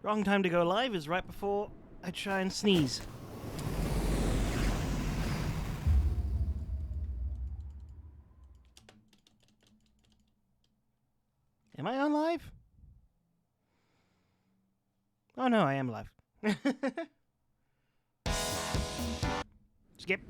Wrong time to go live is right before I try and sneeze. Am I on live? Oh no, I am live. Skip.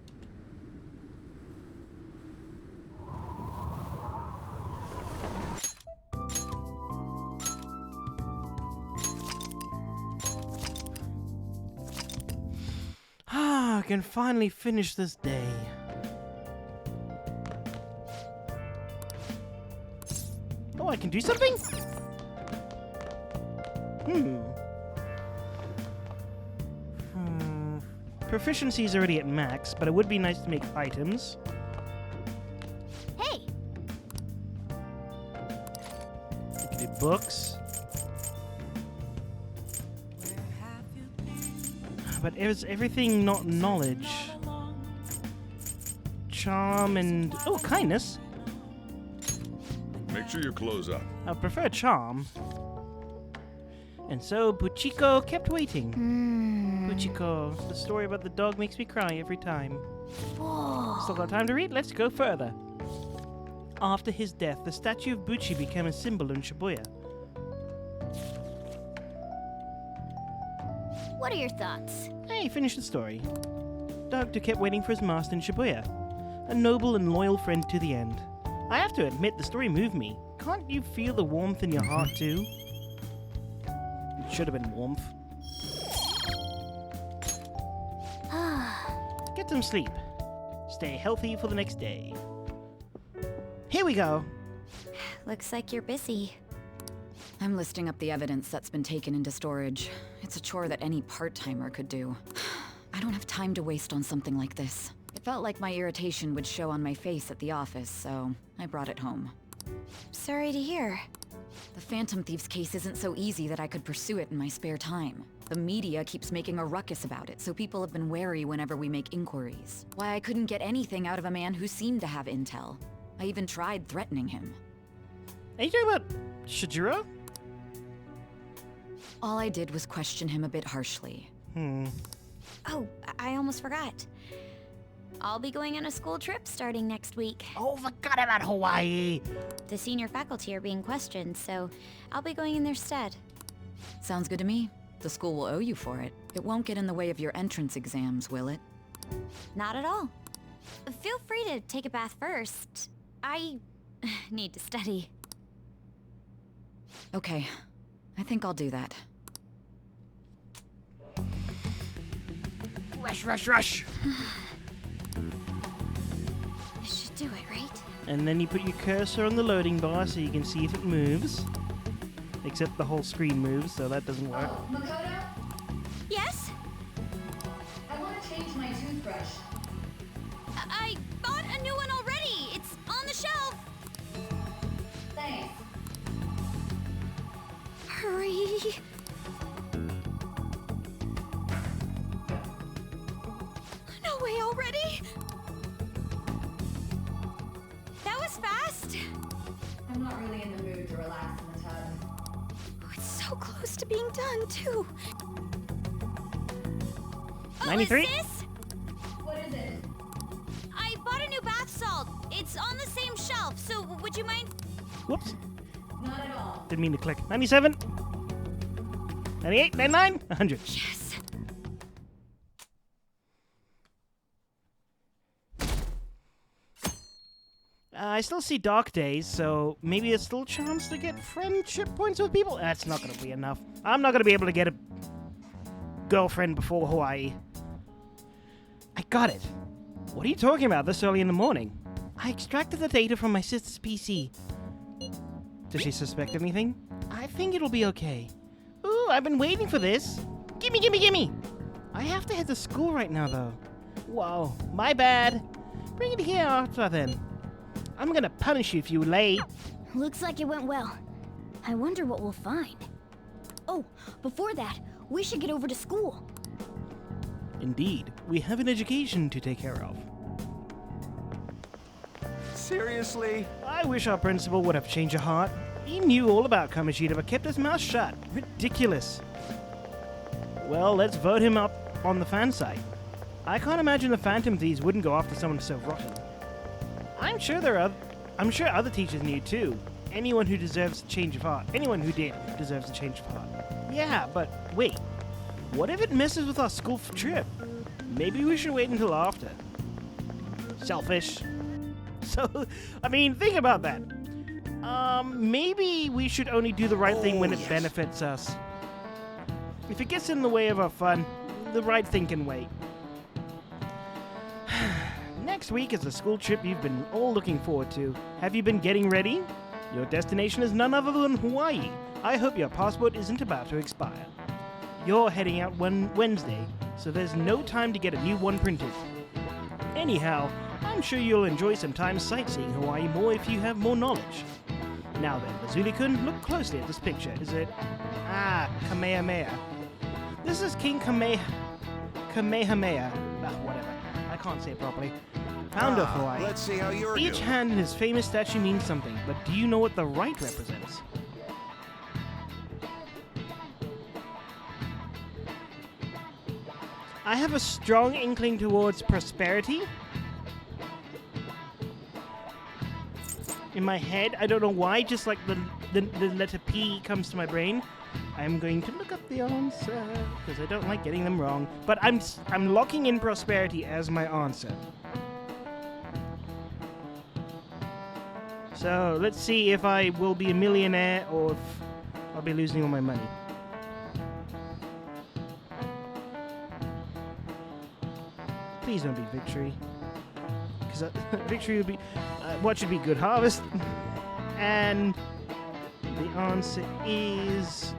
I can finally finish this day. Oh, I can do something? Proficiency is already at max, but it would be nice to make items. Hey! I can do books. But is everything not knowledge? Charm and... oh, kindness. Make sure you close up. I prefer charm. And so Buchiko kept waiting. Buchiko, the story about the dog makes me cry every time. Whoa. Still got time to read? Let's go further. After his death, the statue of Buchi became a symbol in Shibuya. What are your thoughts? Hey, finish the story. Doctor kept waiting for his master in Shibuya, a noble and loyal friend to the end. I have to admit, the story moved me. Can't you feel the warmth in your heart too? It should have been warmth. Get some sleep. Stay healthy for the next day. Here we go. Looks like you're busy. I'm listing up the evidence that's been taken into storage. It's a chore that any part-timer could do. I don't have time to waste on something like this. It felt like my irritation would show on my face at the office, so I brought it home. Sorry to hear. The Phantom Thieves case isn't so easy that I could pursue it in my spare time. The media keeps making a ruckus about it, so people have been wary whenever we make inquiries. Why I couldn't get anything out of a man who seemed to have intel. I even tried threatening him. Are you talking about Shijiro? All I did was question him a bit harshly. Oh, I almost forgot. I'll be going on a school trip starting next week. Oh, forgot about Hawaii. The senior faculty are being questioned, so I'll be going in their stead. Sounds good to me. The school will owe you for it. It won't get in the way of your entrance exams, will it? Not at all. Feel free to take a bath first. I need to study. Okay. I think I'll do that. Rush, rush, rush. I should do it, right? And then you put your cursor on the loading bar so you can see if it moves. Except the whole screen moves, so that doesn't work. Oh, Makoto? Yes? I want to change my toothbrush. I bought a new one already. It's on the shelf. Thanks. Hurry. No way already. That was fast. I'm not really in the mood to relax in the tub. Oh, it's so close to being done, too. 93? Oh, is this? What is it? I bought a new bath salt. It's on the same shelf, so would you mind? Whoops. Not at all. Didn't mean to click. 97. 98, 99, 100. Yes. I still see dark days, so maybe there's still a chance to get friendship points with people? That's not going to be enough. I'm not going to be able to get a girlfriend before Hawaii. I got it. What are you talking about this early in the morning? I extracted the data from my sister's PC. Does she suspect anything? I think it'll be okay. Ooh, I've been waiting for this. Gimme, gimme, gimme! I have to head to school right now, though. Whoa, my bad. Bring it here after then. I'm gonna punish you if you late. Looks like it went well. I wonder what we'll find. Oh, before that, we should get over to school. Indeed, we have an education to take care of. Seriously? I wish our principal would have changed her heart. He knew all about Kamoshida but kept his mouth shut. Ridiculous. Well, let's vote him up on the fan site. I can't imagine the Phantom Thieves wouldn't go after someone so rotten. I'm sure other teachers knew too. Anyone who deserves a change of heart. Anyone who did deserves a change of heart. Yeah, but wait. What if it messes with our school trip? Maybe we should wait until after. Selfish. So, I mean, think about that. Maybe we should only do the right thing when it benefits us. If it gets in the way of our fun, the right thing can wait. Next week is a school trip you've been all looking forward to. Have you been getting ready? Your destination is none other than Hawaii. I hope your passport isn't about to expire. You're heading out Wednesday, so there's no time to get a new one printed. Anyhow, I'm sure you'll enjoy some time sightseeing Hawaii more if you have more knowledge. Now then, Lazuli-kun, look closely at this picture. Is it... Kamehameha. This is King Kamehameha. Whatever. I can't say it properly. Founder of Hawaii. Let's see how you're Each doing. hand in his famous statue means something, but do you know what the right represents? I have a strong inkling towards prosperity. In my head, I don't know why, just like the letter P comes to my brain. I'm going to look up the answer because I don't like getting them wrong. But I'm locking in prosperity as my answer. So let's see if I will be a millionaire or if I'll be losing all my money. Please don't be victory. Because victory would be... what should be good harvest? And the answer is...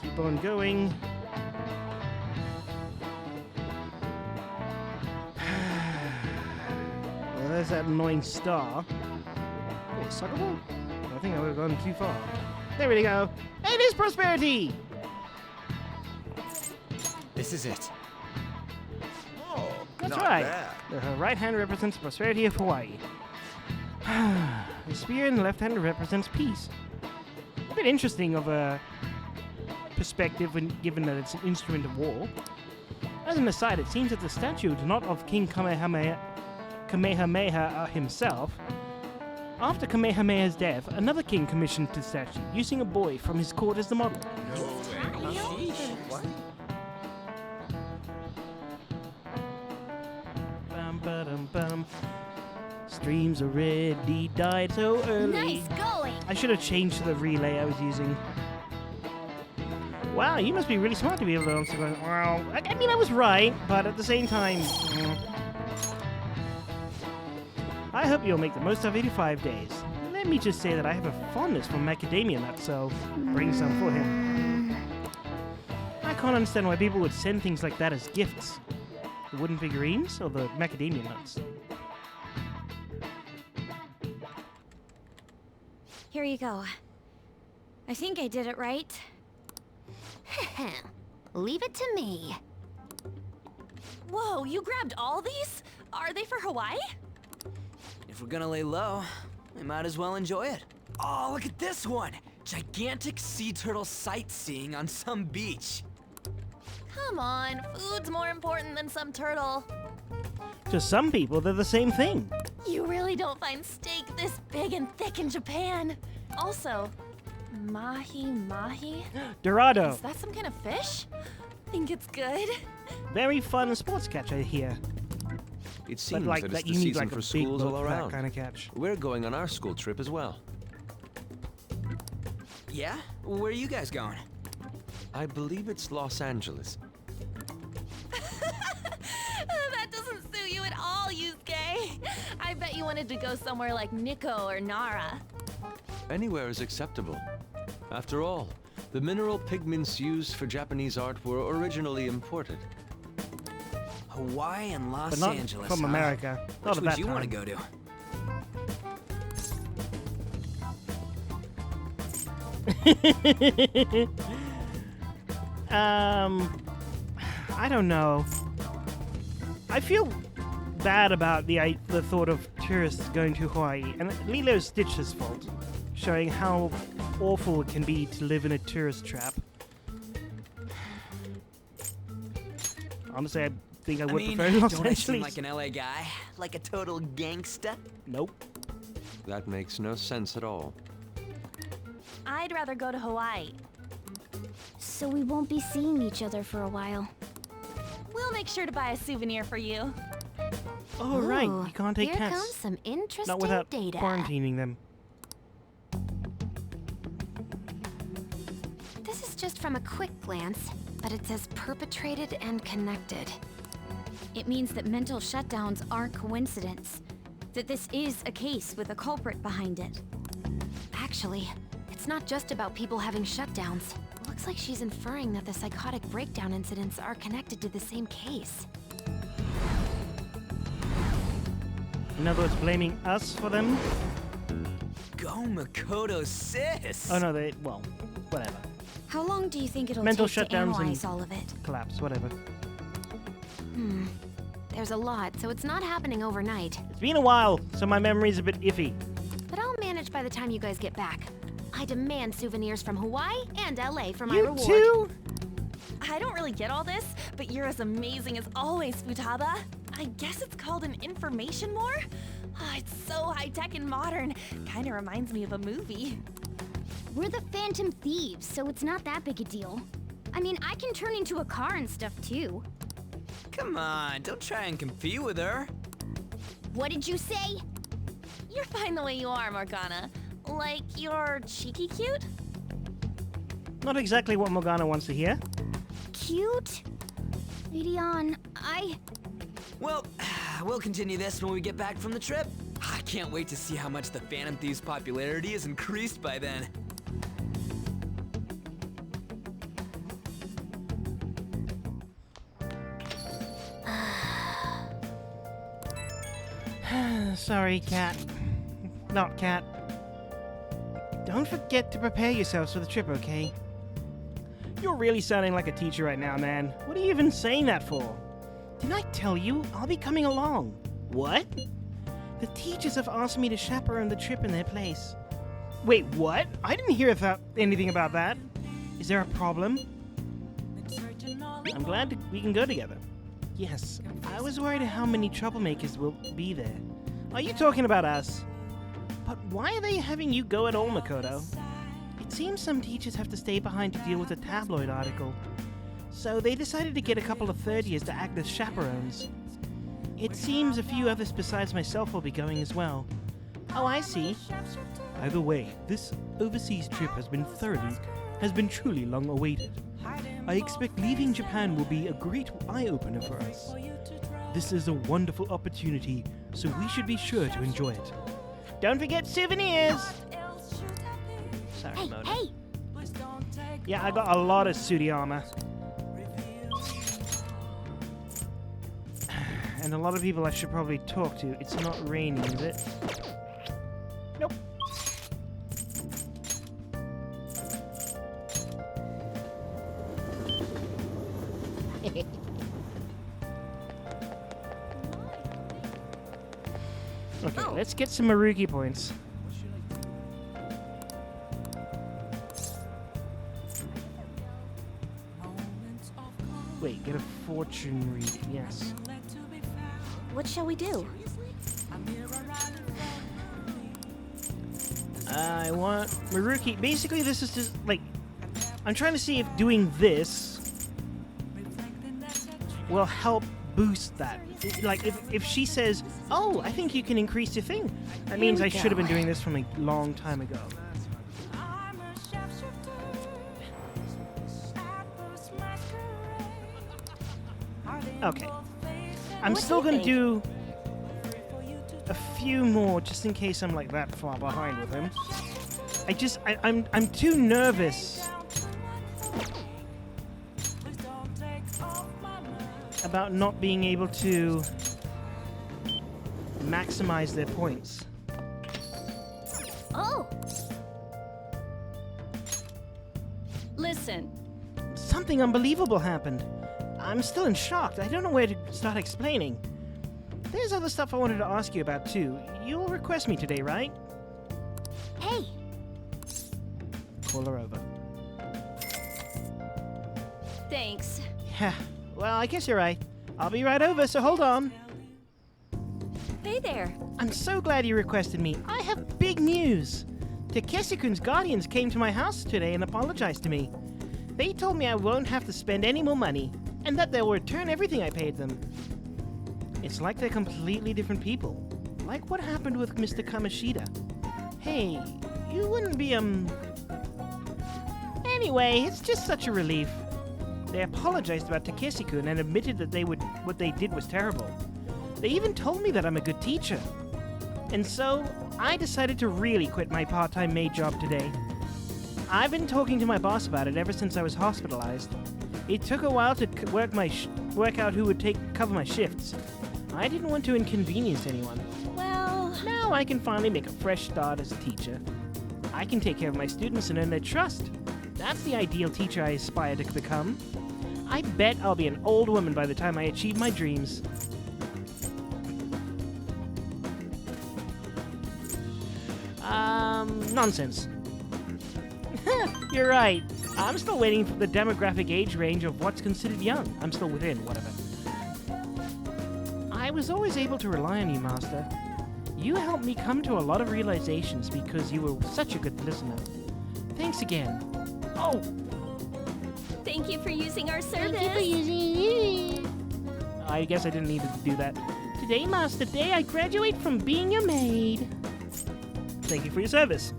Keep on going. Well, there's that annoying star. Oh, suckable? I think I would have gone too far. There we go. It is prosperity! This is it. Oh, That's not right. bad. Her right hand represents prosperity of Hawaii. The spear in the left hand represents peace. A bit interesting of a perspective when given that it's an instrument of war. As an aside, it seems that the statue is not of King Kamehameha himself. After Kamehameha's death, another king commissioned the statue, using a boy from his court as the model. Bum, ba-dum, bum. Streams already died so early. Nice going! I should have changed to the relay I was using. Wow, you must be really smart to be able to answer going, well, I mean, I was right, but at the same time... I hope you'll make the most of 85 days. Let me just say that I have a fondness for macadamia nuts, so bring some for him. I can't understand why people would send things like that as gifts. The wooden figurines or the macadamia nuts? Here you go. I think I did it right. Leave it to me. Whoa, you grabbed all these? Are they for Hawaii? If we're gonna lay low, we might as well enjoy it. Oh, look at this one! Gigantic sea turtle sightseeing on some beach. Come on, food's more important than some turtle. To some people, they're the same thing. You really don't find steak this big and thick in Japan. Also, mahi. Dorado. Is that some kind of fish? Think it's good? Very fun sports catch, I hear. It seems But like that that it's you the need season like a for big schools boat all for that around. kind of catch. We're going on our school trip as well. Yeah? Where are you guys going? I believe it's Los Angeles. That doesn't suit you at all, Yusuke. I bet you wanted to go somewhere like Nikko or Nara. Anywhere is acceptable. After all, the mineral pigments used for Japanese art were originally imported. Hawaii and Los But not Angeles, from huh? America. Not Which at would that you want to time. go to? I don't know. I feel bad about the thought of tourists going to Hawaii, and Lilo's Stitch's fault, showing how awful it can be to live in a tourist trap. Honestly, I think I I would mean, prefer Los don't I seem Angeles. like an LA guy? Like a total gangsta? Nope. That makes no sense at all. I'd rather go to Hawaii. So we won't be seeing each other for a while. We'll make sure to buy a souvenir for you. Oh, right. Ooh, You can't take here pets. comes some interesting Not without data. quarantining them. This is just from a quick glance, but it says perpetrated and connected. It means that mental shutdowns aren't coincidence. That this is a case with a culprit behind it. Actually, it's not just about people having shutdowns. Looks like she's inferring that the psychotic breakdown incidents are connected to the same case. In other words, blaming us for them? Go Makoto, sis! Oh, no, well, whatever. How long do you think it'll Mental take to shutdowns analyze and- all of it? Collapse, whatever. There's a lot, so it's not happening overnight. It's been a while, so my memory's a bit iffy. But I'll manage by the time you guys get back. I demand souvenirs from Hawaii and LA for my You reward. too? I don't really get all this, but you're as amazing as always, Futaba. I guess it's called an information war? Ah, it's so high-tech and modern. Kinda reminds me of a movie. We're the Phantom Thieves, so it's not that big a deal. I mean, I can turn into a car and stuff too. Come on, don't try and compete with her. What did you say? You're fine the way you are, Morgana. Like, you're cheeky cute? Not exactly what Morgana wants to hear. Cute? Gideon, Well, we'll continue this when we get back from the trip. I can't wait to see how much the Phantom Thieves' popularity has increased by then. Sorry, Cat. Not Cat. Don't forget to prepare yourselves for the trip, okay? You're really sounding like a teacher right now, man. What are you even saying that for? Didn't I tell you I'll be coming along? What? The teachers have asked me to chaperone the trip in their place. Wait, what? I didn't hear anything about that. Is there a problem? I'm glad we can go together. Yes, I was worried how many troublemakers will be there. Are you talking about us? But why are they having you go at all, Makoto? It seems some teachers have to stay behind to deal with a tabloid article. So they decided to get a couple of third years to act as chaperones. It seems a few others besides myself will be going as well. Oh, I see. Either way, this overseas trip has been truly long awaited. I expect leaving Japan will be a great eye-opener for us. This is a wonderful opportunity, so we should be sure to enjoy it. Don't forget souvenirs! Sorry, hey, Mona. hey! Yeah, I got a lot of Sudiyama. And a lot of people I should probably talk to. It's not raining, is it? Nope. Okay, let's get some Maruki points. Wait, get a fortune reading, yes. What shall we do? I want Maruki. Basically, this is just like I'm trying to see if doing this will help boost that. Like if she says, "Oh, I think you can increase your thing," that means I should have been doing this from a long time ago. Okay. I'm still gonna do a few more just in case I'm like that far behind with him. I'm too nervous about not being able to maximize their points. Oh! Listen, Something unbelievable happened. I'm still in shock. I don't know where to start explaining. There's other stuff I wanted to ask you about too. You'll request me today, right? Hey! Call her over. thanks. Yeah, Well, I guess you're right. I'll be right over, so hold on. Hey there. I'm so glad you requested me. I have big news. Takeshi-kun's guardians came to my house today and apologized to me. They told me I won't have to spend any more money, and that they'll return everything I paid them. It's like they're completely different people. Like what happened with Mr. Kamoshida. Hey, you wouldn't be, Anyway, it's just such a relief. They apologized about Takeshi-kun and admitted that what they did was terrible. They even told me that I'm a good teacher. And so, I decided to really quit my part-time maid job today. I've been talking to my boss about it ever since I was hospitalized. It took a while to work out who would cover my shifts. I didn't want to inconvenience anyone. Well, Now I can finally make a fresh start as a teacher. I can take care of my students and earn their trust. That's the ideal teacher I aspire to become. I bet I'll be an old woman by the time I achieve my dreams. Nonsense. You're right. I'm still waiting for the demographic age range of what's considered young. I'm still within, whatever. I was always able to rely on you, Master. You helped me come to a lot of realizations because you were such a good listener. Thanks again. Oh, Thank you for using our service. thank you for using it. I guess I didn't need to do that. Today, Master Day, I graduate from being a maid. Thank you for your service.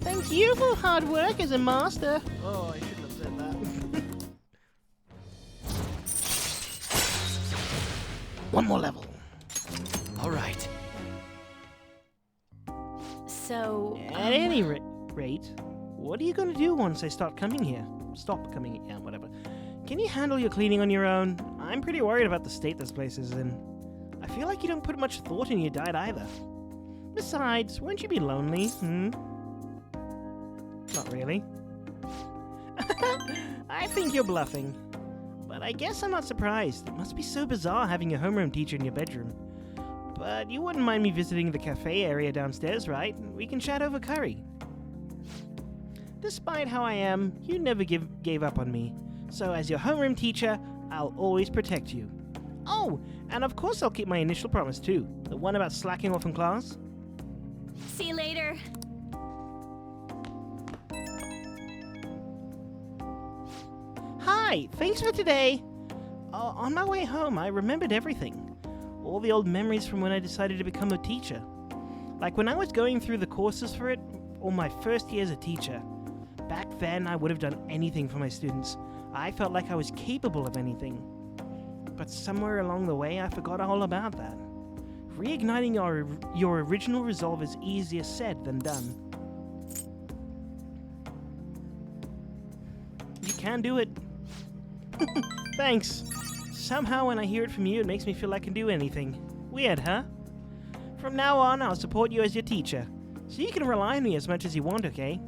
Thank you for hard work as a master. Oh, I shouldn't have said that. One more level. All right. So, At any rate, what are you going to do once I start coming here? Stop coming here, whatever. Can you handle your cleaning on your own? I'm pretty worried about the state this place is in. I feel like you don't put much thought in your diet either. Besides, won't you be lonely, Not really. I think you're bluffing. But I guess I'm not surprised. It must be so bizarre having a homeroom teacher in your bedroom. But you wouldn't mind me visiting the cafe area downstairs, right? We can chat over curry. Despite how I am, you never gave up on me. So as your homeroom teacher, I'll always protect you. Oh, and of course I'll keep my initial promise too. The one about slacking off in class. See you later. Hi, thanks for today. On my way home, I remembered everything. All the old memories from when I decided to become a teacher. Like when I was going through the courses for it, or my first year as a teacher. Back then, I would have done anything for my students. I felt like I was capable of anything. But somewhere along the way, I forgot all about that. Reigniting your original resolve is easier said than done. You can do it. Thanks. Somehow when I hear it from you, it makes me feel I can do anything. Weird, huh? From now on, I'll support you as your teacher. So you can rely on me as much as you want, okay?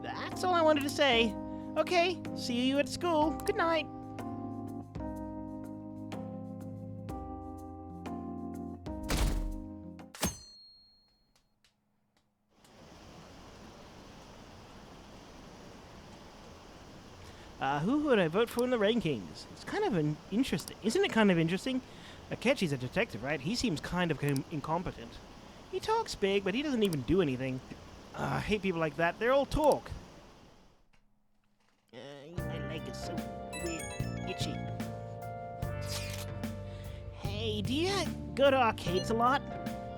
That's all I wanted to say. Okay, see you at school. Good night. Who would I vote for in the rankings? It's kind of interesting. Isn't it kind of interesting? Akechi's a detective, right? He seems kind of incompetent. He talks big, but he doesn't even do anything. I hate people like that. They're all talk. My leg is so weird. Itchy. Hey, do you go to arcades a lot?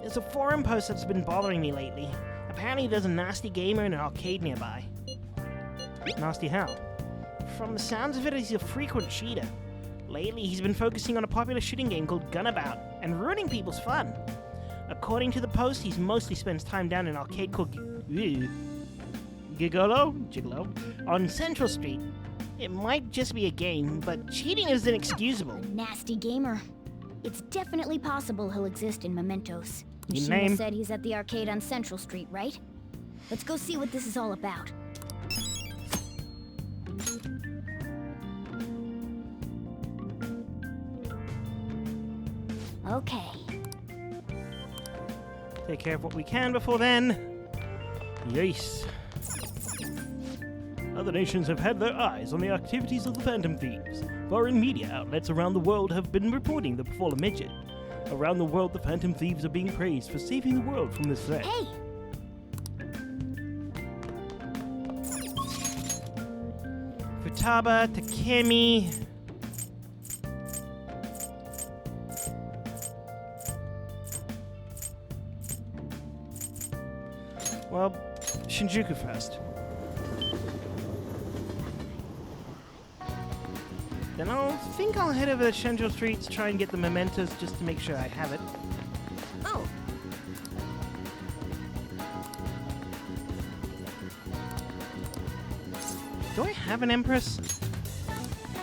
There's a forum post that's been bothering me lately. Apparently there's a nasty gamer in an arcade nearby. Nasty how? From the sounds of it, he's a frequent cheater. Lately, he's been focusing on a popular shooting game called Gunabout and ruining people's fun. According to the post, he mostly spends time down in an arcade called Gigolo on Central Street. It might just be a game, but cheating is inexcusable. Nasty gamer. It's definitely possible he'll exist in Mementos. Your Mishima name? said he's at the arcade on Central Street, right? Let's go see what this is all about. Okay. Take care of what we can before then. Yes. Other nations have had their eyes on the activities of the Phantom Thieves. Foreign media outlets around the world have been reporting the fallen midget. Around the world, the Phantom Thieves are being praised for saving the world from this threat. Hey! Futaba, Takemi. Well, Shinjuku first. Then I'll head over to Shenzhou Street to try and get the mementos just to make sure I have it. Oh, Do I have an Empress?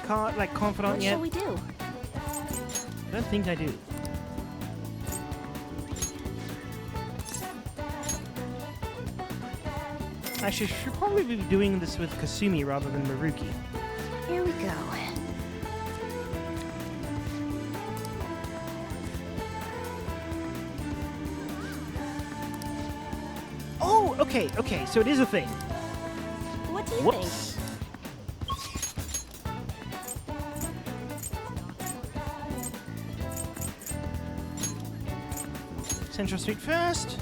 Confidant what yet? shall we do? I don't think I do. Actually, I should probably be doing this with Kasumi rather than Maruki. Here we go. Oh, okay, so it is a thing. What do you Whoops. Central Street first.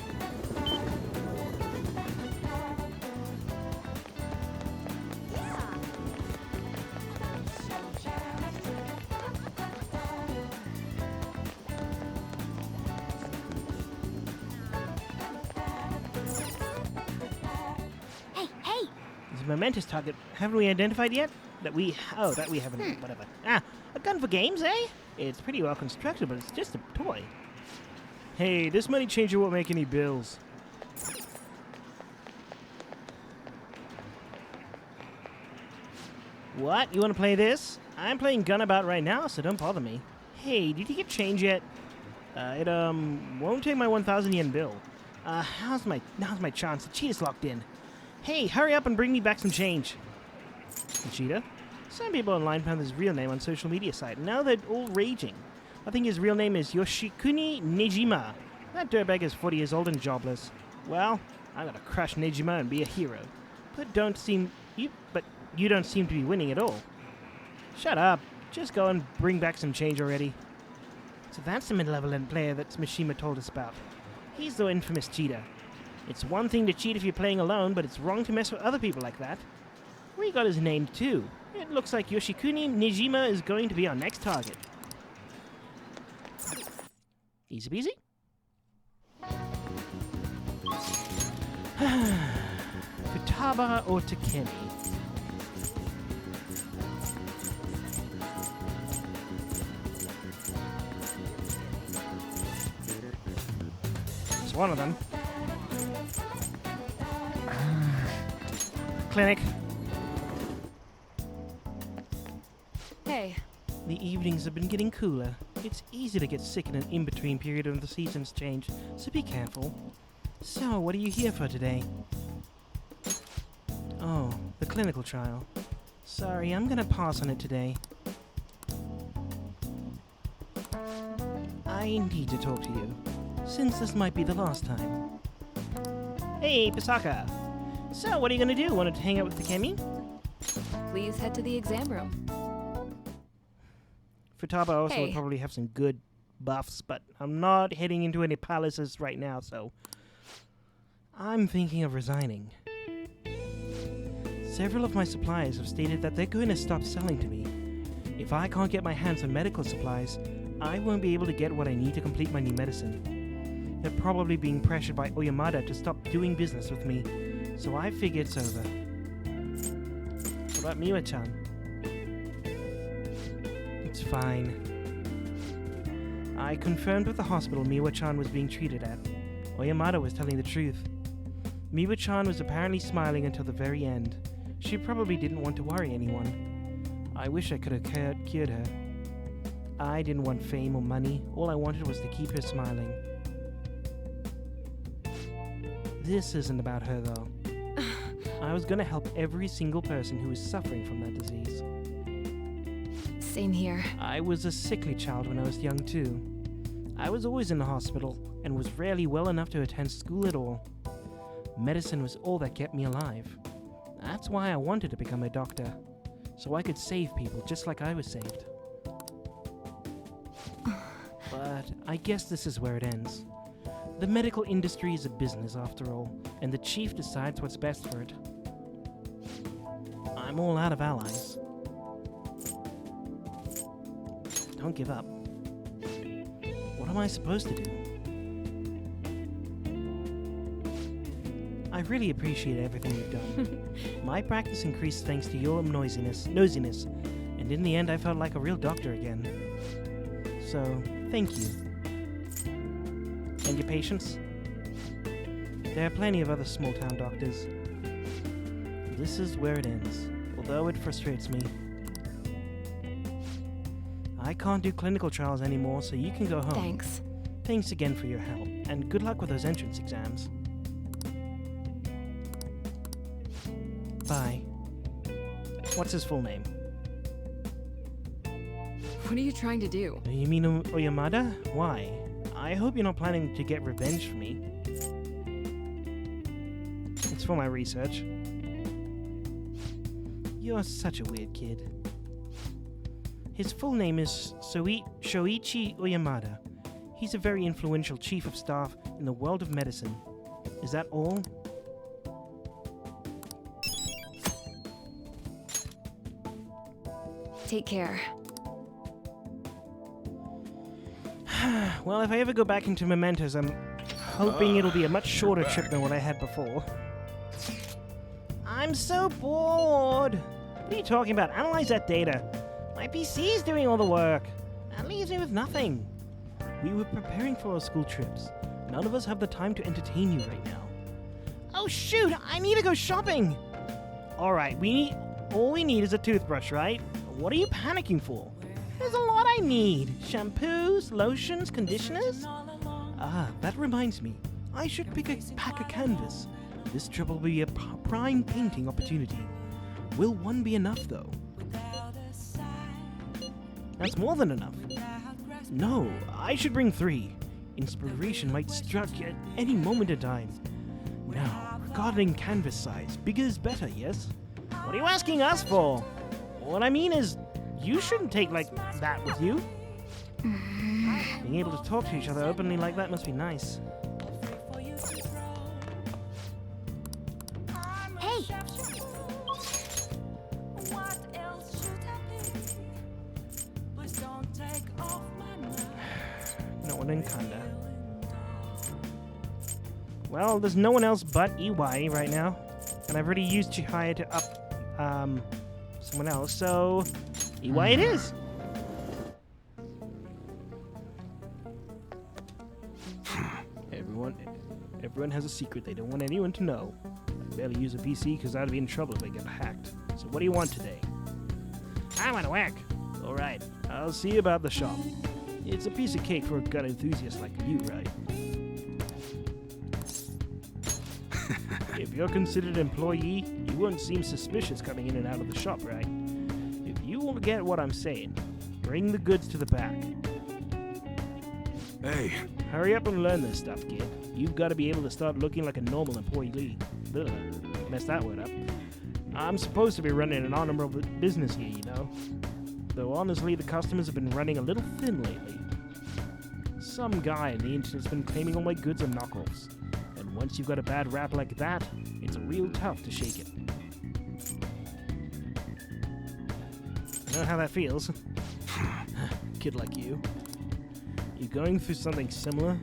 Hey, hey! There's a momentous target. Haven't we identified yet? That we haven't. Whatever. Ah, a gun for games, eh? It's pretty well constructed, but it's just a toy. Hey, this money changer won't make any bills. What? You want to play this? I'm playing Gunabout right now, so don't bother me. Hey, did you get change yet? It won't take my 1,000 yen bill. Now's my chance. The cheetah's locked in. Hey, hurry up and bring me back some change. The cheetah? Some people online found his real name on social media site, and now they're all raging. I think his real name is Yoshikuni Nejima. That dirtbag is 40 years old and jobless. Well, I'm gonna crush Nejima and be a hero. But you don't seem to be winning at all. Shut up. Just go and bring back some change already. So that's the mid-level player that Mishima told us about. He's the infamous cheater. It's one thing to cheat if you're playing alone, but it's wrong to mess with other people like that. We got his name too. It looks like Yoshikuni Nejima is going to be our next target. Easy peasy. Futaba or Takemi? It's one of them. Clinic. Hey, The evenings have been getting cooler. It's easy to get sick in an in-between period when the seasons change, so be careful. So, what are you here for today? Oh, the clinical trial. Sorry, I'm gonna pass on it today. I need to talk to you, since this might be the last time. Hey, Pisaka! So, what are you gonna do? Want to hang out with Takemi? please head to the exam room. Futaba also Hey. would probably have some good buffs, but I'm not heading into any palaces right now, so I'm thinking of resigning. Several of my suppliers have stated that they're going to stop selling to me. If I can't get my hands on medical supplies, I won't be able to get what I need to complete my new medicine. They're probably being pressured by Oyamada to stop doing business with me, so I figure it's over. What about Miwa-chan? It's fine. I confirmed with the hospital Miwa-chan was being treated at. Oyamada was telling the truth. Miwa-chan was apparently smiling until the very end. She probably didn't want to worry anyone. I wish I could have cured her. I didn't want fame or money. All I wanted was to keep her smiling. This isn't about her, though. I was gonna help every single person who is suffering from that disease. Same here. I was a sickly child when I was young, too. I was always in the hospital and was rarely well enough to attend school at all. Medicine was all that kept me alive. That's why I wanted to become a doctor. So I could save people just like I was saved. But I guess this is where it ends. The medical industry is a business after all, and the chief decides what's best for it. I'm all out of allies. Don't give up. What am I supposed to do? I really appreciate everything you've done. My practice increased thanks to your nosiness, and in the end I felt like a real doctor again. So, thank you. And your patience? There are plenty of other small-town doctors. This is where it ends, although it frustrates me. I can't do clinical trials anymore, so you can go home. Thanks. Thanks again for your help, and good luck with those entrance exams. Bye. What's his full name? What are you trying to do? You mean Oyamada? Why? I hope you're not planning to get revenge for me. It's for my research. You're such a weird kid. His full name is Shoichi Oyamada. He's a very influential chief of staff in the world of medicine. Is that all? Take care. Well, if I ever go back into Mementos, I'm hoping it'll be a much shorter trip than what I had before. I'm so bored! What are you talking about? Analyze that data. My PC is doing all the work. That leaves me with nothing. We were preparing for our school trips. None of us have the time to entertain you right now. Oh shoot! I need to go shopping! Alright, all we need is a toothbrush, right? What are you panicking for? There's a lot I need. Shampoos, lotions, conditioners. Ah, that reminds me. I should pick a pack of canvas. This trip will be a prime painting opportunity. Will one be enough, though? That's more than enough. No, I should bring 3. Inspiration might strike at any moment in time. Now, regarding canvas size, bigger is better, yes? What are you asking us for? What I mean is, you shouldn't take like that with you. Being able to talk to each other openly like that must be nice. Hey! No one in Kanda. Well, there's no one else but EY right now. And I've already used Chihaya to up someone else, so EY it is. Everyone has a secret they don't want anyone to know. I barely use a PC because I'd be in trouble if I get hacked. So what do you want today? I want to work. All right, I'll see about the shop. It's a piece of cake for a gun enthusiast like you, right? If you're considered an employee, you won't seem suspicious coming in and out of the shop, right? If you will get what I'm saying, bring the goods to the back. Hey. Hurry up and learn this stuff, kid. You've got to be able to start looking like a normal employee. Ugh, messed that word up. I'm supposed to be running an honorable business here, you know. Though honestly, the customers have been running a little thin lately. Some guy on the internet's been claiming all my goods are knockoffs. And once you've got a bad rap like that, it's real tough to shake it. I know how that feels. Kid like you. You going through something similar?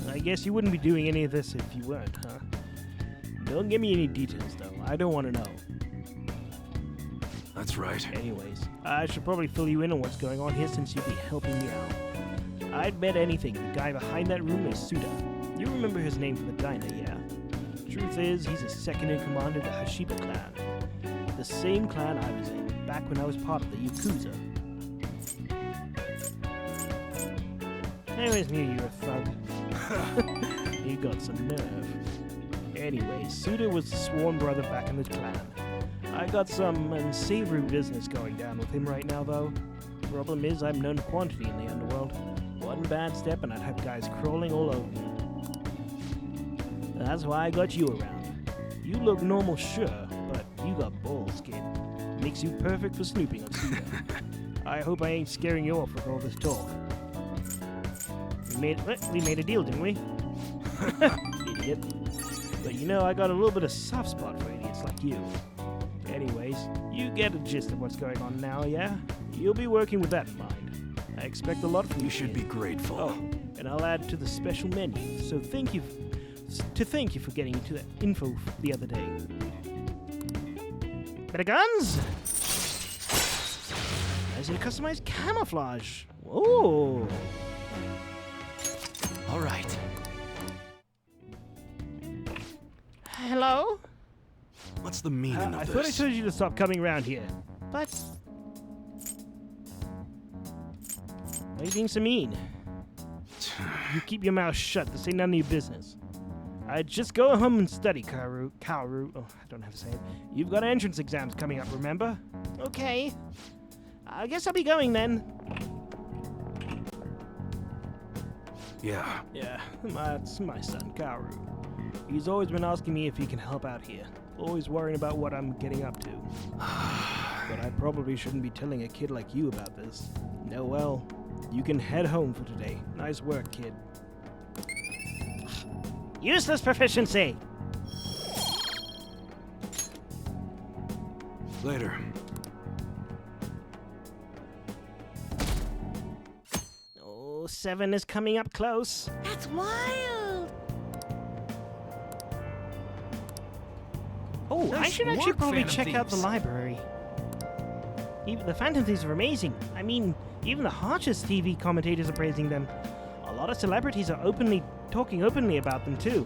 I guess you wouldn't be doing any of this if you weren't, huh? Don't give me any details, though. I don't want to know. That's right. Anyways, I should probably fill you in on what's going on here since you'd be helping me out. I'd bet anything the guy behind that room is Suda. You remember his name from the diner, yeah? Truth is, he's a second-in-command of the Hashiba clan. The same clan I was in, back when I was part of the Yakuza. I always knew you were a thug. You got some nerve. Anyway, Suda was the sworn brother back in the clan. I got some unsavory business going down with him right now, though. Problem is, I'm known quantity in the underworld. One bad step and I'd have guys crawling all over me. That's why I got you around. You look normal, sure, but you got balls, kid. Makes you perfect for snooping on Suda. I hope I ain't scaring you off with all this talk. We made a deal, didn't we? Idiot. But you know, I got a little bit of soft spot for idiots like you. Anyways, you get a gist of what's going on now, yeah? You'll be working with that in mind. I expect a lot from you. You should be grateful. Oh, and I'll add to the special menu. So thank you for getting into that info the other day. Better guns? As in customized camouflage. Whoa. All right. Hello? What's the meaning I of thought I this? told you to stop coming around here. But why are you being so mean? You keep your mouth shut. This ain't none of your business. Just go home and study, Kaoru. Oh, I don't have to say it. You've got entrance exams coming up, remember? Okay. I guess I'll be going then. Yeah. Yeah, that's my son, Kaoru. He's always been asking me if he can help out here. Always worrying about what I'm getting up to. But I probably shouldn't be telling a kid like you about this. No, well, you can head home for today. Nice work, kid. Useless proficiency! Later. Oh, 7 is coming up close. That's wild! Oh, I Nice should actually work, probably Phantom check out the Thieves. library. Even the Phantom Thieves are amazing. I mean, even the harshest TV commentators are praising them. A lot of celebrities are talking openly about them too.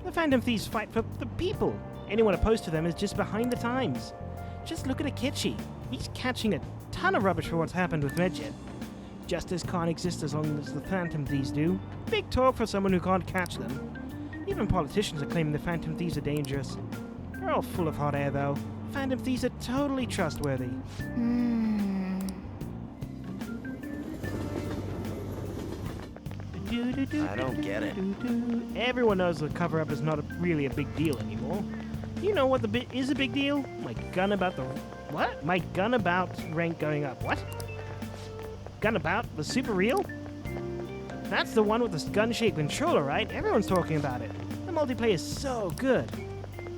The Phantom Thieves fight for the people. Anyone opposed to them is just behind the times. Just look at Akechi. He's catching a ton of rubbish for what's happened with Medjet. Justice can't exist as long as the Phantom Thieves do. Big talk for someone who can't catch them. Even politicians are claiming the Phantom Thieves are dangerous. They're all full of hot air, though. Phantom Thieves are totally trustworthy. I don't get it. Everyone knows the cover-up is not really a big deal anymore. You know what is a big deal? My gun about rank going up. What? Gun about the super real? That's the one with the gun-shaped controller, right? Everyone's talking about it. The multiplayer is so good.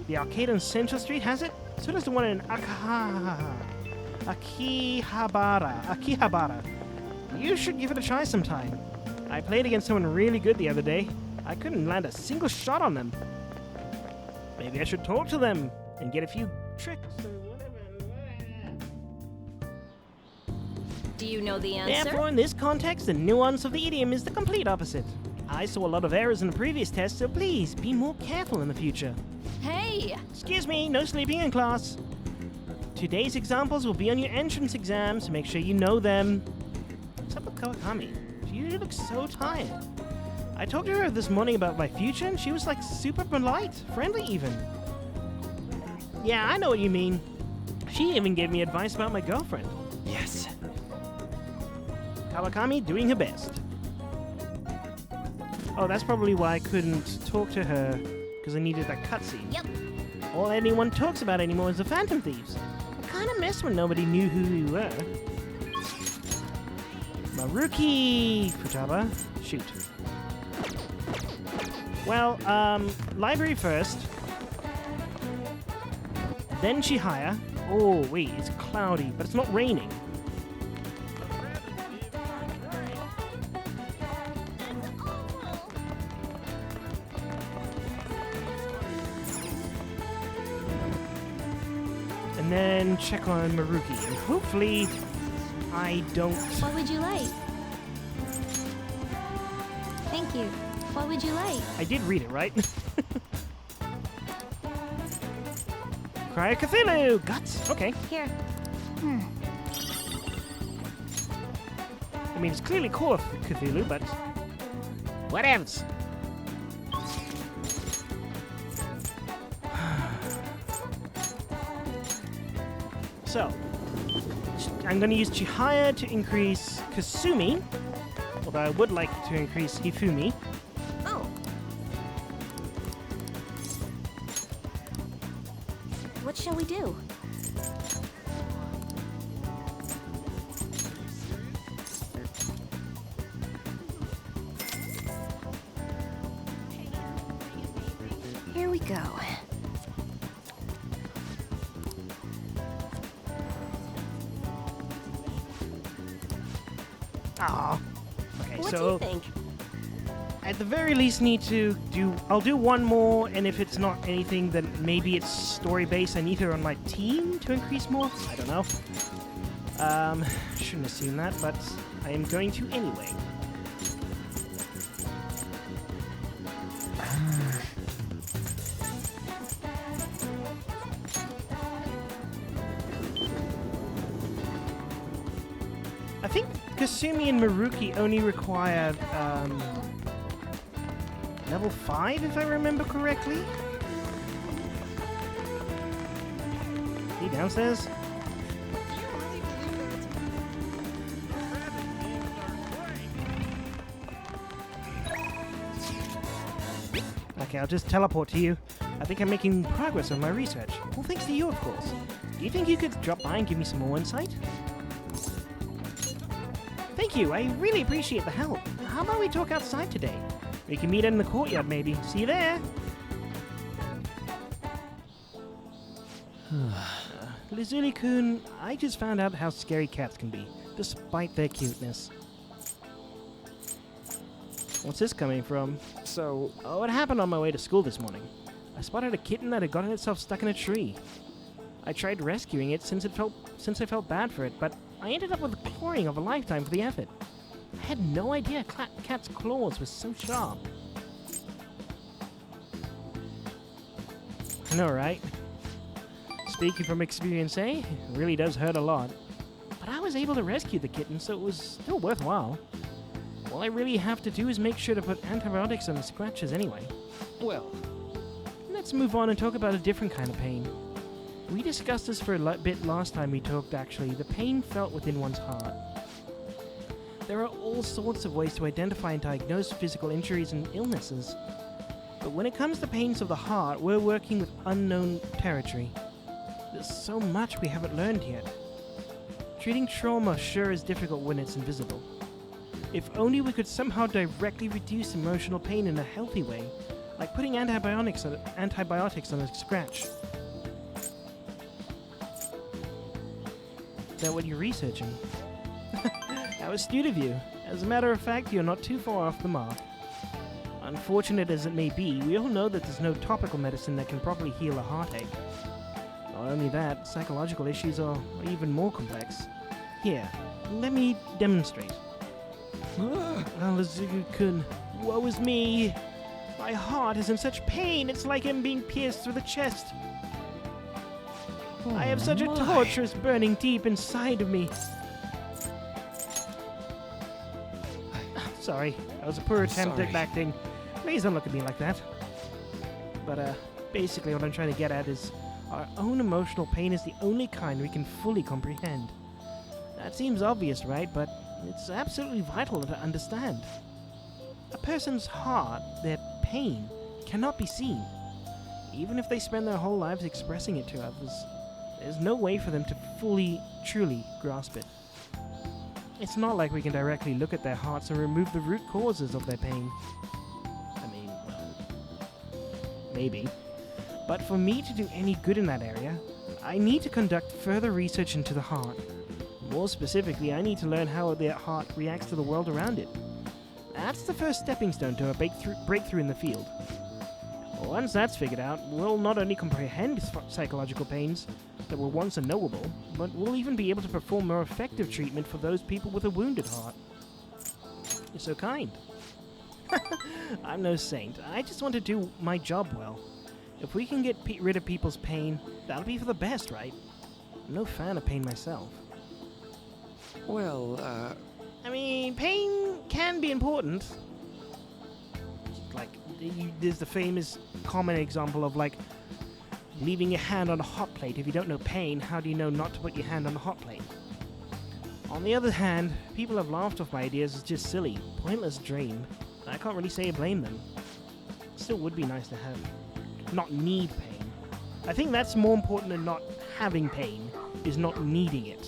The arcade on Central Street has it. So does the one in Akihabara. You should give it a try sometime. I played against someone really good the other day. I couldn't land a single shot on them. Maybe I should talk to them and get a few tricks or whatever. Do you know the answer? Therefore, in this context, the nuance of the idiom is the complete opposite. I saw a lot of errors in the previous test, so please be more careful in the future. Hey! Excuse me, no sleeping in class. Today's examples will be on your entrance exams, so make sure you know them. What's up with Kawakami? She looks so tired. I talked to her this morning about my future, and she was like super polite, friendly even. Yeah, I know what you mean. She even gave me advice about my girlfriend. Yes. Kawakami doing her best. Oh, that's probably why I couldn't talk to her, because I needed that cutscene. Yep. All anyone talks about anymore is the Phantom Thieves. I kind of miss when nobody knew who we were. Maruki Futaba. Shoot. Well, library first. Then Chihaya. Oh, wait, it's cloudy, but it's not raining. And then check on Maruki. And hopefully, I don't... What would you like? Thank you. What would you like? I did read it, right? Cry Cthulhu! Guts! Okay. Here. I mean, it's clearly Call of Cthulhu, but... what else? So, I'm going to use Chihaya to increase Kasumi, although I would like to increase Hifumi. Oh. What shall we do? Here we go. Ah. Okay, What do so you think? at the very least I'll do one more, and if it's not anything, then maybe it's story-based. I need her on my team to increase more. I don't know. Shouldn't assume that, but I am going to anyway. I think Kasumi and Maruki only require level 5, if I remember correctly. He downstairs? Okay, I'll just teleport to you. I think I'm making progress on my research. Well, thanks to you, of course. Do you think you could drop by and give me some more insight? Thank you, I really appreciate the help. How about we talk outside today? We can meet in the courtyard, maybe. See you there! Lazuli-kun, I just found out how scary cats can be, despite their cuteness. What's this coming from? So, what happened on my way to school this morning? I spotted a kitten that had gotten itself stuck in a tree. I tried rescuing it since I felt bad for it, but I ended up with the clawing of a lifetime for the effort. I had no idea a cat's claws were so sharp. I know, right? Speaking from experience, eh? It really does hurt a lot. But I was able to rescue the kitten, so it was still worthwhile. All I really have to do is make sure to put antibiotics on the scratches anyway. Well, let's move on and talk about a different kind of pain. We discussed this for a bit last time we talked, actually. The pain felt within one's heart. There are all sorts of ways to identify and diagnose physical injuries and illnesses. But when it comes to pains of the heart, we're working with unknown territory. There's so much we haven't learned yet. Treating trauma sure is difficult when it's invisible. If only we could somehow directly reduce emotional pain in a healthy way, like putting antibiotics on a scratch. Is that what you're researching? How astute of you. As a matter of fact, you're not too far off the mark. Unfortunate as it may be, we all know that there's no topical medicine that can properly heal a heartache. Not only that, psychological issues are even more complex. Here, let me demonstrate. Lazuli-kun, woe is me! My heart is in such pain, it's like I'm being pierced through the chest. I have such a torturous burning deep inside of me. Sorry, that was a poor attempt at acting. Please don't look at me like that. But, basically what I'm trying to get at is our own emotional pain is the only kind we can fully comprehend. That seems obvious, right? But it's absolutely vital to understand. A person's heart, their pain, cannot be seen. Even if they spend their whole lives expressing it to others, there's no way for them to fully, truly grasp it. It's not like we can directly look at their hearts and remove the root causes of their pain. I mean, maybe. But for me to do any good in that area, I need to conduct further research into the heart. More specifically, I need to learn how the heart reacts to the world around it. That's the first stepping stone to a breakthrough in the field. Once that's figured out, we'll not only comprehend psychological pains that were once unknowable, but we'll even be able to perform more effective treatment for those people with a wounded heart. You're so kind. I'm no saint. I just want to do my job well. If we can get rid of people's pain, that'll be for the best, right? I'm no fan of pain myself. Well, I mean, pain can be important. Like, there's the famous common example of, like, leaving your hand on a hot plate. If you don't know pain, how do you know not to put your hand on a hot plate? On the other hand, people have laughed off my ideas as just silly, pointless dream. I can't really say I blame them. Still would be nice to have, not need pain. I think that's more important than not having pain, is not needing it.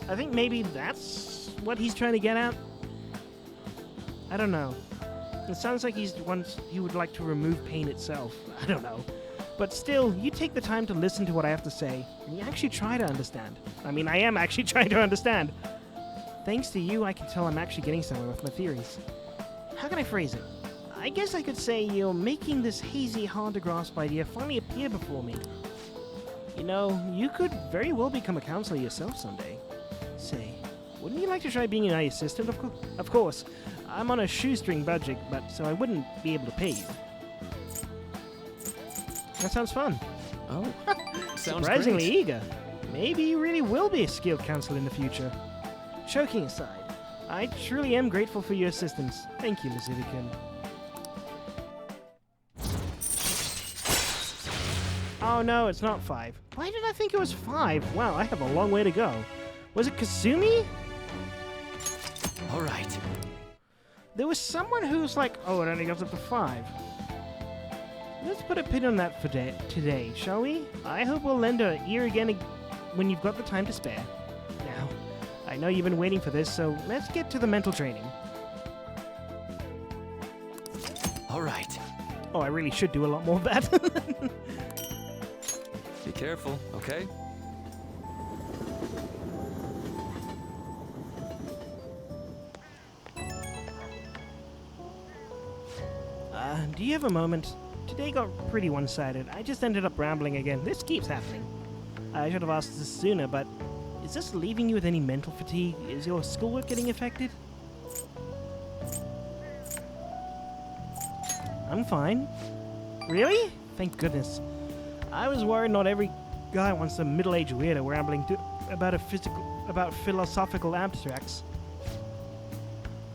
I think maybe that's what he's trying to get at. I don't know. It sounds like he would like to remove pain itself. I don't know. But still, you take the time to listen to what I have to say, and you actually try to understand. I mean, I am actually trying to understand. Thanks to you, I can tell I'm actually getting somewhere with my theories. How can I phrase it? I guess I could say you're making this hazy, hard-to-grasp idea finally appear before me. You know, you could very well become a counselor yourself someday. Say, wouldn't you like to try being my assistant? Of course, I'm on a shoestring budget, but so I wouldn't be able to pay you. That sounds fun. Oh, sounds surprisingly great. eager. Maybe you really will be a skilled counselor in the future. Joking aside, I truly am grateful for your assistance. Thank you, Miss Ivy-kun. Oh no, it's not 5. Why did I think it was 5? Wow, I have a long way to go. Was it Kasumi? All right. There was someone who's like, oh, it only goes up to 5. Let's put a pin on that for today, shall we? I hope we'll lend an ear again when you've got the time to spare. Now, I know you've been waiting for this, so let's get to the mental training. All right. Oh, I really should do a lot more of that. Be careful, okay? Do you have a moment? Today got pretty one-sided. I just ended up rambling again. This keeps happening. I should have asked this sooner, but is this leaving you with any mental fatigue? Is your schoolwork getting affected? I'm fine. Really? Thank goodness. I was worried not every guy wants a middle-aged weirdo rambling about philosophical abstracts.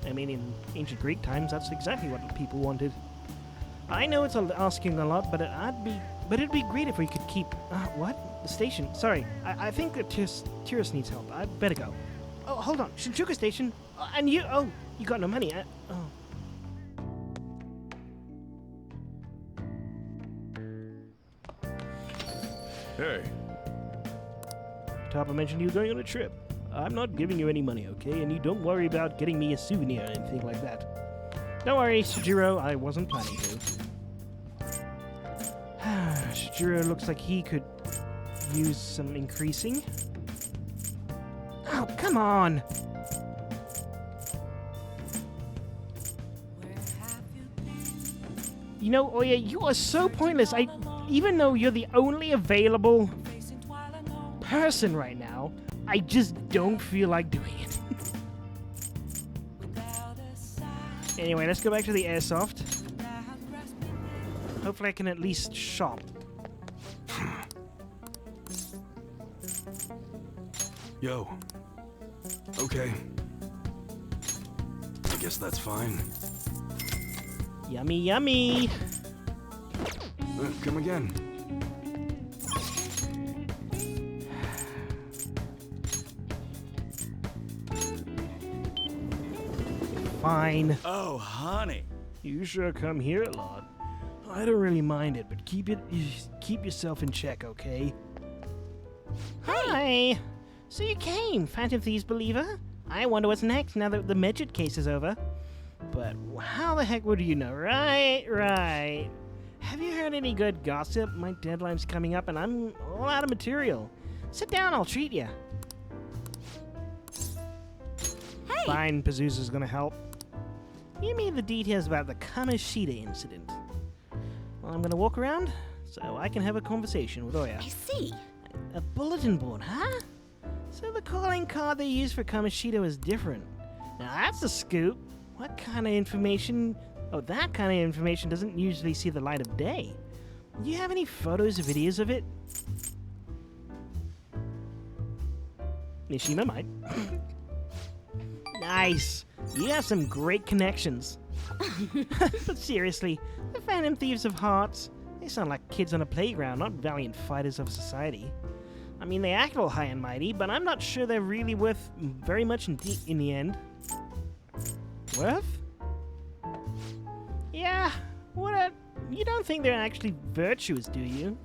I mean, in ancient Greek times, that's exactly what people wanted. I know it's asking a lot, but it'd be great if we could keep... what? The station. Sorry, I think that Tyrus needs help. I'd better go. Oh, hold on. Shinjuku Station? And you... Oh, you got no money. Oh. Hey. Topper mentioned you were going on a trip. I'm not giving you any money, okay? And you don't worry about getting me a souvenir or anything like that. Don't worry, Sujiro, I wasn't planning to. Sujiro looks like he could use some increasing. Oh, come on! You know, Oya, you are so pointless. Even though you're the only available person right now, I just don't feel like doing it. Anyway, let's go back to the airsoft. Hopefully I can at least shop. Yo. Okay. I guess that's fine. Yummy, yummy! Come again. Fine. Oh, honey. You sure come here a lot. I don't really mind it, but keep yourself in check, okay? Hi! So you came, Phantom Thieves believer? I wonder what's next now that the Medjit case is over. But how the heck would you know? Right. Have you heard any good gossip? My deadline's coming up and I'm all out of material. Sit down, I'll treat you. Hey! Fine, Pazuzu's gonna help. Give me the details about the Kamoshida incident. Well, I'm gonna walk around so I can have a conversation with Oya. I see. A bulletin board, huh? So the calling card they used for Kamoshida was different. Now that's a scoop. What kind of information? Oh, that kind of information doesn't usually see the light of day. Do you have any photos or videos of it? Mishima might. Nice. You have some great connections. But seriously, the Phantom Thieves of Hearts, they sound like kids on a playground, not valiant fighters of society. I mean, they act all high and mighty, but I'm not sure they're really worth very much in the end. Worth? Yeah, You don't think they're actually virtuous, do you?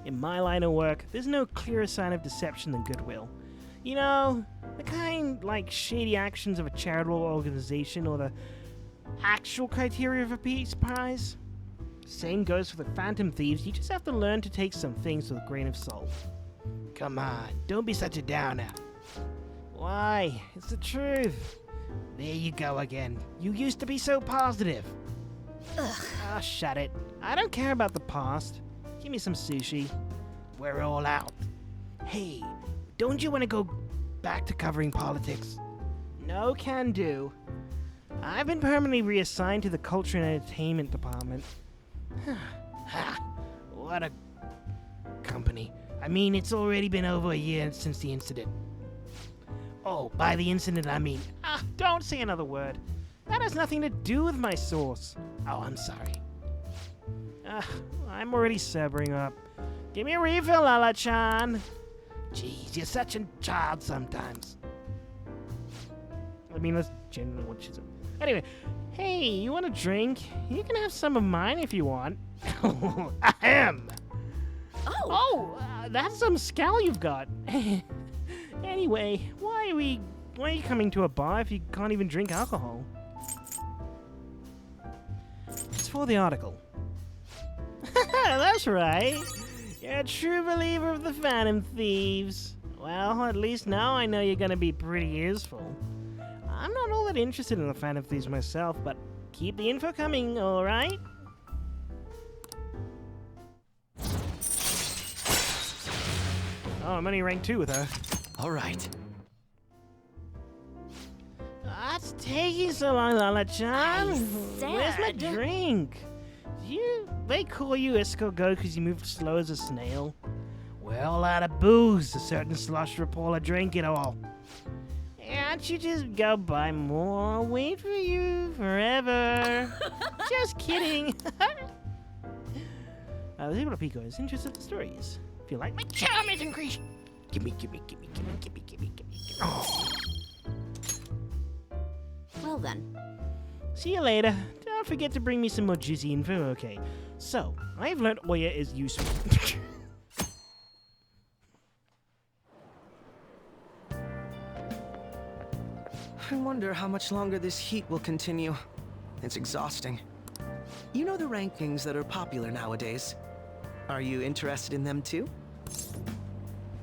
In my line of work, there's no clearer sign of deception than goodwill. You know, the kind like shady actions of a charitable organization or the actual criteria of a peace prize. Same goes for the phantom thieves. You just have to learn to take some things with a grain of salt. Come on, don't be such a downer. Why? It's the truth. There you go again. You used to be so positive. Ugh. Ah, shut it. I don't care about the past. Give me some sushi. We're all out. Hey, don't you want to go back to covering politics? No can do. I've been permanently reassigned to the culture and entertainment department. Ha! What a company. I mean, it's already been over a year since the incident. Oh, by the incident I mean... don't say another word. That has nothing to do with my source. Oh, I'm sorry. I'm already sobering up. Give me a refill, Lala-chan. Jeez, you're such a child sometimes. I mean, that's generally what she said. Anyway, hey, you want a drink? You can have some of mine if you want. Ahem! Oh, that's some scowl you've got. Anyway, why are you coming to a bar if you can't even drink alcohol? It's for the article. That's right. You're a true believer of the Phantom Thieves. Well, at least now I know you're gonna be pretty useful. I'm not all that interested in the Phantom Thieves myself, but keep the info coming, alright? Oh, I'm only rank 2 with her. All right. What's taking so long, Lala-chan? Where's my drink? They call you Escargot because you move slow as a snail. We're all out of booze. A certain slush reporter drink it all. Can't you just go buy more? I'll wait for you forever. Just kidding. The people of Pico is interested in stories. If you like my charm is increased. Gimme. Oh. Well then. See you later. Don't forget to bring me some more juicy info, okay? So, I've learned Oya is useful. I wonder how much longer this heat will continue. It's exhausting. You know the rankings that are popular nowadays? Are you interested in them too?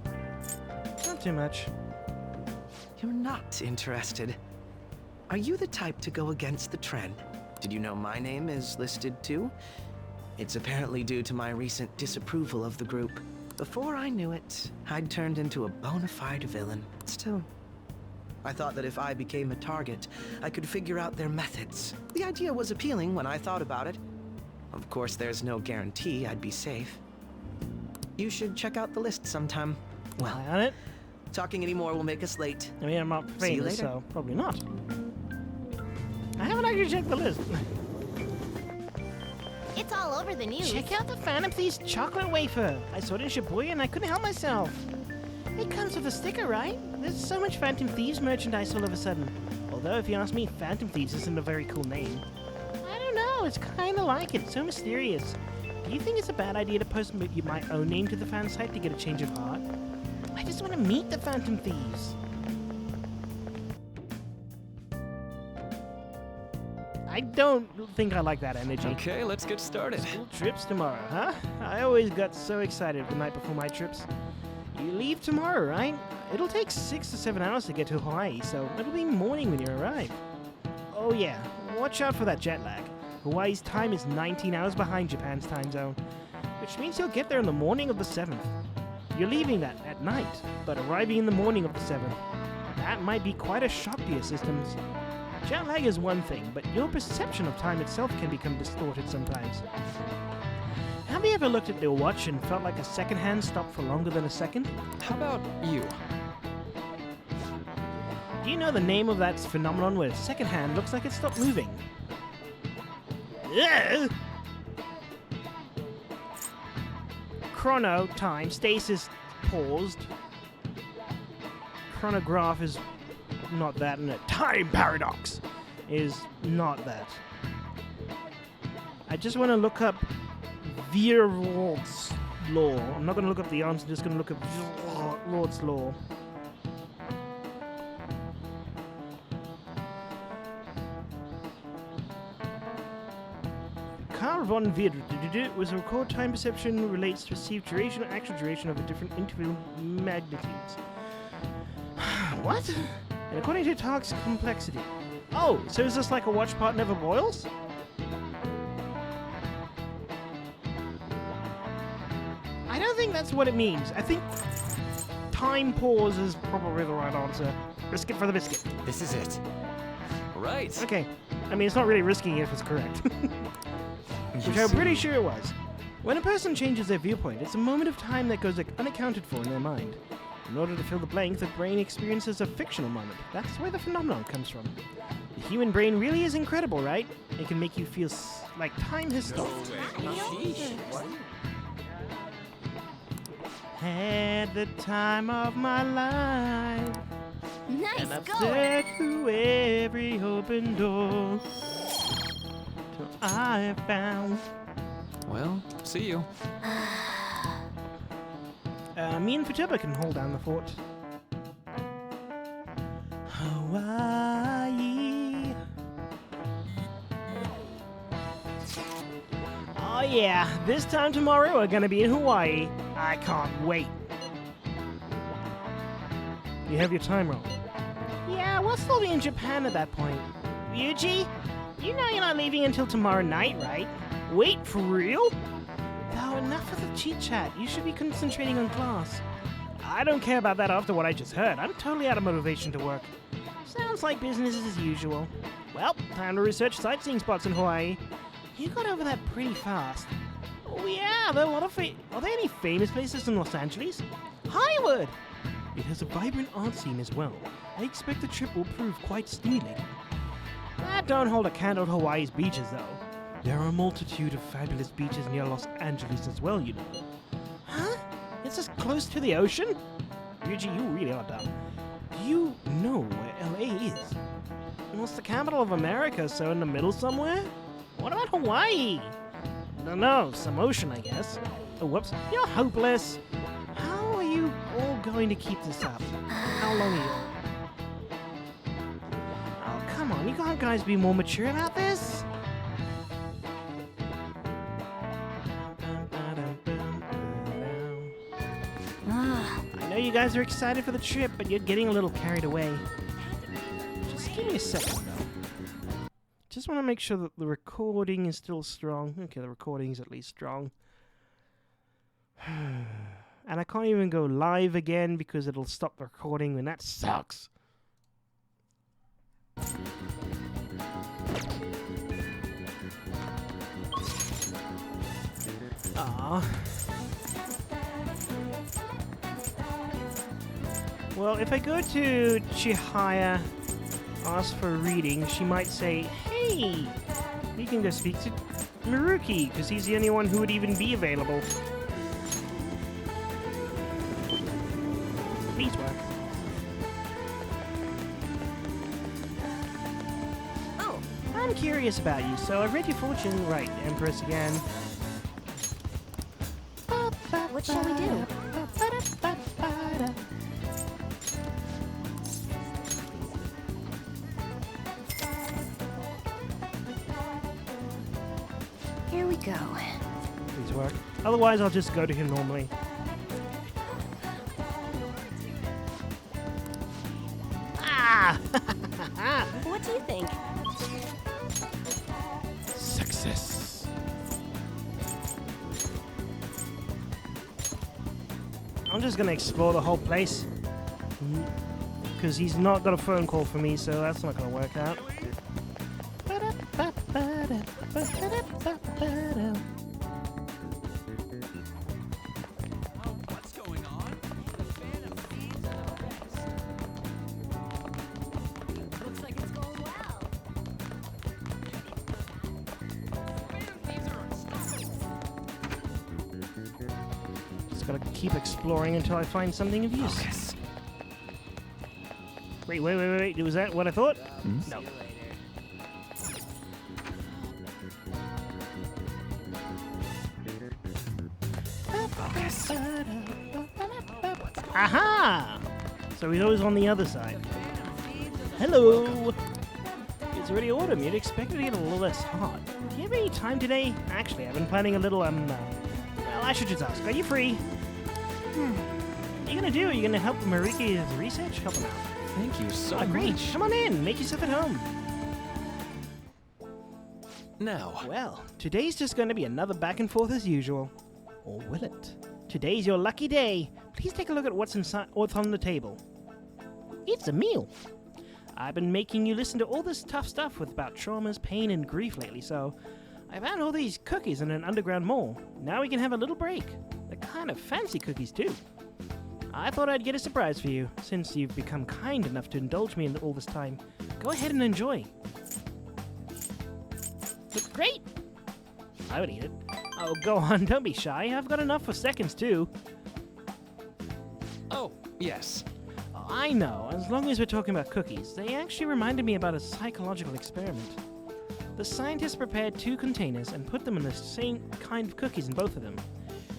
Not too much. You're not interested. Are you the type to go against the trend? Did you know my name is listed too? It's apparently due to my recent disapproval of the group. Before I knew it, I'd turned into a bona fide villain. Still, I thought that if I became a target, I could figure out their methods. The idea was appealing when I thought about it. Of course, there's no guarantee I'd be safe. You should check out the list sometime. Well, on it. Talking anymore will make us late. I mean, I'm not See you famous, later. so probably not. I haven't actually checked the list. It's all over the news. Check out the Phantom Thieves chocolate wafer. I saw it in Shibuya and I couldn't help myself. It comes with a sticker, right? There's so much Phantom Thieves merchandise all of a sudden. Although, if you ask me, Phantom Thieves isn't a very cool name. I don't know, it's kind of like it. So mysterious. Do you think it's a bad idea to post my own name to the fan site to get a change of heart? I just want to meet the Phantom Thieves. I don't think I like that energy. Okay, let's get started. School trips tomorrow, huh? I always got so excited the night before my trips. You leave tomorrow, right? It'll take 6 to 7 hours to get to Hawaii, so it'll be morning when you arrive. Oh yeah, watch out for that jet lag. Hawaii's time is 19 hours behind Japan's time zone, which means you'll get there in the morning of the 7th. You're leaving that at night, but arriving in the morning of the 7th. That might be quite a shock to your systems. Jet lag is one thing, but your perception of time itself can become distorted sometimes. Have you ever looked at your watch and felt like a second hand stopped for longer than a second? How about you? Do you know the name of that phenomenon where a second hand looks like it stopped moving? Ugh! Chrono, time, stasis, paused. Chronograph is not that, and a time paradox is not that. I just want to look up Veerwald's law. I'm not going to look up the answer, I'm just going to look up Veerwald's law. Carl von Veer was a record time perception relates to received duration or actual duration of a different interval magnitudes. What? And according to Tark's complexity. Oh, so is this like a watch part never boils? I don't think that's what it means. I think time pause is probably the right answer. Risk it for the biscuit. This is it. Right. Okay. I mean, it's not really risking it if it's correct. Which I'm pretty sure it was. When a person changes their viewpoint, it's a moment of time that goes unaccounted for in their mind. In order to fill the blank, the brain experiences a fictional moment. That's where the phenomenon comes from. The human brain really is incredible, right? It can make you feel like time has stopped. Had the time of my life. Nice And I've going. stepped through every open door till I found. Well, see you. Me and Futaba can hold down the fort. Hawaii. Oh yeah, this time tomorrow we're gonna be in Hawaii. I can't wait. You have your time wrong. Yeah, we'll still be in Japan at that point. Ryuji, you know you're not leaving until tomorrow night, right? Wait, for real? Oh, enough of the chit-chat. You should be concentrating on class. I don't care about that after what I just heard. I'm totally out of motivation to work. Sounds like business as usual. Well, time to research sightseeing spots in Hawaii. You got over that pretty fast. Oh yeah, there are a lot of are there any famous places in Los Angeles? Hollywood! It has a vibrant art scene as well. I expect the trip will prove quite stimulating. That don't hold a candle to Hawaii's beaches, though. There are a multitude of fabulous beaches near Los Angeles as well, you know. Huh? It's this close to the ocean? Ryuji, you really are dumb. Do you know where LA is? Well, it's the capital of America, so in the middle somewhere? What about Hawaii? I don't know, some ocean, I guess. Oh, whoops. You're hopeless. How are you all going to keep this up? How long are you? Oh, come on, you can't guys be more mature about this? I know you guys are excited for the trip, but you're getting a little carried away. Just give me a second, though. Just want to make sure that the recording is still strong. Okay, the recording is at least strong. And I can't even go live again because it'll stop the recording, and that sucks. Aww. Well, if I go to Chihaya, ask for a reading, she might say, hey, you can go speak to Maruki, because he's the only one who would even be available. Please work. Oh, I'm curious about you, so I've read your fortune. Right, Empress again. What shall we do? Here we go. Please work. Otherwise, I'll just go to him normally. Ah! What do you think? Success. I'm just gonna explore the whole place. Because he's not got a phone call for me, so that's not gonna work out. What's going on? Looks like it's going well. Just gotta keep exploring until I find something of use. Focus. Wait. Was that what I thought? No. Yes! Aha! So he's always on the other side. Hello! It's already autumn. You'd expect it to get a little less hot. Do you have any time today? Actually, I've been planning a little, well, I should just ask. Are you free? What are you gonna do? Are you gonna help Marika's research? Help him out. Thank you so Great. much. Come on in. Make yourself at home. Now, Well, today's just going to be another back and forth as usual. Or will it? Today's your lucky day. Please take a look at what's on the table. It's a meal. I've been making you listen to all this tough stuff about traumas, pain, and grief lately, so I found all these cookies in an underground mall. Now we can have a little break. They're kind of fancy cookies, too. I thought I'd get a surprise for you, since you've become kind enough to indulge me in all this time. Go ahead and enjoy. Looks great. I would eat it. Oh, go on, don't be shy. I've got enough for seconds, too. oh, yes. Oh, I know, as long as we're talking about cookies, they actually reminded me about a psychological experiment. The scientists prepared 2 containers and put them in the same kind of cookies in both of them.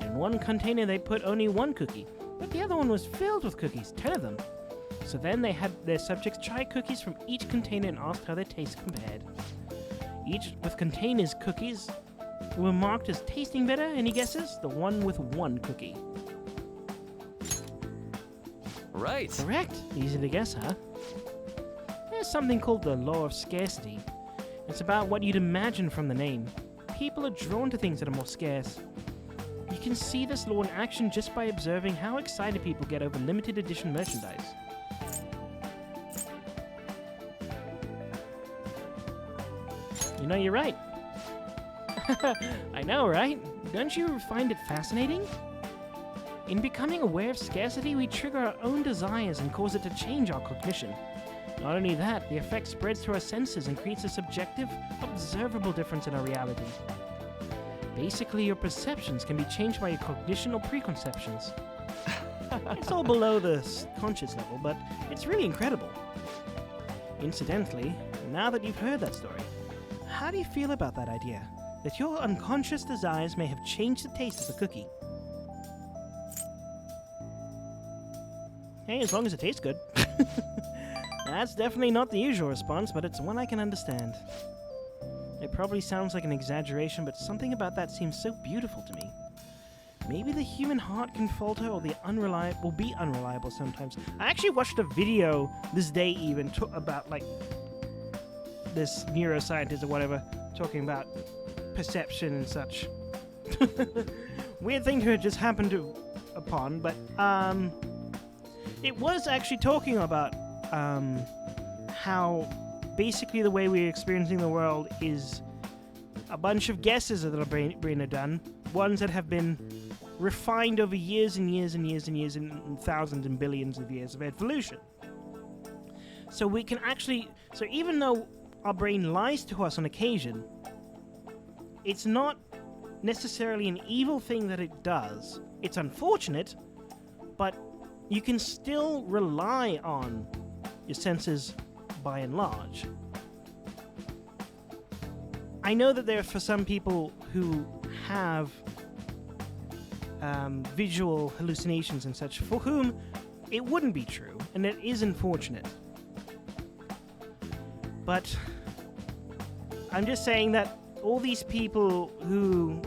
In one container, they put only 1 cookie, but the other one was filled with cookies, 10 of them. So then they had their subjects try cookies from each container and asked how their tastes compared. Each with containers cookies were marked as tasting better. Any guesses? The one with 1 cookie. Right. Correct. Easy to guess, huh? There's something called the law of scarcity. It's about what you'd imagine from the name. People are drawn to things that are more scarce. You can see this law in action just by observing how excited people get over limited edition merchandise. You know, you're right. I know, right? Don't you find it fascinating? In becoming aware of scarcity, we trigger our own desires and cause it to change our cognition. Not only that, the effect spreads to our senses and creates a subjective, observable difference in our reality. Basically, your perceptions can be changed by your cognition or preconceptions. It's all below the conscious level, but it's really incredible. Incidentally, now that you've heard that story, how do you feel about that idea? That your unconscious desires may have changed the taste of the cookie? Hey, as long as it tastes good. That's definitely not the usual response, but it's one I can understand. It probably sounds like an exaggeration, but something about that seems so beautiful to me. Maybe the human heart can falter or be unreliable sometimes. I actually watched a video this day even about like this neuroscientist or whatever talking about perception and such. Weird thing to just happen upon, but it was actually talking about how basically the way we're experiencing the world is a bunch of guesses that our brain have done, ones that have been refined over years and years and years and years and thousands and billions of years of evolution. So we can actually, so even though our brain lies to us on occasion, it's not necessarily an evil thing that it does. It's unfortunate, but you can still rely on your senses by and large. I know that there are for some people who have visual hallucinations and such, for whom it wouldn't be true, and it is unfortunate. But I'm just saying that all these people who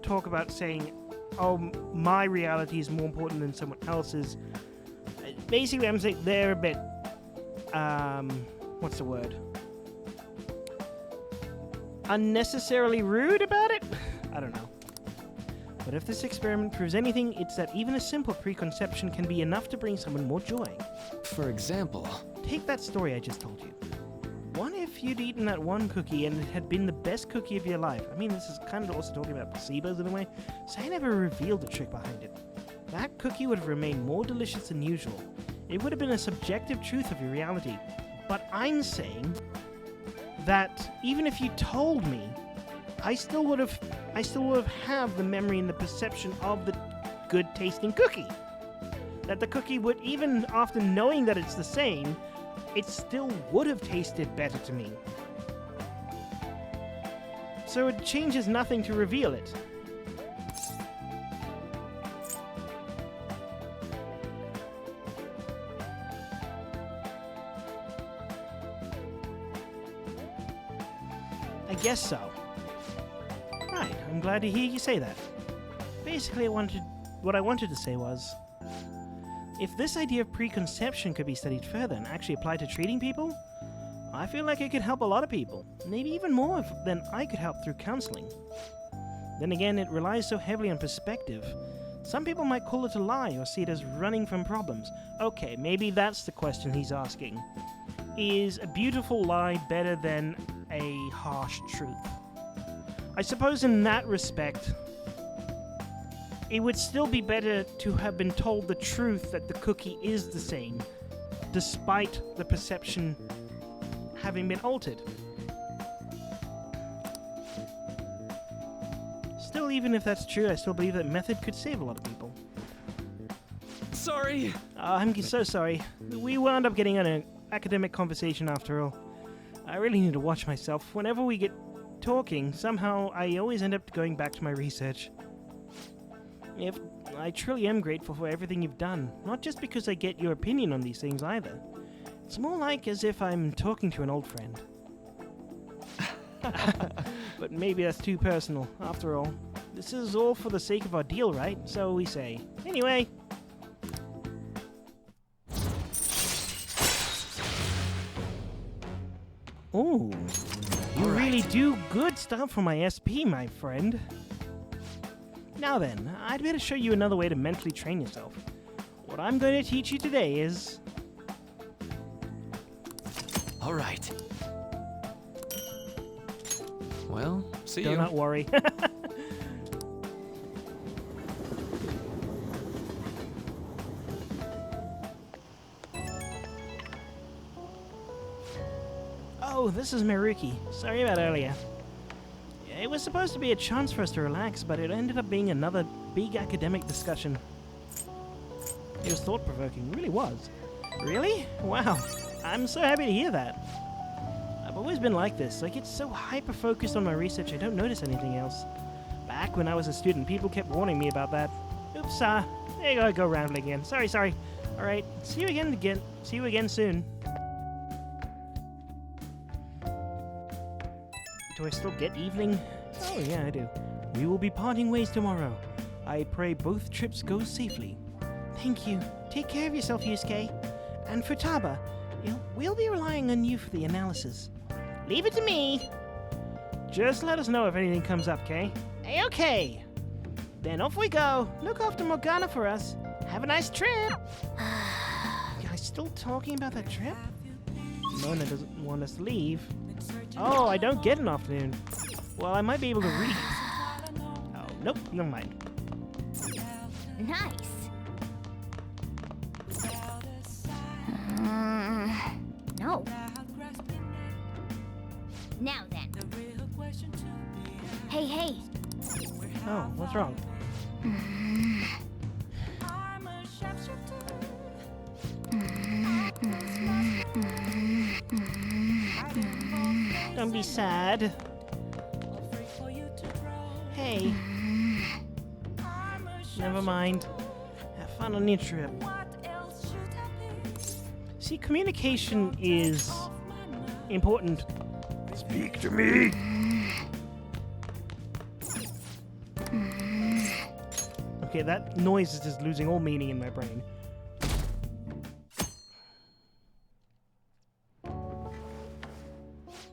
talk about saying, oh, my reality is more important than someone else's, basically I'm saying they're a bit, what's the word? Unnecessarily rude about it? I don't know. But if this experiment proves anything, it's that even a simple preconception can be enough to bring someone more joy. For example, Take that story I just told you. What if you'd eaten that 1 cookie and it had been the best cookie of your life? I mean, this is kind of also talking about placebos in a way. So I never revealed the trick behind it. That cookie would have remained more delicious than usual. It would have been a subjective truth of your reality. But I'm saying that even if you told me, I still would have had the memory and the perception of the good tasting cookie. That the cookie would, even after knowing that it's the same, it still would have tasted better to me. So it changes nothing to reveal it. I guess so. Right, I'm glad to hear you say that. Basically, what I wanted to say was, if this idea of preconception could be studied further and actually applied to treating people, I feel like it could help a lot of people, maybe even more than I could help through counseling. Then again, it relies so heavily on perspective. Some people might call it a lie or see it as running from problems. Okay, maybe that's the question he's asking. Is a beautiful lie better than a harsh truth? I suppose in that respect, it would still be better to have been told the truth that the cookie is the same, despite the perception having been altered. Still, even if that's true, I still believe that method could save a lot of people. Sorry. I'm so sorry. We wound up getting on an academic conversation after all. I really need to watch myself. Whenever we get talking, somehow I always end up going back to my research. If I truly am grateful for everything you've done, not just because I get your opinion on these things either. It's more like as if I'm talking to an old friend. But maybe that's too personal, after all. This is all for the sake of our deal, right? So we say. Anyway. Ooh. You really do good stuff for my SP, my friend. Now then, I'd better show you another way to mentally train yourself. What I'm going to teach you today is... All right. Well, see Do you. not worry. Oh, this is Maruki. Sorry about earlier. It was supposed to be a chance for us to relax, but it ended up being another big academic discussion. It was thought-provoking, really was. Really? Wow. I'm so happy to hear that. I've always been like this. I get so hyper-focused on my research I don't notice anything else. Back when I was a student, people kept warning me about that. Oops, there you go rambling again. Sorry. Alright, see you again soon. Do I still get evening? Oh yeah, I do. We will be parting ways tomorrow. I pray both trips go safely. Thank you. Take care of yourself, Yusuke. And Futaba, we'll be relying on you for the analysis. Leave it to me. Just let us know if anything comes up, okay? Okay. Then off we go. Look after Morgana for us. Have a nice trip. Guys, still talking about that trip? Mona doesn't want us to leave. Oh, I don't get an afternoon. Well, I might be able to read. Oh, nope, never mind. Nice. No. Now then. Hey. Oh, what's wrong? Don't be sad. Hey. Never mind. Have fun on your trip. See, communication is important. Speak to me. Okay, that noise is just losing all meaning in my brain.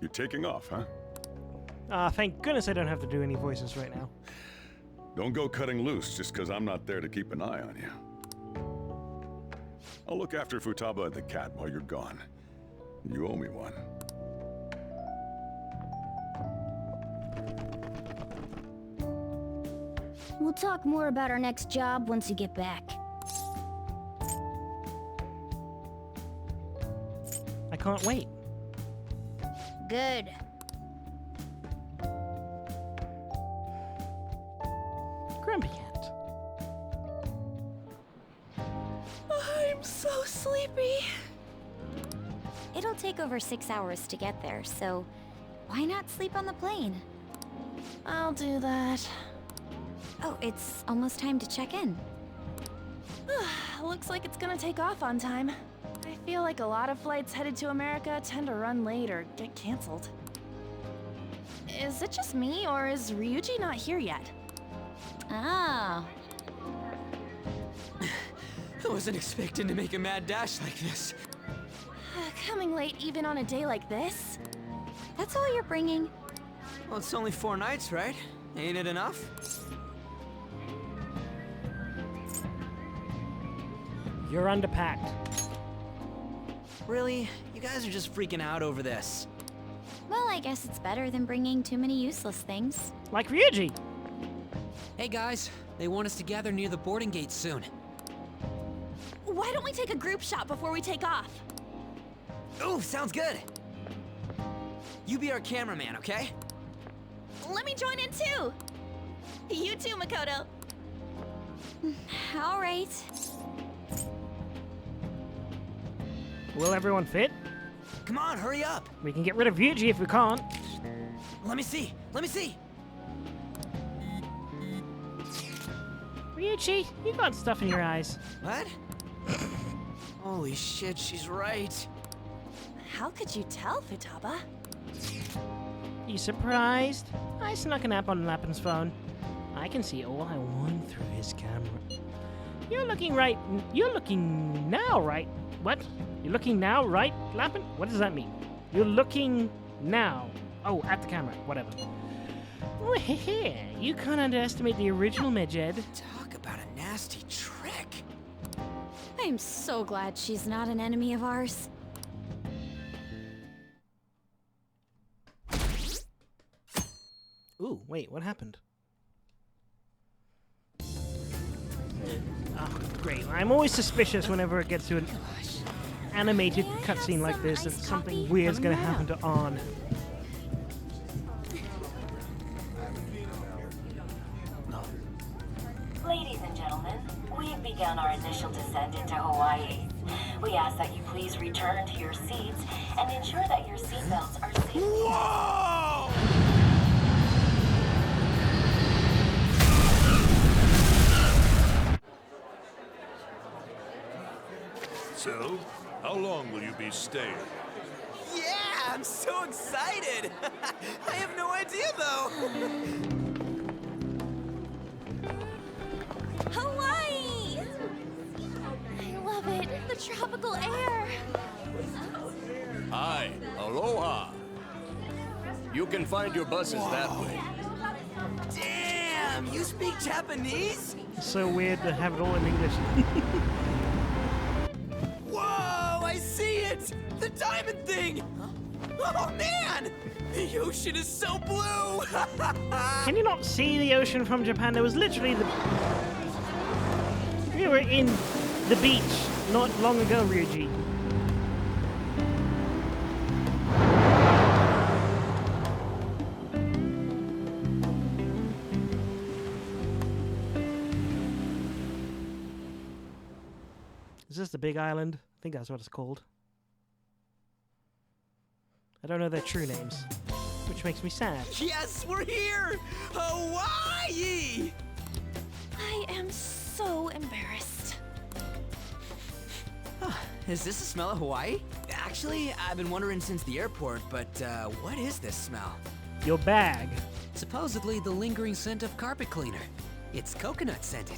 You're taking off, huh? Thank goodness I don't have to do any voices right now. Don't go cutting loose just because I'm not there to keep an eye on you. I'll look after Futaba and the cat while you're gone. You owe me one. We'll talk more about our next job once you get back. I can't wait. Good. Grumpy cat. I'm so sleepy. It'll take over 6 hours to get there, so why not sleep on the plane? I'll do that. Oh, it's almost time to check in. Looks like it's gonna take off on time. I feel like a lot of flights headed to America tend to run late or get canceled. Is it just me, or is Ryuji not here yet? Oh. I wasn't expecting to make a mad dash like this. Coming late even on a day like this? That's all you're bringing? Well, it's only 4 nights, right? Ain't it enough? You're underpacked. Really? You guys are just freaking out over this. Well, I guess it's better than bringing too many useless things. Like Ryuji. Hey guys, they want us to gather near the boarding gate soon. Why don't we take a group shot before we take off? Ooh, sounds good. You be our cameraman, okay? Let me join in too! You too, Makoto. All right. Will everyone fit? Come on, hurry up! We can get rid of Ryuji if we can't. Let me see! Let me see! Ryuji, you got stuff in your eyes. What? Holy shit, she's right. How could you tell, Futaba? You surprised? I snuck an app on Lapin's phone. I can see all I want through his camera. You're looking now, right? What? You're looking now, right, Lapin? What does that mean? You're looking now. Oh, at the camera. Whatever. You can't underestimate the original Medjed. Talk about a nasty trick. I'm so glad she's not an enemy of ours. Ooh, wait, what happened? Oh, great. I'm always suspicious whenever it gets to an animated cutscene like this that something weird's gonna happen to Arn. Ladies and gentlemen, we've begun our initial descent into Hawaii. We ask that you please return to your seats and ensure that your seatbelts are safe. Whoa! So, how long will you be staying? Yeah, I'm so excited! I have no idea, though! Hawaii! I love it. The tropical air. Hi, aloha. You can find your buses that way. Damn, you speak Japanese? It's so weird to have it all in English. Whoa, I see it! The diamond thing! Oh man! The ocean is so blue! Can you not see the ocean from Japan? There was literally the... We were in the beach not long ago, Ryuji. Is this the Big Island? I think that's what it's called. I don't know their true names, which makes me sad. Yes, we're here! Hawaii! I am so embarrassed. Is this the smell of Hawaii? Actually, I've been wondering since the airport, but what is this smell? Your bag. Supposedly the lingering scent of carpet cleaner. It's coconut scented.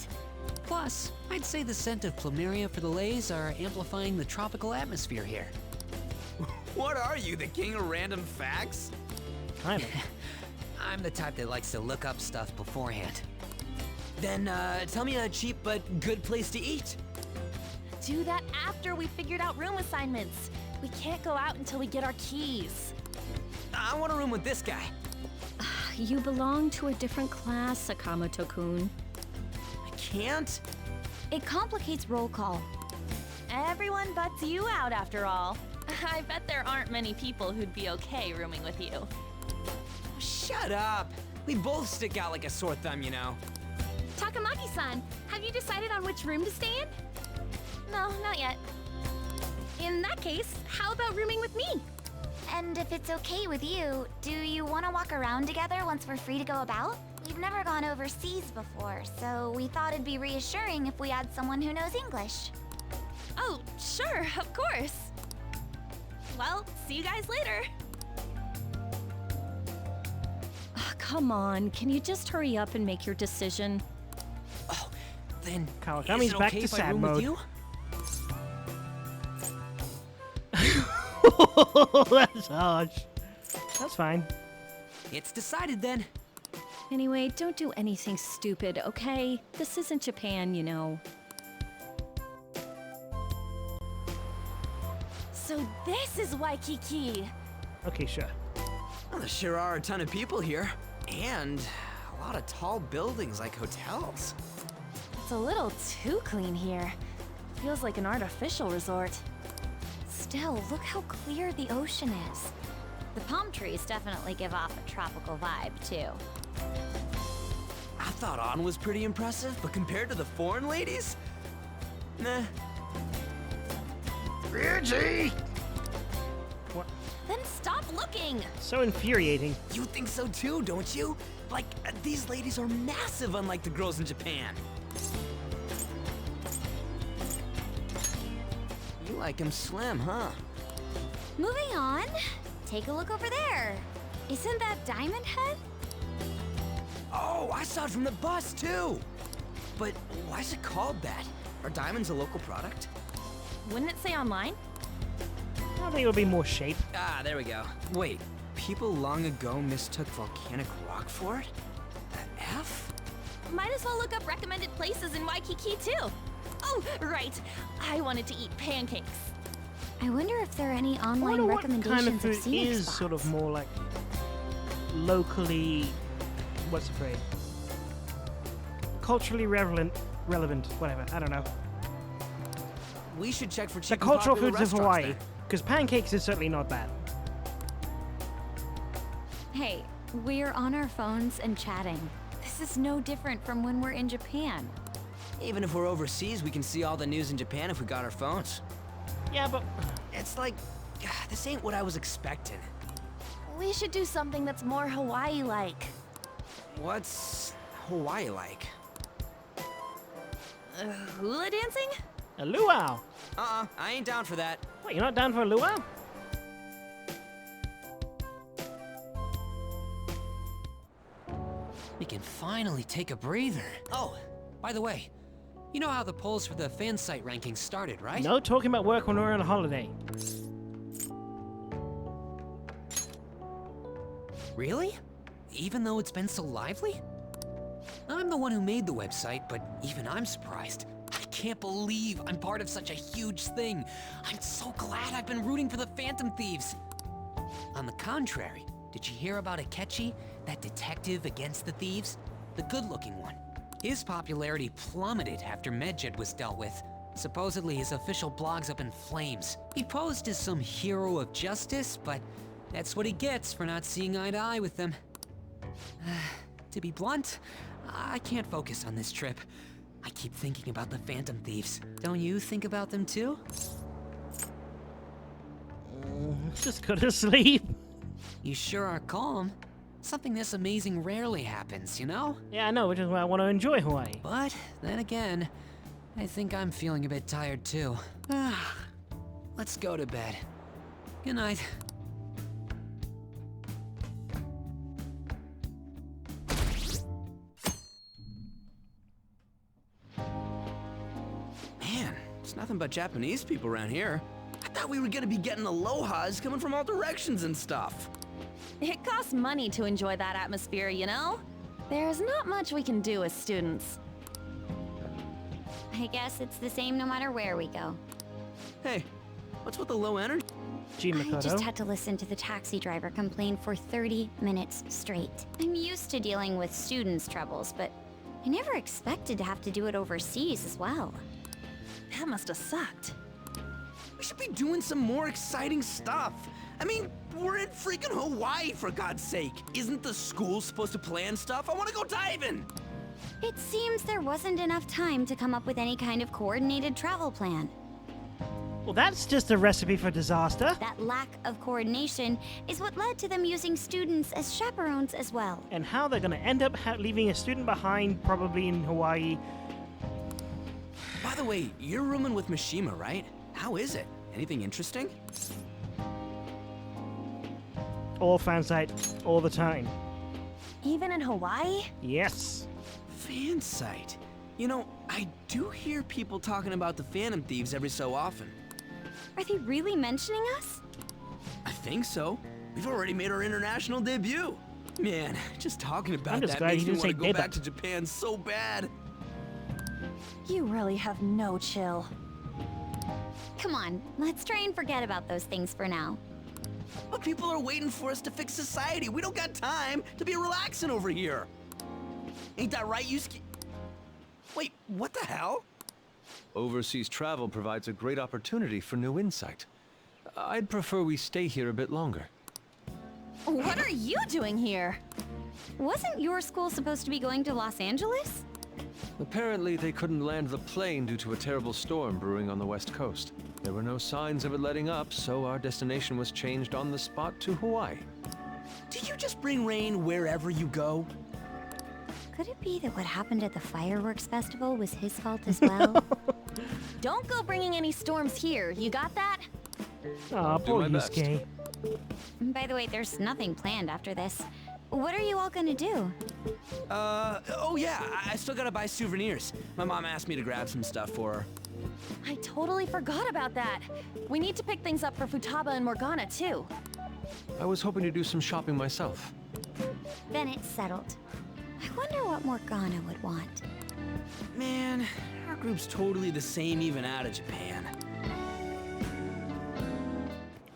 Plus, I'd say the scent of plumeria for the lays are amplifying the tropical atmosphere here. What are you, the king of random facts? Kind of. I'm the type that likes to look up stuff beforehand. Then tell me a cheap but good place to eat. Do that after we figured out room assignments. We can't go out until we get our keys. I want a room with this guy. You belong to a different class, Sakamoto-kun. I can't? It complicates roll call. Everyone butts you out after all. I bet there aren't many people who'd be okay rooming with you. Shut up! We both stick out like a sore thumb, you know. Takamaki-san, have you decided on which room to stay in? No, not yet. In that case, how about rooming with me? And if it's okay with you, do you want to walk around together once we're free to go about? We've never gone overseas before, so we thought it'd be reassuring if we had someone who knows English. Oh, sure, of course. Well, see you guys later. come on. Can you just hurry up and make your decision? Oh, then Kawakami's is it back okay to if I sad room mode. with you? That's harsh. That's fine. It's decided then. Anyway, don't do anything stupid, okay? This isn't Japan, you know. So this is Waikiki. Okay, sure. Well, there sure are a ton of people here. And a lot of tall buildings like hotels. It's a little too clean here. Feels like an artificial resort. Still, look how clear the ocean is. The palm trees definitely give off a tropical vibe, too. I thought Ann was pretty impressive, but compared to the foreign ladies? Nah. Ryuji! What? Then stop looking! So infuriating. You think so too, don't you? Like, these ladies are massive unlike the girls in Japan. You like him slim, huh? Moving on. Take a look over there. Isn't that Diamond Head? Oh, I saw it from the bus too! But why is it called that? Are diamonds a local product? Wouldn't it say online? I think it would be more shape. Ah, there we go. Wait, people long ago mistook volcanic rock for it? The F? Might as well look up recommended places in Waikiki too. Oh, right. I wanted to eat pancakes. I wonder if there are any I online wonder what recommendations kind of food scenic is spots. sort of more like locally, what's the phrase? Culturally relevant, whatever, I don't know. We should check for The cheap and cultural popular foods of restaurants Hawaii, then. because pancakes is certainly not bad. Hey, we're on our phones and chatting. This is no different from when we're in Japan. Even if we're overseas, we can see all the news in Japan if we got our phones. Yeah, but It's like, this ain't what I was expecting. We should do something that's more Hawaii-like. What's Hawaii like? Hula dancing? a luau. I ain't down for that. What, you're not down for a luau? We can finally take a breather. Oh, by the way, you know how the polls for the fan site rankings started, right? No talking about work when we're on a holiday. Really? Even though it's been so lively? I'm the one who made the website, but even I'm surprised. I can't believe I'm part of such a huge thing. I'm so glad I've been rooting for the Phantom Thieves. On the contrary, did you hear about Akechi, that detective against the thieves? The good-looking one. His popularity plummeted after Medjed was dealt with. Supposedly his official blog's up in flames. He posed as some hero of justice, but that's what he gets for not seeing eye to eye with them. To be blunt, I can't focus on this trip. I keep thinking about the Phantom Thieves. Don't you think about them too? Just go to sleep. You sure are calm. Something this amazing rarely happens, you know? Yeah, I know, which is why I want to enjoy Hawaii. But then again, I think I'm feeling a bit tired too. Let's go to bed. Good night. Man, it's nothing but Japanese people around here. I thought we were gonna be getting alohas coming from all directions and stuff. It costs money to enjoy that atmosphere, you know? There's not much we can do as students. I guess it's the same no matter where we go. Hey, what's with the low energy? Gene I just Makoto. had to listen to the taxi driver complain for 30 minutes straight. I'm used to dealing with students' troubles, but I never expected to have to do it overseas as well. That must have sucked. We should be doing some more exciting stuff. I mean, we're in freaking Hawaii, for God's sake. Isn't the school supposed to plan stuff? I want to go diving. It seems there wasn't enough time to come up with any kind of coordinated travel plan. Well, that's just a recipe for disaster. That lack of coordination is what led to them using students as chaperones as well. And how they're going to end up leaving a student behind, probably in Hawaii. By the way, you're rooming with Mishima, right? How is it? Anything interesting? All fan site, all the time. Even in Hawaii? Yes. Fan site. You know, I do hear people talking about the Phantom Thieves every so often. Are they really mentioning us? I think so. We've already made our international debut. Man, just talking about just that glad makes you me didn't want say to go back debut. to Japan so bad. You really have no chill. Come on, let's try and forget about those things for now. But people are waiting for us to fix society. We don't got time to be relaxing over here. Ain't that right, Yusuke? Wait, what the hell? Overseas travel provides a great opportunity for new insight. I'd prefer we stay here a bit longer. What are you doing here? Wasn't your school supposed to be going to Los Angeles? Apparently, they couldn't land the plane due to a terrible storm brewing on the west coast. There were no signs of it letting up, so our destination was changed on the spot to Hawaii. Do you just bring rain wherever you go? Could it be that what happened at the fireworks festival was his fault as well? Don't go bringing any storms here, you got that? Aw, poor my best. Yusuke. By the way, there's nothing planned after this. What are you all gonna do? Oh yeah, I still gotta buy souvenirs. My mom asked me to grab some stuff for her. I totally forgot about that. We need to pick things up for Futaba and Morgana, too. I was hoping to do some shopping myself. Then it's settled. I wonder what Morgana would want. Man, our group's totally the same even out of Japan.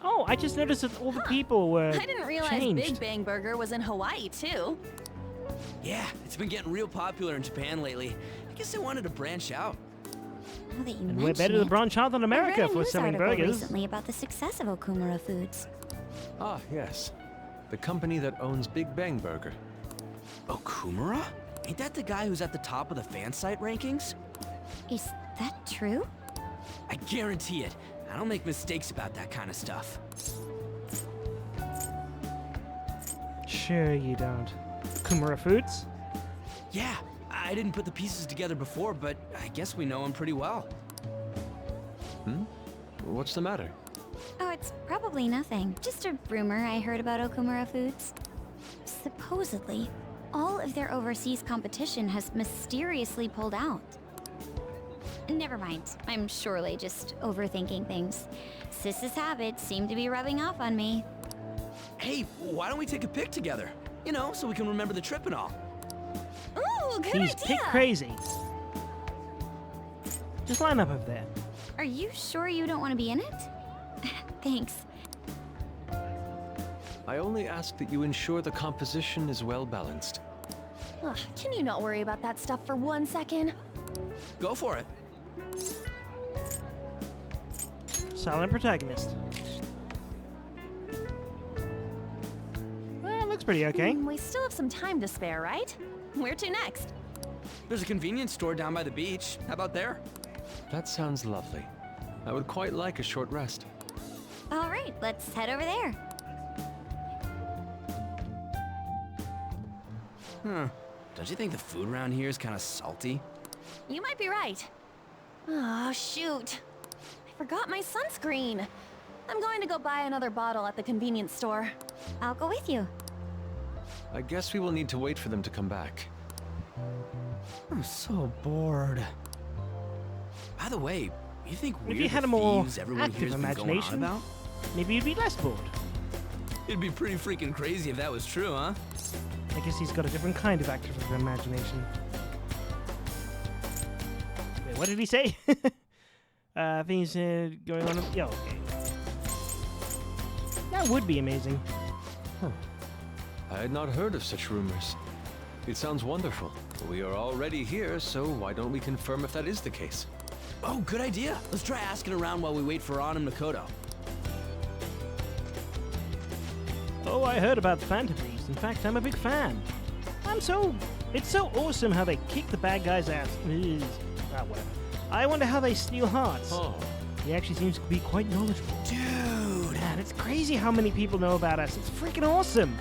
Oh, I just noticed that all the people were I didn't realize changed. Big Bang Burger was in Hawaii, too. Yeah, it's been getting real popular in Japan lately. I guess they wanted to branch out. Now that you And we're mention better to it, branch out than I America read a for news selling article burgers. recently about the success of Okumura Foods. Ah, yes. The company that owns Big Bang Burger. Okumura? Ain't that the guy who's at the top of the fan site rankings? Is that true? I guarantee it. I don't make mistakes about that kind of stuff. Sure you don't. Kumura Foods? Yeah, I didn't put the pieces together before, but I guess we know him pretty well. What's the matter? Oh, it's probably nothing. Just a rumor I heard about Okumura Foods. Supposedly, all of their overseas competition has mysteriously pulled out. Never mind. I'm surely just overthinking things. Sis's habits seem to be rubbing off on me. Hey, why don't we take a pic together? You know, so we can remember the trip and all. Ooh, good He's idea! kick crazy. Just line up over there. Are you sure you don't want to be in it? Thanks. I only ask that you ensure the composition is well balanced. Ugh, can you not worry about that stuff for 1 second? Go for it. Silent protagonist. Well, looks pretty okay. We still have some time to spare, right? Where to next? There's a convenience store down by the beach. How about there? That sounds lovely. I would quite like a short rest. All right, let's head over there. Huh. Don't you think the food around here is kind of salty? You might be right. Oh, shoot. I forgot my sunscreen. I'm going to go buy another bottle at the convenience store. I'll go with you. I guess we will need to wait for them to come back. I'm so bored. By the way, you think If we're you the had a more thieves everyone active here's been going on imagination, about? maybe you'd be less bored. It'd be pretty freaking crazy if that was true, huh? I guess he's got a different kind of active imagination. Wait, what did he say? Things going on. Yeah, okay. That would be amazing. I had not heard of such rumors. It sounds wonderful. We are already here, so why don't we confirm if that is the case? Oh, good idea. Let's try asking around while we wait for An and Makoto. Oh, I heard about the Phantom Thieves. In fact, I'm a big fan. It's so awesome how they kick the bad guy's ass. Whatever. I wonder how they steal hearts. Oh. He actually seems to be quite knowledgeable. Dude! Man, it's crazy how many people know about us. It's freaking awesome.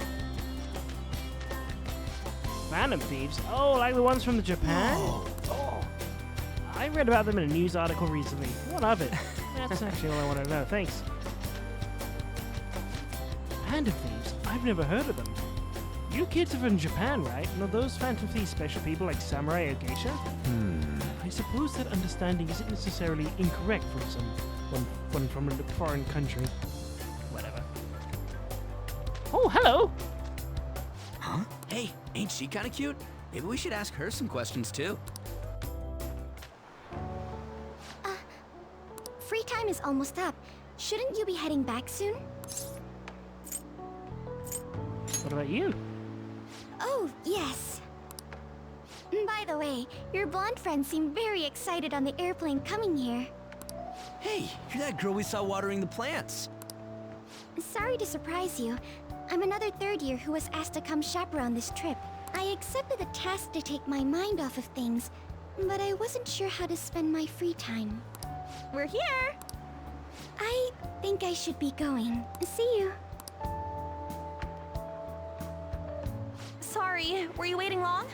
Phantom Thieves? Oh, like the ones from Japan? Oh. I read about them in a news article recently. What of it? That's actually all I want to know. Thanks. Phantom Thieves? I've never heard of them. You kids are from Japan, right? And are those Phantom Thieves special people like samurai or geisha? I suppose that understanding isn't necessarily incorrect from someone from a foreign country. Whatever. Oh, hello! Huh? Hey, ain't she kinda cute? Maybe we should ask her some questions too. Free time is almost up. Shouldn't you be heading back soon? What about you? Oh, yes. By the way, your blonde friends seem very excited on the airplane coming here. Hey, you're that girl we saw watering the plants. Sorry to surprise you. I'm another third year who was asked to come chaperone this trip. I accepted the task to take my mind off of things, but I wasn't sure how to spend my free time. We're here! I think I should be going. See you. Sorry, were you waiting long?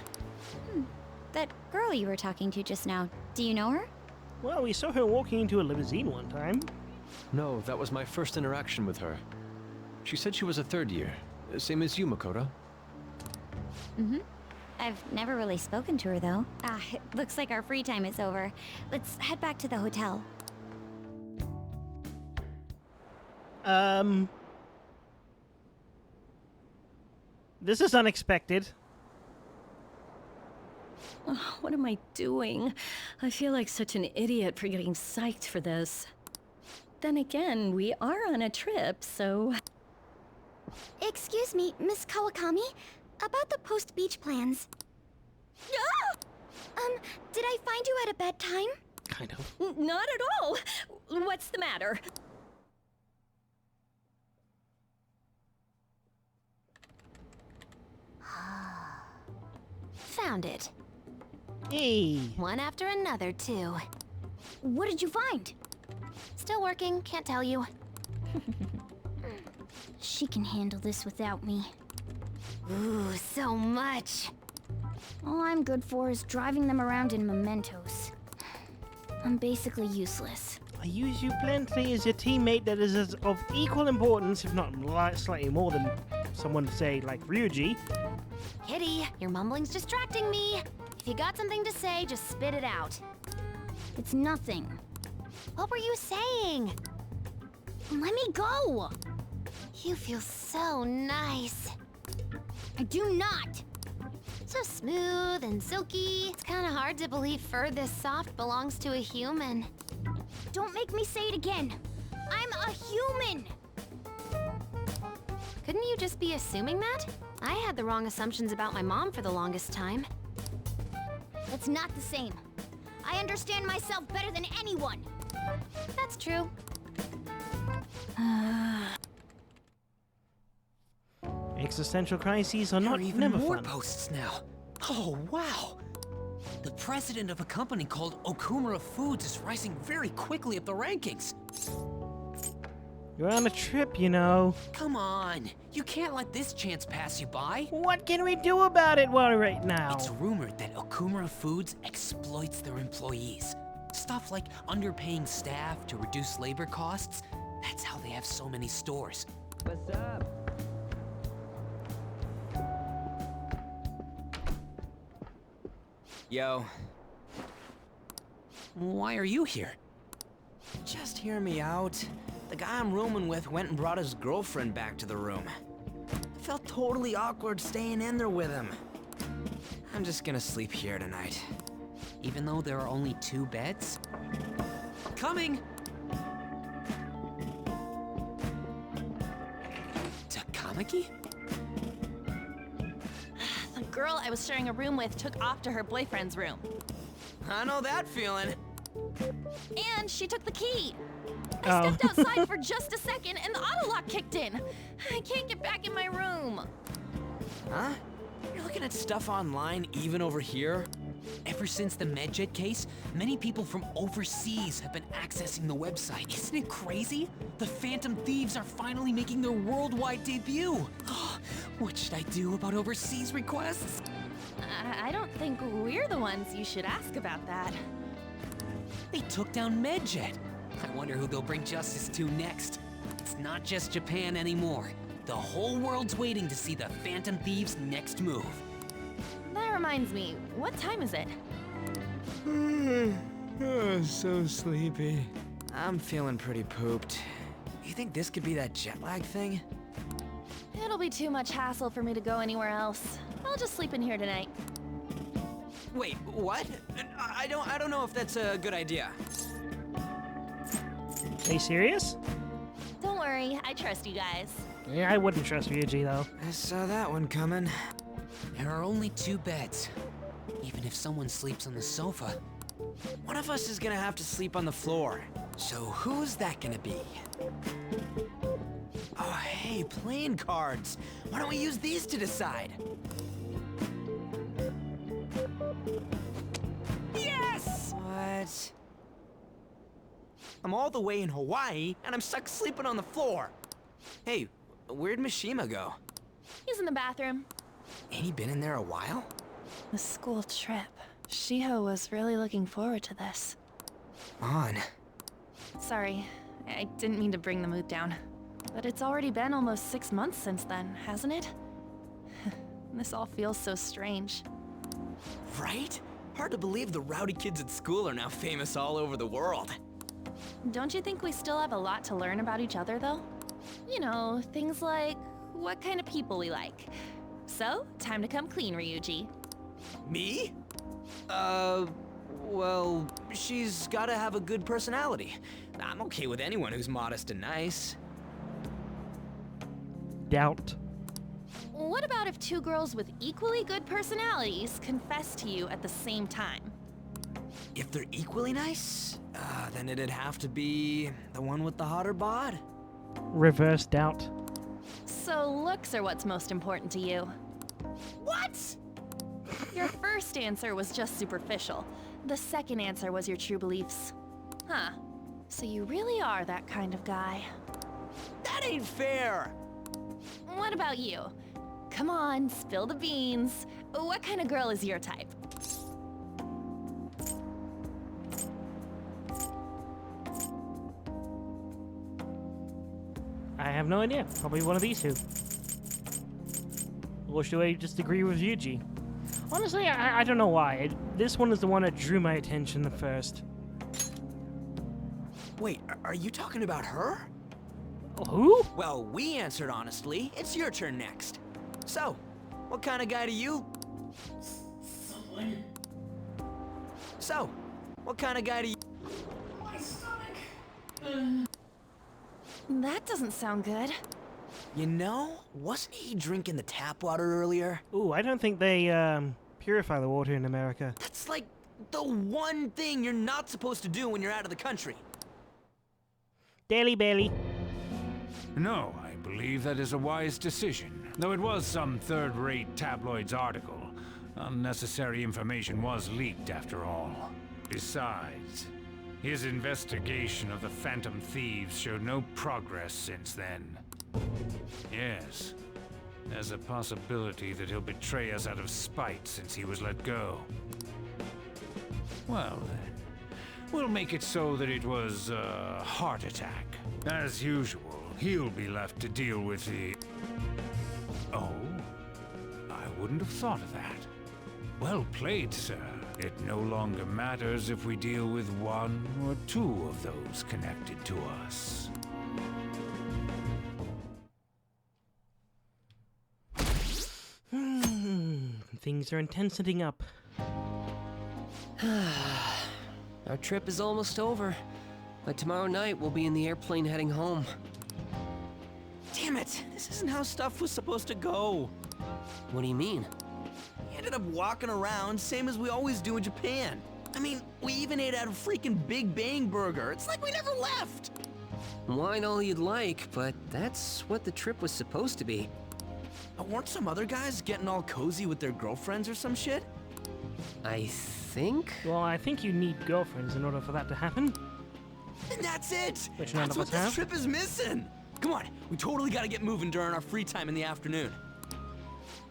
That girl you were talking to just now, do you know her? Well, we saw her walking into a limousine one time. No, that was my first interaction with her. She said she was a third year, same as you, Makoto. I've never really spoken to her, though. It looks like our free time is over. Let's head back to the hotel. This is unexpected. Oh, what am I doing? I feel like such an idiot for getting psyched for this. Then again, we are on a trip, so... Excuse me, Miss Kawakami? About the post-beach plans. Did I find you at a bad time? Kind of. Not at all! What's the matter? Found it. Hey. One after another, too. What did you find? Still working, can't tell you. She can handle this without me. Ooh, so much. All I'm good for is driving them around in mementos. I'm basically useless. I use you plenty as your teammate that is of equal importance, if not slightly more than someone, say, like Ryuji. Kitty, your mumbling's distracting me. If you got something to say, just spit it out. It's nothing. What were you saying? Let me go! You feel so nice. I do not! So smooth and silky. It's kind of hard to believe fur this soft belongs to a human. Don't make me say it again! I'm a human! Couldn't you just be assuming that? I had the wrong assumptions about my mom for the longest time. That's not the same. I understand myself better than anyone! That's true. Existential crises are There not are even never more fun. posts now. Oh, wow. The president of a company called Okumura Foods is rising very quickly up the rankings. You're on a trip, you know. Come on, you can't let this chance pass you by. What can we do about it right now? It's rumored that Okumura Foods exploits their employees. Stuff like underpaying staff to reduce labor costs. That's how they have so many stores. What's up? Yo. Why are you here? Just hear me out. The guy I'm rooming with went and brought his girlfriend back to the room. I felt totally awkward staying in there with him. I'm just gonna sleep here tonight. Even though there are only 2 beds? Coming! Takamaki? The girl I was sharing a room with took off to her boyfriend's room. I know that feeling. And she took the key. I stepped outside for just a second and the auto lock kicked in. I can't get back in my room. Huh? You're looking at stuff online even over here? Ever since the MedJet case, many people from overseas have been accessing the website. Isn't it crazy? The Phantom Thieves are finally making their worldwide debut. What should I do about overseas requests? I don't think we're the ones you should ask about that. They took down MedJet. I wonder who they'll bring justice to next. It's not just Japan anymore. The whole world's waiting to see the Phantom Thieves' next move. That reminds me, what time is it? Oh, so sleepy. I'm feeling pretty pooped. You think this could be that jet lag thing? It'll be too much hassle for me to go anywhere else. I'll just sleep in here tonight. Wait, what? I don't know if that's a good idea. Are you serious? Don't worry, I trust you guys. Yeah, I wouldn't trust Ryuji though. I saw that one coming. There are only 2 beds. Even if someone sleeps on the sofa. One of us is gonna have to sleep on the floor. So who's that gonna be? Oh, hey, playing cards. Why don't we use these to decide? Yes! What? I'm all the way in Hawaii, and I'm stuck sleeping on the floor. Hey, where'd Mishima go? He's in the bathroom. Ain't he been in there a while? The school trip. Shiho was really looking forward to this. On. Sorry, I didn't mean to bring the mood down. But it's already been almost 6 months since then, hasn't it? This all feels so strange. Right? Hard to believe the rowdy kids at school are now famous all over the world. Don't you think we still have a lot to learn about each other, though? You know, things like what kind of people we like. So, time to come clean, Ryuji. Me? Well, she's gotta have a good personality. I'm okay with anyone who's modest and nice. Doubt. What about if 2 girls with equally good personalities confess to you at the same time? If they're equally nice, then it'd have to be the one with the hotter bod. Reverse doubt. So looks are what's most important to you. What? Your first answer was just superficial. The second answer was your true beliefs. Huh. So you really are that kind of guy. That ain't fair! What about you? Come on, spill the beans. What kind of girl is your type? I have no idea. Probably one of these 2. Or should I just agree with Ryuji? Honestly, I don't know why. This one is the one that drew my attention the first. Wait, are you talking about her? Who? Well, we answered honestly. It's your turn next. So, what kind of guy do you... So, what kind of guy do you... My stomach. That doesn't sound good. You know, wasn't he drinking the tap water earlier? Ooh, I don't think they, purify the water in America. That's like the one thing you're not supposed to do when you're out of the country. Daily Bailey. No, I believe that is a wise decision. Though it was some third-rate tabloids article. Unnecessary information was leaked after all. Besides, his investigation of the Phantom Thieves showed no progress since then. Yes, there's a possibility that he'll betray us out of spite since he was let go. Well then, we'll make it so that it was a heart attack. As usual, he'll be left to deal with the... Oh, I wouldn't have thought of that. Well played, sir. It no longer matters if we deal with 1 or 2 of those connected to us. Things are intensing up. Our trip is almost over. By tomorrow night, we'll be in the airplane heading home. Damn it, this isn't how stuff was supposed to go. What do you mean? We ended up walking around, same as we always do in Japan. I mean, we even ate at a freaking Big Bang Burger. It's like we never left. Wine all you'd like, but that's what the trip was supposed to be. Weren't some other guys getting all cozy with their girlfriends or some shit? I think? Well, I think you need girlfriends in order for that to happen. And that's it! Which none That's of what us this have. trip is missing! Come on, we totally gotta get moving during our free time in the afternoon.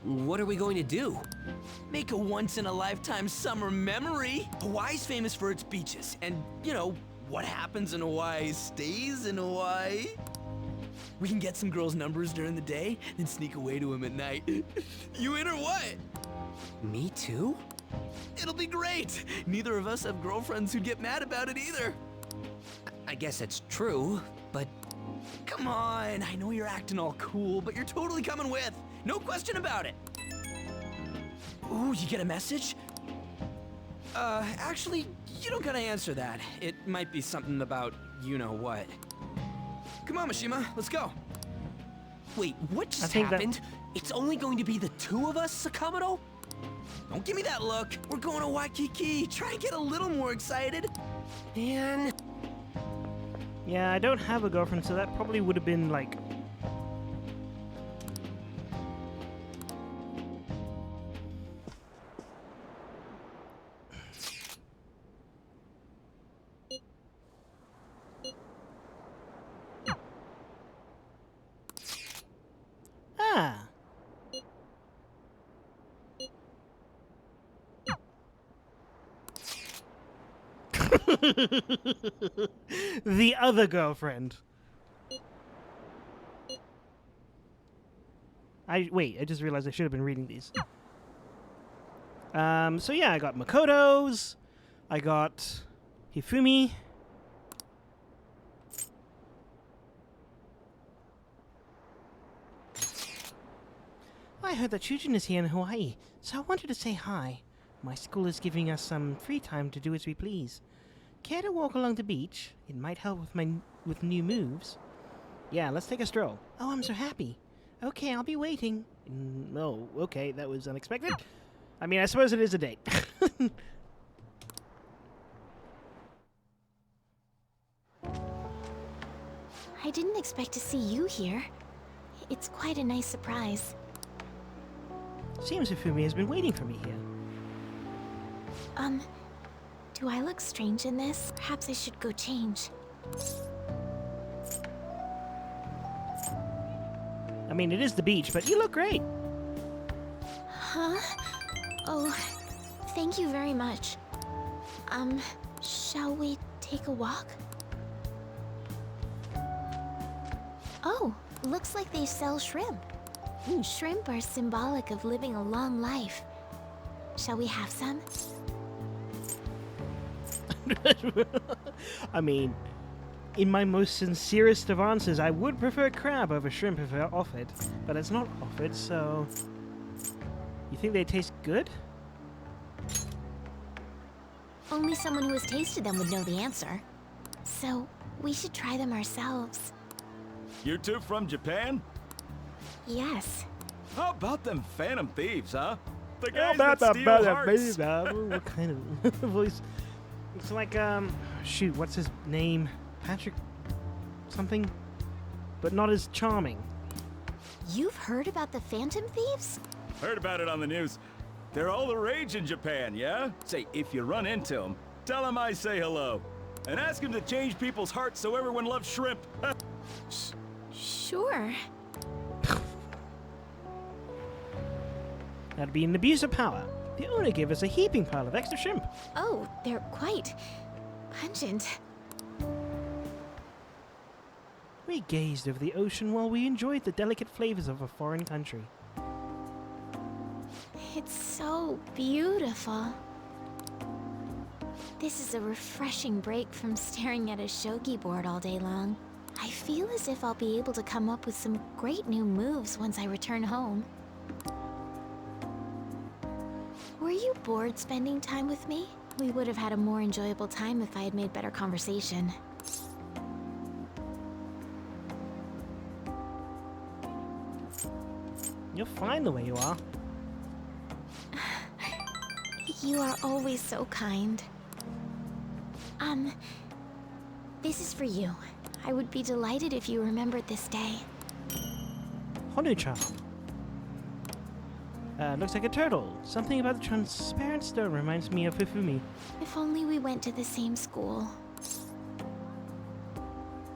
What are we going to do? Make a once-in-a-lifetime summer memory! Hawaii's famous for its beaches, and, you know, what happens in Hawaii stays in Hawaii. We can get some girls' numbers during the day, then sneak away to them at night. You in or what? Me too? It'll be great! Neither of us have girlfriends who'd get mad about it either. I guess it's true, but... Come on, I know you're acting all cool, but you're totally coming with. No question about it. Ooh, you get a message? Actually, you don't gotta answer that. It might be something about you-know-what. Come on, Mishima, let's go. Wait, what just think that- happened? It's only going to be the two of us, Sakamoto? Don't give me that look. We're going to Waikiki. Try and get a little more excited. Man... Yeah, I don't have a girlfriend, so that probably would have been like... Ah! The other girlfriend. Wait, I just realized I should have been reading these. So yeah, I got Makoto's, I got Hifumi. I heard that Chujin is here in Hawaii, so I wanted to say hi. My school is giving us some free time to do as we please. Care to walk along the beach? It might help with new moves. Yeah, let's take a stroll. Oh, I'm so happy. Okay, I'll be waiting. Oh, okay, that was unexpected. I mean, I suppose it is a date. I didn't expect to see you here. It's quite a nice surprise. Seems Hifumi has been waiting for me here. Do I look strange in this? Perhaps I should go change. I mean, it is the beach, but you look great. Huh? Oh, thank you very much. Shall we take a walk? Oh, looks like they sell shrimp. Shrimp are symbolic of living a long life. Shall we have some? I mean, in my most sincerest of answers, I would prefer crab over shrimp if they're offered, but it's not offered, so... You think they taste good? Only someone who has tasted them would know the answer. So, we should try them ourselves. You two from Japan? Yes. How about them phantom thieves, huh? The How guys about that the steal hearts. What kind of voice? It's like, shoot, what's his name? Patrick something? But not as charming. You've heard about the Phantom Thieves? Heard about it on the news. They're all the rage in Japan, yeah? Say, if you run into them, tell them I say hello. And ask them to change people's hearts so everyone loves shrimp. Sure. That'd be an abuse of power. The owner gave us a heaping pile of extra shrimp. Oh, they're quite pungent. We gazed over the ocean while we enjoyed the delicate flavors of a foreign country. It's so beautiful. This is a refreshing break from staring at a shogi board all day long. I feel as if I'll be able to come up with some great new moves once I return home. Were you bored spending time with me? We would have had a more enjoyable time if I had made better conversation. You're fine the way you are. You are always so kind. This is for you. I would be delighted if you remembered this day. Honu-chan. Looks like a turtle. Something about the transparent stone reminds me of Hifumi. If only we went to the same school.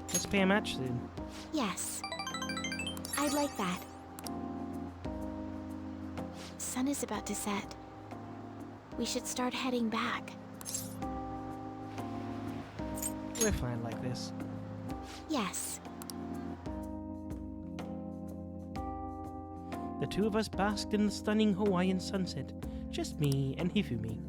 Let's pay a match soon. Yes. I'd like that. Sun is about to set. We should start heading back. We're fine like this. Yes. The two of us basked in the stunning Hawaiian sunset. Just me and Hifumi.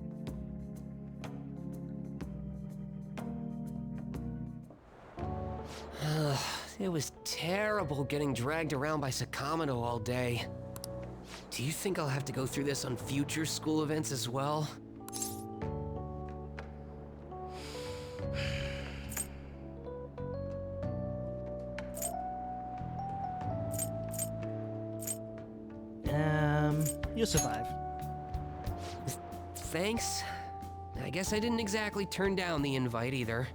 It was terrible getting dragged around by Sakamoto all day. Do you think I'll have to go through this on future school events as well? You'll survive. Thanks. I guess I didn't exactly turn down the invite either.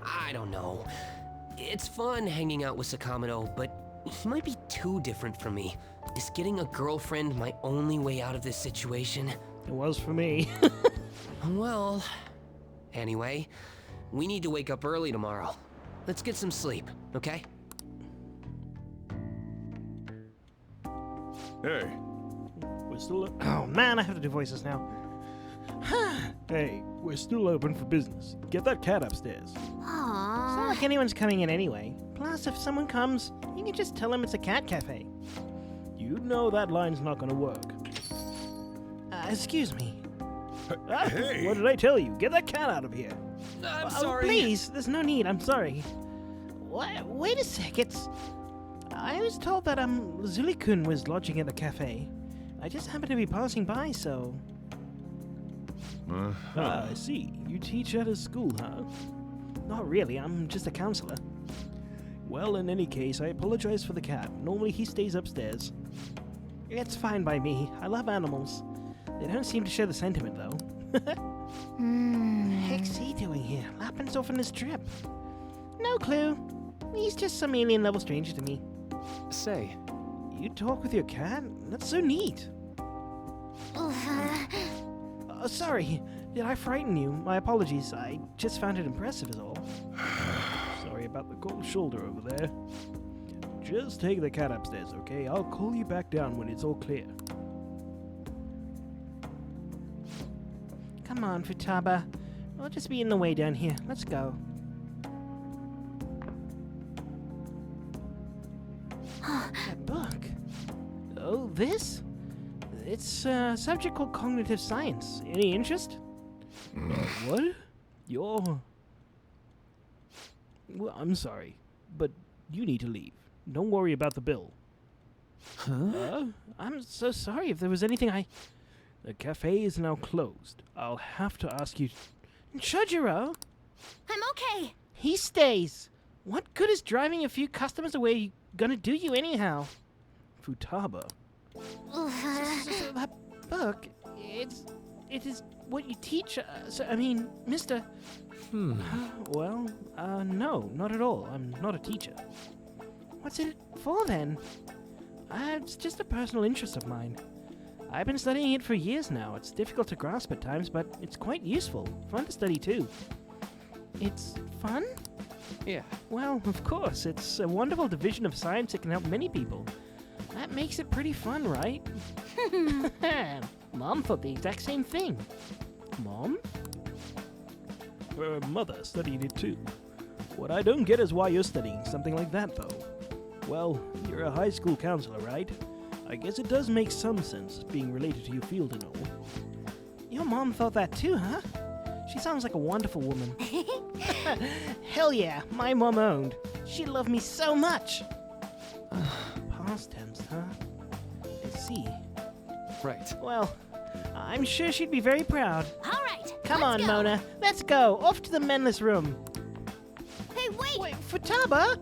I don't know. It's fun hanging out with Sakamoto, but he might be too different from me. Is getting a girlfriend my only way out of this situation? It was for me. Well, anyway, we need to wake up early tomorrow. Let's get some sleep, okay? Hey. We're still. Oh man, I have to do voices now. Hey, we're still open for business. Get that cat upstairs. Aww. It's not like anyone's coming in anyway. Plus, if someone comes, you can just tell them it's a cat cafe. You know that line's not gonna work. Excuse me. Hey! What did I tell you? Get that cat out of here. I'm sorry. Please, there's no need. I'm sorry. What? Wait a sec. I was told that Zuli-kun was lodging at the cafe. I just happened to be passing by, so. I see. You teach at a school, huh? Not really. I'm just a counselor. Well, in any case, I apologize for the cat. Normally he stays upstairs. It's fine by me. I love animals. They don't seem to share the sentiment, though. Heck's he doing here? Lappin's off on his trip. No clue. He's just some alien-level stranger to me. Say. You talk with your cat? That's so neat. Sorry. Did I frighten you? My apologies. I just found it impressive is all. Sorry about the cold shoulder over there. Just take the cat upstairs, okay? I'll call you back down when it's all clear. Come on, Futaba. We'll just be in the way down here. Let's go. That book. Oh, this? It's a subject called cognitive science. Any interest? What? You're... Well, I'm sorry, but you need to leave. Don't worry about the bill. Huh? I'm so sorry if there was anything I... The cafe is now closed. I'll have to ask you... Chojuro! I'm okay. He stays. What good is driving a few customers away gonna do you anyhow? Futaba. So that book, it is what you teach, Mr. Well, no, not at all. I'm not a teacher. What's it for, then? It's just a personal interest of mine. I've been studying it for years now. It's difficult to grasp at times, but it's quite useful. Fun to study, too. It's fun? Yeah. Well, of course. It's a wonderful division of science that can help many people. That makes it pretty fun, right? Mom thought the exact same thing. Mom? Her mother studied it too. What I don't get is why you're studying something like that, though. Well, you're a high school counselor, right? I guess it does make some sense, being related to your field and all. Your mom thought that too, huh? She sounds like a wonderful woman. Hell yeah, my mom owned. She loved me so much. Past tense, huh? I see. Right. Well, I'm sure she'd be very proud. All right. Come on, go. Mona. Let's go. Off to the menless room. Hey, wait! Wait, Futaba?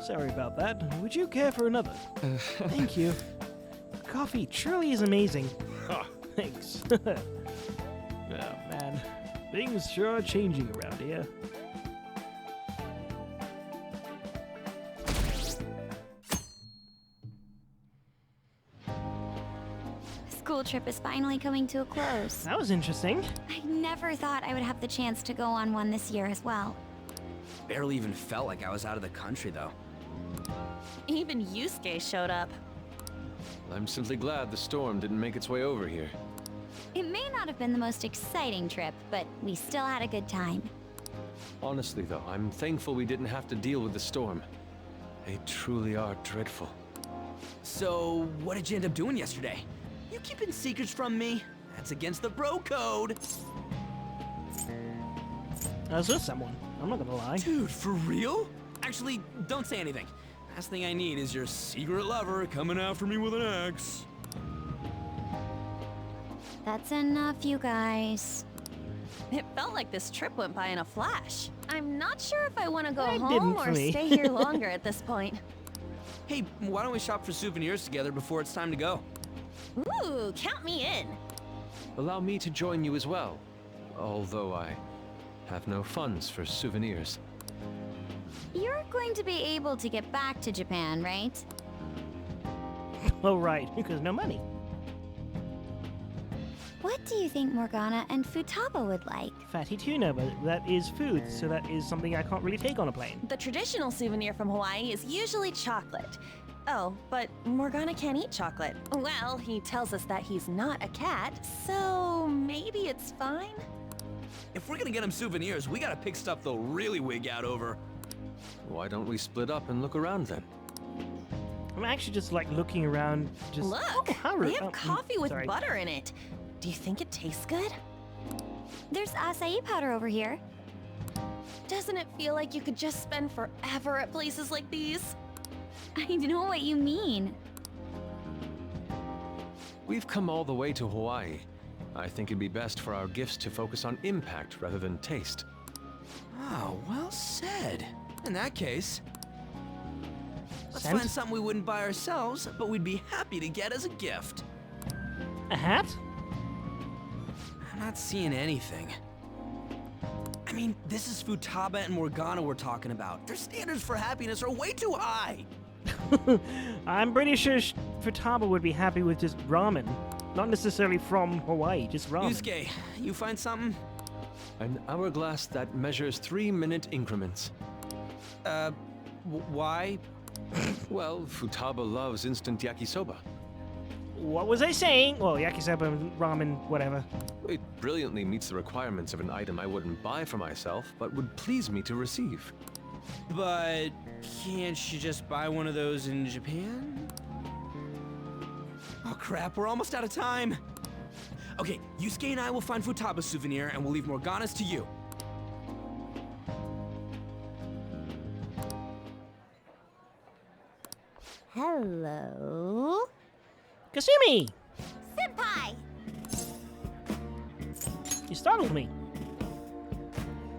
Sorry about that. Would you care for another? Thank you. Coffee truly is amazing. Thanks. Oh, man. Things sure are changing around here. School trip is finally coming to a close. That was interesting. I never thought I would have the chance to go on one this year as well. Barely even felt like I was out of the country, though. Even Yusuke showed up. I'm simply glad the storm didn't make its way over here. It may not have been the most exciting trip, but we still had a good time. Honestly, though, I'm thankful we didn't have to deal with the storm. They truly are dreadful. So, what did you end up doing yesterday? You keeping secrets from me? That's against the bro code. I was with someone. I'm not gonna lie. Dude, for real? Actually, don't say anything. Last thing I need is your secret lover coming after me with an axe. That's enough, you guys. It felt like this trip went by in a flash. I'm not sure if I want to go It home didn't or for me. stay here longer at this point. Hey, why don't we shop for souvenirs together before it's time to go? Ooh, count me in. Allow me to join you as well, although I have no funds for souvenirs. You're going to be able to get back to Japan, right? Oh, right, because no money. What do you think Morgana and Futaba would like? Fatty tuna, but that is food, so that is something I can't really take on a plane. The traditional souvenir from Hawaii is usually chocolate. Oh, but Morgana can't eat chocolate. Well, he tells us that he's not a cat, so maybe it's fine? If we're gonna get him souvenirs, we gotta pick stuff they'll really wig out over. Why don't we split up and look around then? I'm actually just like looking around, just... Look, Oh, how they rude. have Oh, coffee with sorry. butter in it. Do you think it tastes good? There's acai powder over here. Doesn't it feel like you could just spend forever at places like these? I know what you mean. We've come all the way to Hawaii. I think it'd be best for our gifts to focus on impact rather than taste. Oh, well said. In that case, let's Scent? find something we wouldn't buy ourselves, but we'd be happy to get as a gift. A hat? I'm not seeing anything. I mean, this is Futaba and Morgana we're talking about. Their standards for happiness are way too high. I'm pretty sure Futaba would be happy with just ramen. Not necessarily from Hawaii, just ramen. Yusuke, you find something? An hourglass that measures 3-minute increments. Why? Well, Futaba loves instant yakisoba. What was I saying? Well, yakisoba, ramen, whatever. It brilliantly meets the requirements of an item I wouldn't buy for myself, but would please me to receive. But can't you just buy one of those in Japan? Oh crap, we're almost out of time. Okay, Yusuke and I will find Futaba's souvenir and we'll leave Morgana's to you. Hello? Kasumi! Senpai! You startled me.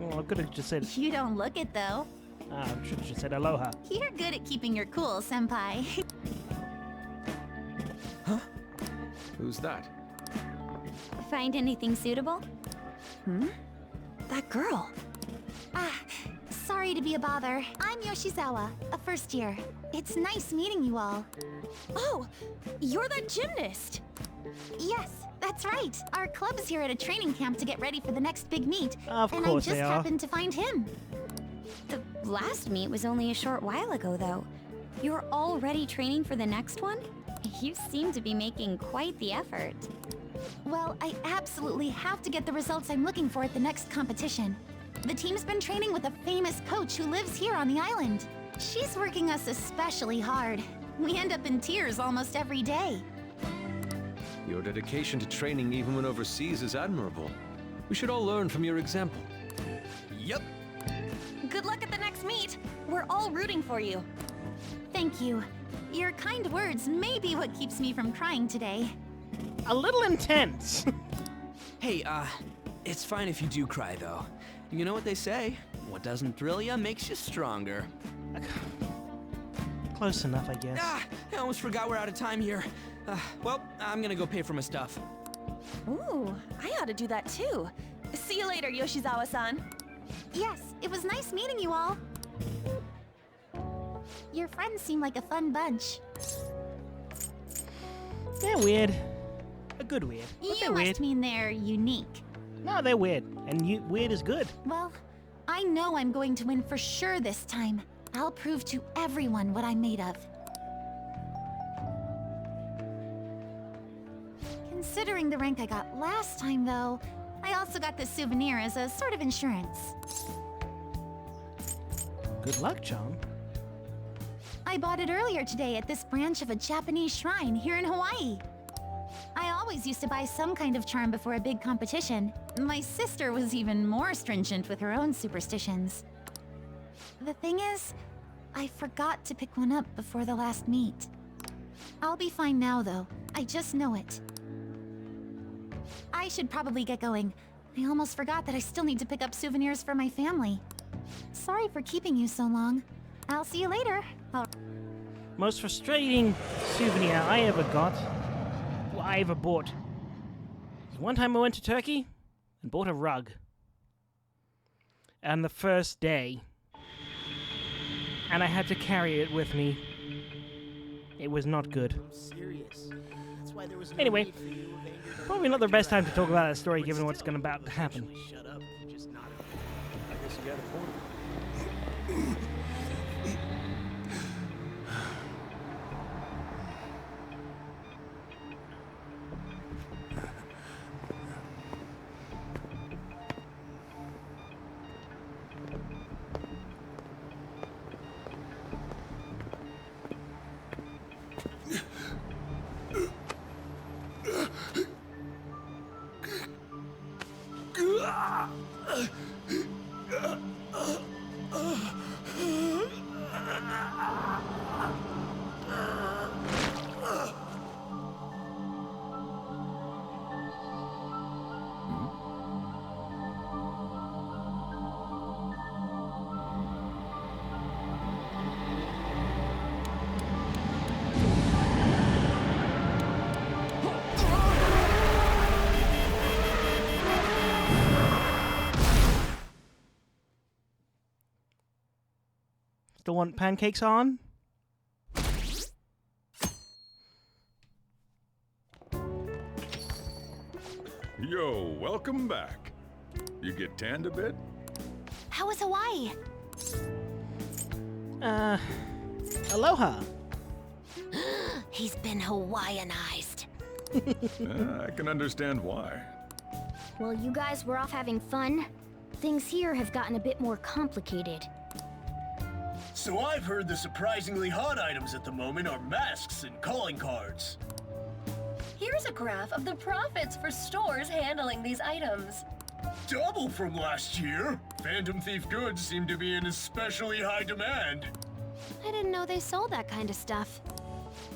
Well, I could have just said... You don't look it, though. I should have just said aloha. You're good at keeping your cool, Senpai. Who's that? Find anything suitable? That girl. Sorry to be a bother. I'm Yoshizawa, a first year. It's nice meeting you all. Oh, you're that gymnast. Yes, that's right. Our club's here at a training camp to get ready for the next big meet. Of and course I just they are. happened to find him. The last meet was only a short while ago, though. You're already training for the next one? You seem to be making quite the effort. Well, I absolutely have to get the results I'm looking for at the next competition. The team's been training with a famous coach who lives here on the island. She's working us especially hard. We end up in tears almost every day. Your dedication to training even when overseas is admirable. We should all learn from your example. Yep. Good luck at the next meet. We're all rooting for you. Thank you. Your kind words may be what keeps me from crying today. A little intense. Hey, it's fine if you do cry, though. You know what they say? What doesn't thrill ya makes you stronger. Close enough, I guess. I almost forgot we're out of time here. Well, I'm gonna go pay for my stuff. Ooh, I ought to do that too. See you later, Yoshizawa-san. Yes, it was nice meeting you all. Your friends seem like a fun bunch. They're weird. A good weird. But You they're must weird. mean they're unique. No, they're weird. And weird is good. Well, I know I'm going to win for sure this time. I'll prove to everyone what I'm made of. Considering the rank I got last time, though, I also got this souvenir as a sort of insurance. Good luck, John. I bought it earlier today at this branch of a Japanese shrine here in Hawaii. I always used to buy some kind of charm before a big competition. My sister was even more stringent with her own superstitions. The thing is, I forgot to pick one up before the last meet. I'll be fine now, though. I just know it. I should probably get going. I almost forgot that I still need to pick up souvenirs for my family. Sorry for keeping you so long. I'll see you later. Most frustrating souvenir I ever got, well, I ever bought. One time I went to Turkey and bought a rug. And the first day, and I had to carry it with me. It was not good. I'm serious. That's why there was no Anyway, need for you to evade your probably not the best time to talk about that story given what's going about to happen. Shut up. Just not. I guess you got a point. Still want pancakes on? Yo, welcome back. You get tanned a bit? How was Hawaii? Aloha. He's been Hawaiianized. I can understand why. While you guys were off having fun, things here have gotten a bit more complicated. So I've heard the surprisingly hot items at the moment are masks and calling cards. Here's a graph of the profits for stores handling these items. Double from last year. Phantom Thief goods seem to be in especially high demand. I didn't know they sold that kind of stuff.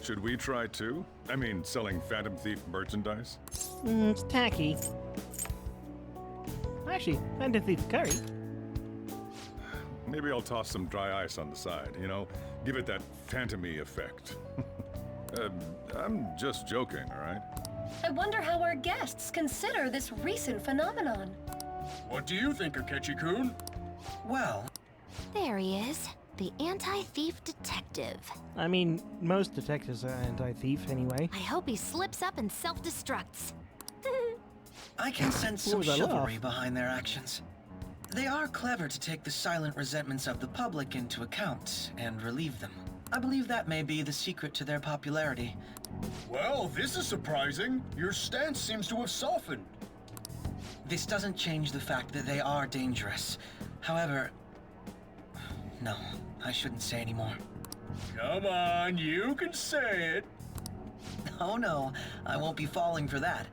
Should we try too? I mean, selling Phantom Thief merchandise? It's tacky. Actually, Phantom Thief curry. Maybe I'll toss some dry ice on the side, you know? Give it that phantom-y effect. I'm just joking, all right? I wonder how our guests consider this recent phenomenon. What do you think, Akechi-kun? Well... There he is, the anti-thief detective. I mean, most detectives are anti-thief anyway. I hope he slips up and self-destructs. I can sense What some was that chivalry laugh? behind their actions. They are clever to take the silent resentments of the public into account and relieve them. I believe that may be the secret to their popularity. Well, this is surprising. Your stance seems to have softened. This doesn't change the fact that they are dangerous. However... No, I shouldn't say any more. Come on, you can say it. Oh no, I won't be falling for that.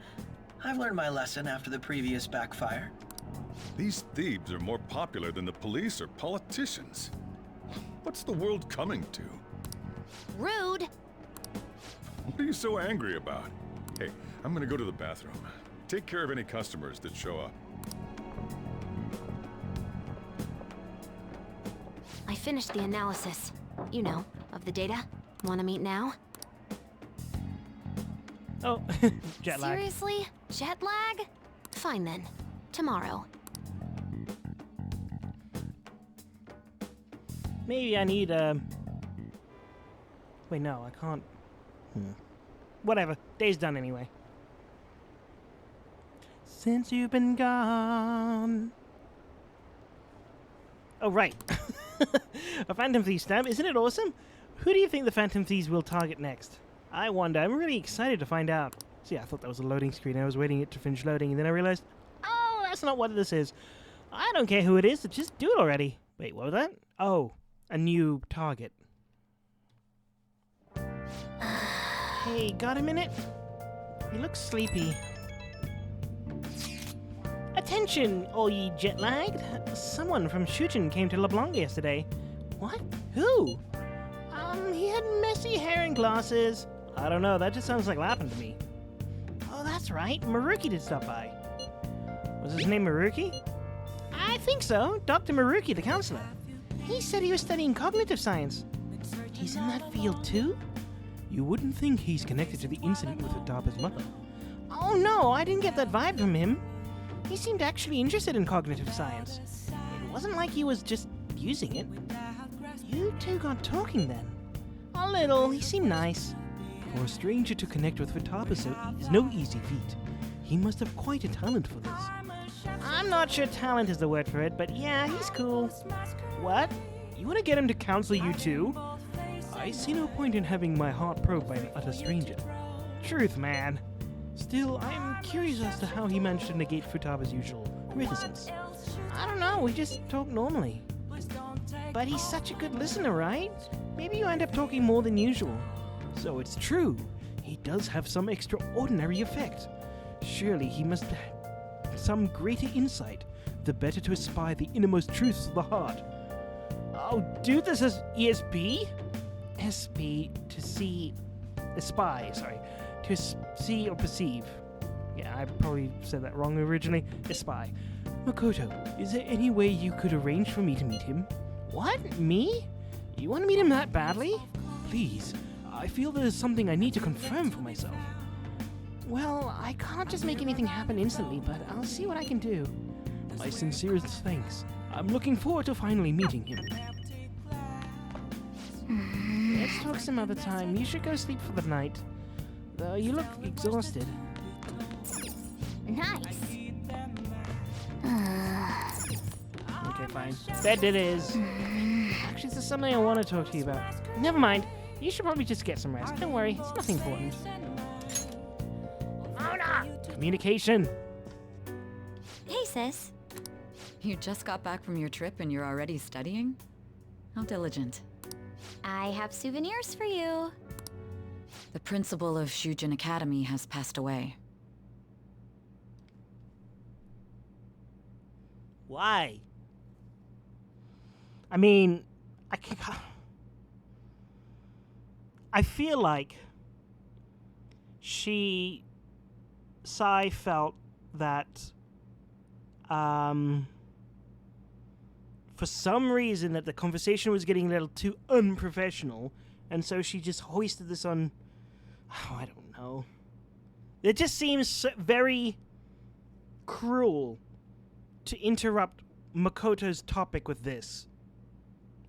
I've learned my lesson after the previous backfire. These thieves are more popular than the police or politicians. What's the world coming to? Rude. What are you so angry about? Hey, I'm gonna go to the bathroom. Take care of any customers that show up. I finished the analysis. You know, of the data. Wanna meet now? Oh, jet lag. Seriously? Jet lag? Fine then. Tomorrow. Maybe I need Wait, no, I can't. Whatever. Day's done anyway. Since you've been gone. Oh, right. A Phantom Thief stamp. Isn't it awesome? Who do you think the Phantom Thieves will target next? I wonder. I'm really excited to find out. See, I thought that was a loading screen. I was waiting it to finish loading, and then I realized, oh, that's not what this is. I don't care who it is. Just do it already. Wait, what was that? Oh, a new target. Hey, got a minute? You look sleepy. Attention, all ye jet-lagged. Someone from Shujin came to LeBlanc yesterday. What? Who? He had messy hair and glasses. I don't know, that just sounds like Lappin to me. Oh, that's right, Maruki did stop by. Was his name Maruki? I think so, Dr. Maruki, the counselor. He said he was studying cognitive science. He's in that field too? You wouldn't think he's connected to the incident with Futaba's mother. Oh no, I didn't get that vibe from him. He seemed actually interested in cognitive science. It wasn't like he was just using it. You two got talking then? A little, he seemed nice. For a stranger to connect with Futaba is no easy feat. He must have quite a talent for this. I'm not sure talent is the word for it, but yeah, he's cool. What? You want to get him to counsel you too? I see no point in having my heart probed by an utter stranger. Truth, man. Still, I'm curious as to how he managed to negate Futaba's usual reticence. I don't know, we just talk normally. But he's such a good listener, right? Maybe you end up talking more than usual. So it's true. He does have some extraordinary effect. Surely he must have some greater insight, the better to espy the innermost truths of the heart. Oh, dude, this is ESP? SP, to see... Espy, sorry. To see or perceive. Yeah, I probably said that wrong originally. Espy. Makoto, is there any way you could arrange for me to meet him? What? Me? You want to meet him that badly? Please. I feel there's something I need to confirm for myself. Well, I can't just make anything happen instantly, but I'll see what I can do. My sincerest thanks. I'm looking forward to finally meeting him. Let's talk some other time. You should go sleep for the night. Though you look exhausted. Nice. Okay, fine. Bed it is. Actually, there's something I want to talk to you about. Never mind. You should probably just get some rest. Don't worry. It's nothing important. Communication. Hey, sis. You just got back from your trip and you're already studying? How diligent. I have souvenirs for you. The principal of Shujin Academy has passed away. Why? I mean, I feel like Sai felt that for some reason that the conversation was getting a little too unprofessional, and so she just hoisted this on, oh, I don't know. It just seems very cruel to interrupt Makoto's topic with this.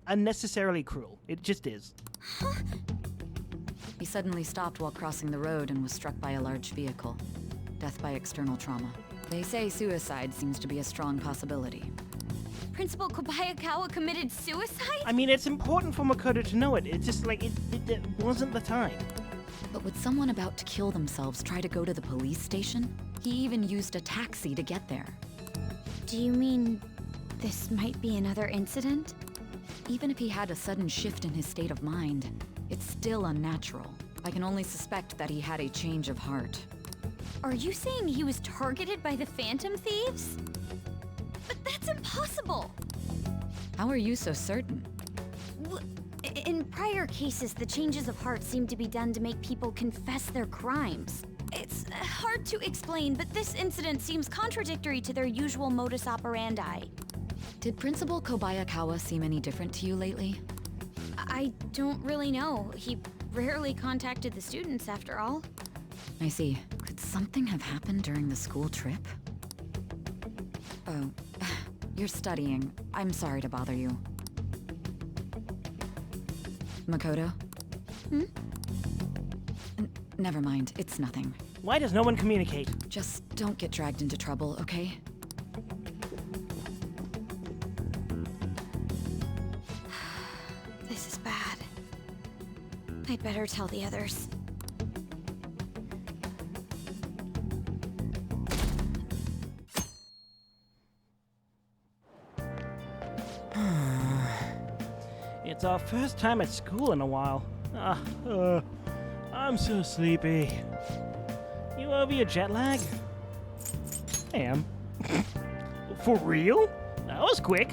Unnecessarily cruel. It just is. He suddenly stopped while crossing the road and was struck by a large vehicle. Death by external trauma. They say suicide seems to be a strong possibility. Principal Kobayakawa committed suicide? I mean, it's important for Makoto to know it. It's just like, it wasn't the time. But would someone about to kill themselves try to go to the police station? He even used a taxi to get there. Do you mean this might be another incident? Even if he had a sudden shift in his state of mind, it's still unnatural. I can only suspect that he had a change of heart. Are you saying he was targeted by the Phantom Thieves? But that's impossible! How are you so certain? In prior cases, the changes of heart seem to be done to make people confess their crimes. It's hard to explain, but this incident seems contradictory to their usual modus operandi. Did Principal Kobayakawa seem any different to you lately? I don't really know. He rarely contacted the students, after all. I see. Could something have happened during the school trip? Oh, you're studying. I'm sorry to bother you. Makoto? Never mind, it's nothing. Why does no one communicate? Just don't get dragged into trouble, okay? This is bad. I'd better tell the others. It's our first time at school in a while. I'm so sleepy. You over your jet lag? I am. For real? That was quick.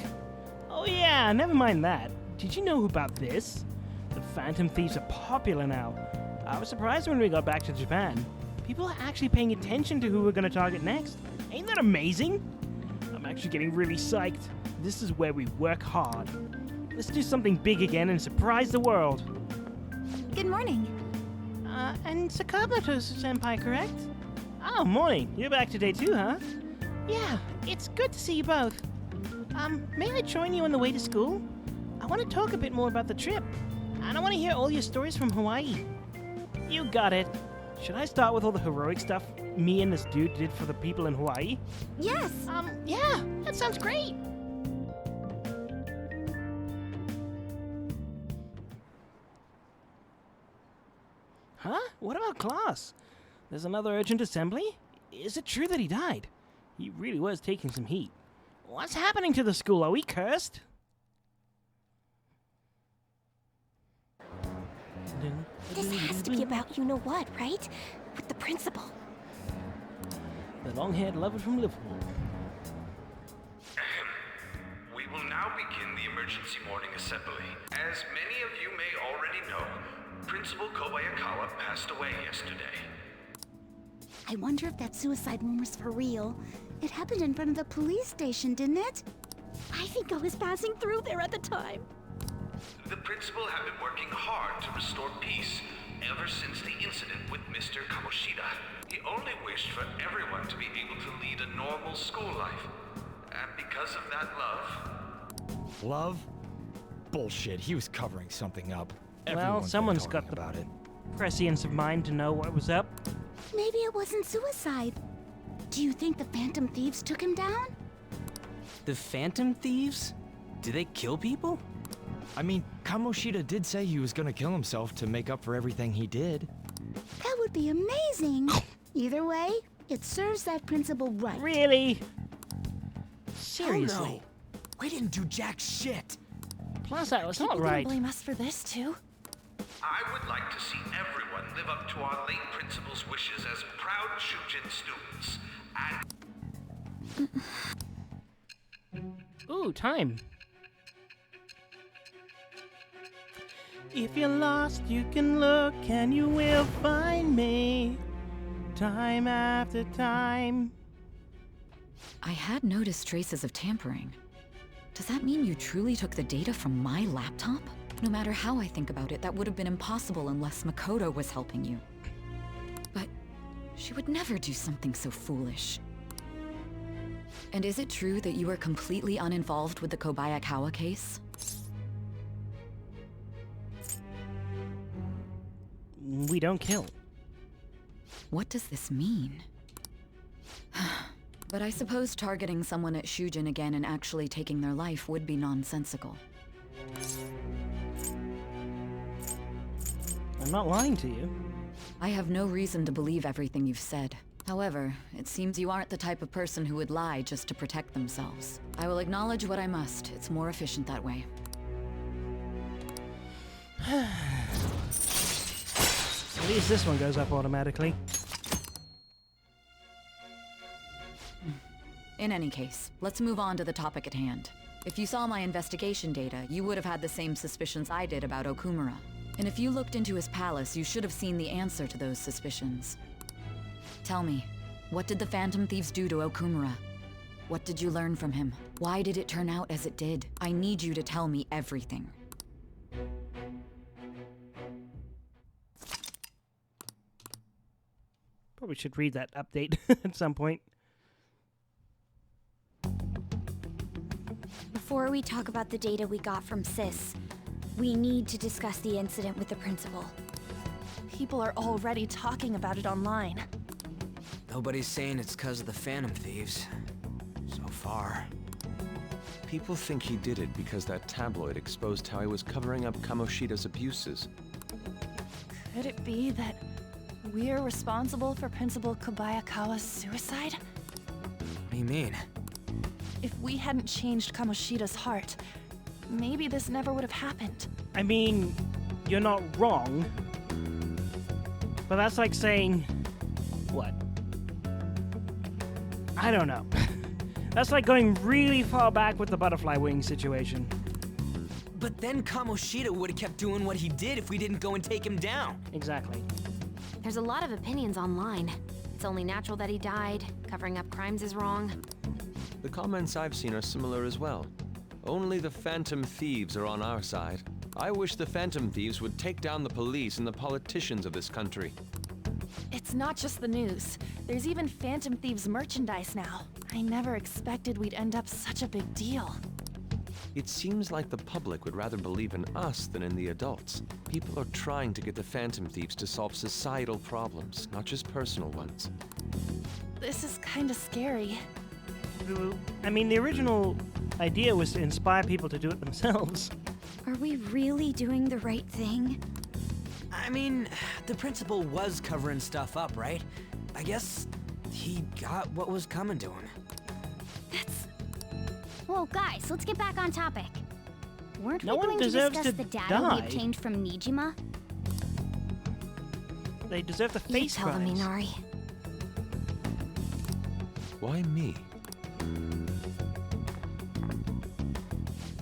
Oh yeah, never mind that. Did you know about this? The Phantom Thieves are popular now. I was surprised when we got back to Japan. People are actually paying attention to who we're gonna target next. Ain't that amazing? I'm actually getting really psyched. This is where we work hard. Let's do something big again and surprise the world. Good morning. And Sakamoto-senpai, correct? Oh, morning. You're back today too, huh? Yeah, it's good to see you both. May I join you on the way to school? I want to talk a bit more about the trip. And I want to hear all your stories from Hawaii. You got it. Should I start with all the heroic stuff me and this dude did for the people in Hawaii? Yes. Yeah, that sounds great. Huh? What about class? There's another urgent assembly? Is it true that he died? He really was taking some heat. What's happening to the school? Are we cursed? This has to be about you-know-what, right? With the principal. The long-haired lover from Liverpool. We will now begin the emergency morning assembly. As many of you may already know, Principal Kobayakawa passed away yesterday. I wonder if that suicide rumor's for real. It happened in front of the police station, didn't it? I think I was passing through there at the time. The principal had been working hard to restore peace ever since the incident with Mr. Kamoshida. He only wished for everyone to be able to lead a normal school life. And because of that love... Love? Bullshit, he was covering something up. Well, Everyone's been someone's talking got the about it. prescience of mind to know what was up. Maybe it wasn't suicide. Do you think the Phantom Thieves took him down? The Phantom Thieves? Do they kill people? I mean, Kamoshida did say he was gonna kill himself to make up for everything he did. That would be amazing. Either way, it serves that principal right. Really? Seriously? Oh, no. We didn't do jack shit. Plus, that was People not right. blame us for this too. I would like to see everyone live up to our late principal's wishes as proud Shujin students. And... Ooh, time. If you're lost, you can look and you will find me. Time after time. I had noticed traces of tampering. Does that mean you truly took the data from my laptop? No matter how I think about it, that would have been impossible unless Makoto was helping you. But she would never do something so foolish. And is it true that you were completely uninvolved with the Kobayakawa case? We don't kill. What does this mean? But I suppose targeting someone at Shujin again and actually taking their life would be nonsensical. I'm not lying to you. I have no reason to believe everything you've said. However, it seems you aren't the type of person who would lie just to protect themselves. I will acknowledge what I must. It's more efficient that way. At least this one goes up automatically. In any case, let's move on to the topic at hand. If you saw my investigation data, you would have had the same suspicions I did about Okumura. And if you looked into his palace, you should have seen the answer to those suspicions. Tell me, what did the Phantom Thieves do to Okumura? What did you learn from him? Why did it turn out as it did? I need you to tell me everything. Probably should read that update at some point. Before we talk about the data we got from Sis, we need to discuss the incident with the principal. People are already talking about it online. Nobody's saying it's because of the Phantom Thieves. So far. People think he did it because that tabloid exposed how he was covering up Kamoshida's abuses. Could it be that we're responsible for Principal Kobayakawa's suicide? What do you mean? If we hadn't changed Kamoshida's heart, maybe this never would have happened. I mean, you're not wrong. But that's like saying... what? I don't know. That's like going really far back with the butterfly wing situation. But then Kamoshida would have kept doing what he did if we didn't go and take him down. Exactly. There's a lot of opinions online. It's only natural that he died. Covering up crimes is wrong. The comments I've seen are similar as well. Only the Phantom Thieves are on our side. I wish the Phantom Thieves would take down the police and the politicians of this country. It's not just the news. There's even Phantom Thieves merchandise now. I never expected we'd end up such a big deal. It seems like the public would rather believe in us than in the adults. People are trying to get the Phantom Thieves to solve societal problems, not just personal ones. This is kinda scary. I mean, the original idea was to inspire people to do it themselves. Are we really doing the right thing? I mean, the principal was covering stuff up, right? I guess he got what was coming to him. Whoa, guys, let's get back on topic. Weren't No we one going to deserves discuss to the data die. we obtained from Nijima? They deserve the face You tell them, prize. Minari. Why me?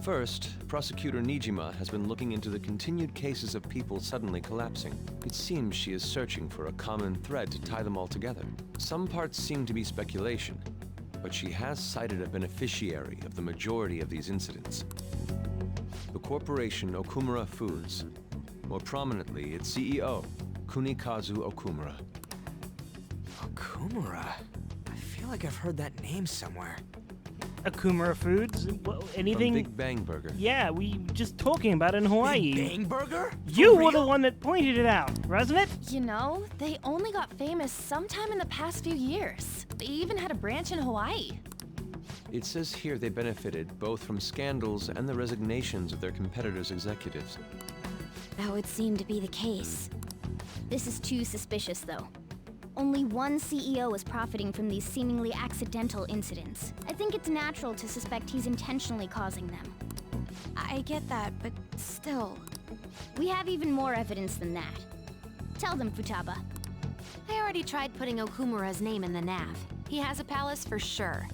First, Prosecutor Nijima has been looking into the continued cases of people suddenly collapsing. It seems she is searching for a common thread to tie them all together. Some parts seem to be speculation, but she has cited a beneficiary of the majority of these incidents. The corporation Okumura Foods. More prominently, its CEO, Kunikazu Okumura. Okumura? I feel like I've heard that name somewhere. Okumura Foods? Anything? From Big Bang Burger. Yeah, we were just talking about it in Hawaii. Big Bang Burger? You For were the real? one that pointed it out, wasn't it? You know, they only got famous sometime in the past few years. They even had a branch in Hawaii. It says here they benefited both from scandals and the resignations of their competitors' executives. That would seem to be the case. This is too suspicious, though. Only one CEO is profiting from these seemingly accidental incidents. I think it's natural to suspect he's intentionally causing them. I get that, but still. We have even more evidence than that. Tell them, Futaba. I already tried putting Okumura's name in the nav. He has a palace for sure.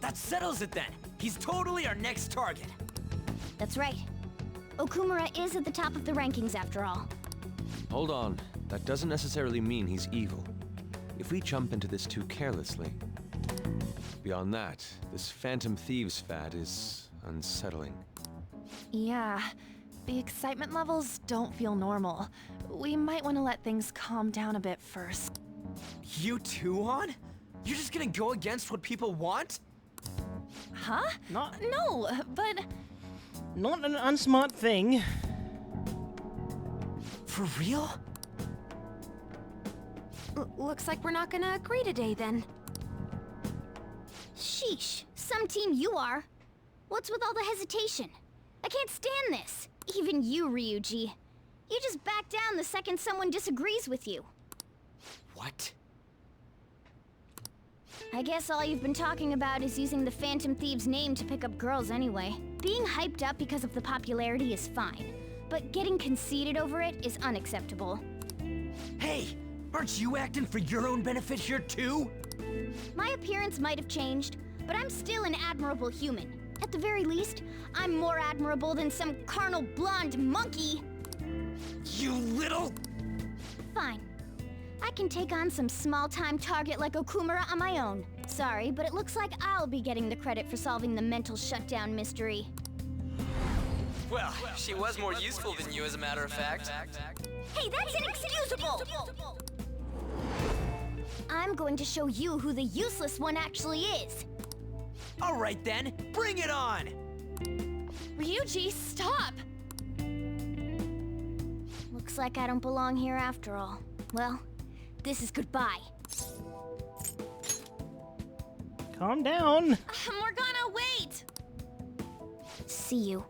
That settles it then. He's totally our next target. That's right. Okumura is at the top of the rankings after all. Hold on. That doesn't necessarily mean he's evil. If we jump into this too carelessly. Beyond that, this Phantom Thieves fad is unsettling. Yeah, the excitement levels don't feel normal. We might want to let things calm down a bit first. You too, On? You're just gonna go against what people want? Huh? No, but... Not an unsmart thing. For real? Looks like we're not gonna agree today, then. Sheesh, some team you are. What's with all the hesitation? I can't stand this. Even you, Ryuji. You just back down the second someone disagrees with you. What? I guess all you've been talking about is using the Phantom Thieves' name to pick up girls anyway. Being hyped up because of the popularity is fine, but getting conceited over it is unacceptable. Hey! Aren't you acting for your own benefit here too? My appearance might have changed, but I'm still an admirable human. At the very least, I'm more admirable than some carnal blonde monkey. You little... Fine. I can take on some small-time target like Okumura on my own. Sorry, but it looks like I'll be getting the credit for solving the mental shutdown mystery. Well, she was more useful than you, as a matter of fact. Hey, that's inexcusable! I'm going to show you who the useless one actually is. All right then, bring it on! Ryuji, stop! Looks like I don't belong here after all. Well, this is goodbye. Calm down. We're gonna wait! See you.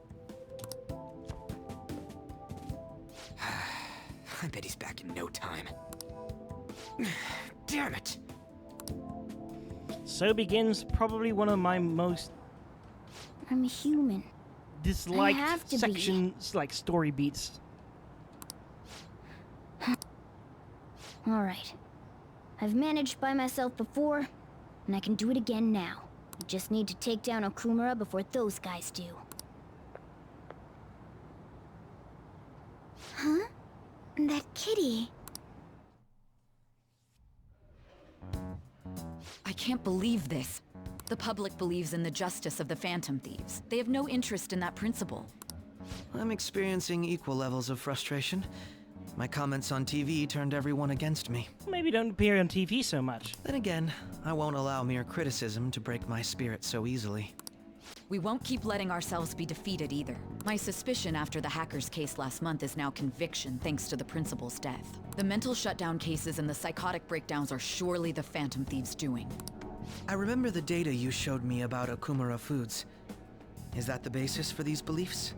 I bet he's back in no time. Damn it! So begins probably one of my most I'm a human. disliked sections, like story beats. Alright. I've managed by myself before, and I can do it again now. I just need to take down Okumura before those guys do. Huh? That kitty. I can't believe this. The public believes in the justice of the Phantom Thieves. They have no interest in that principle. I'm experiencing equal levels of frustration. My comments on TV turned everyone against me. Maybe don't appear on TV so much. Then again, I won't allow mere criticism to break my spirit so easily. We won't keep letting ourselves be defeated either. My suspicion after the hacker's case last month is now conviction thanks to the principal's death. The mental shutdown cases and the psychotic breakdowns are surely the Phantom Thieves' doing. I remember the data you showed me about Okumura Foods. Is that the basis for these beliefs?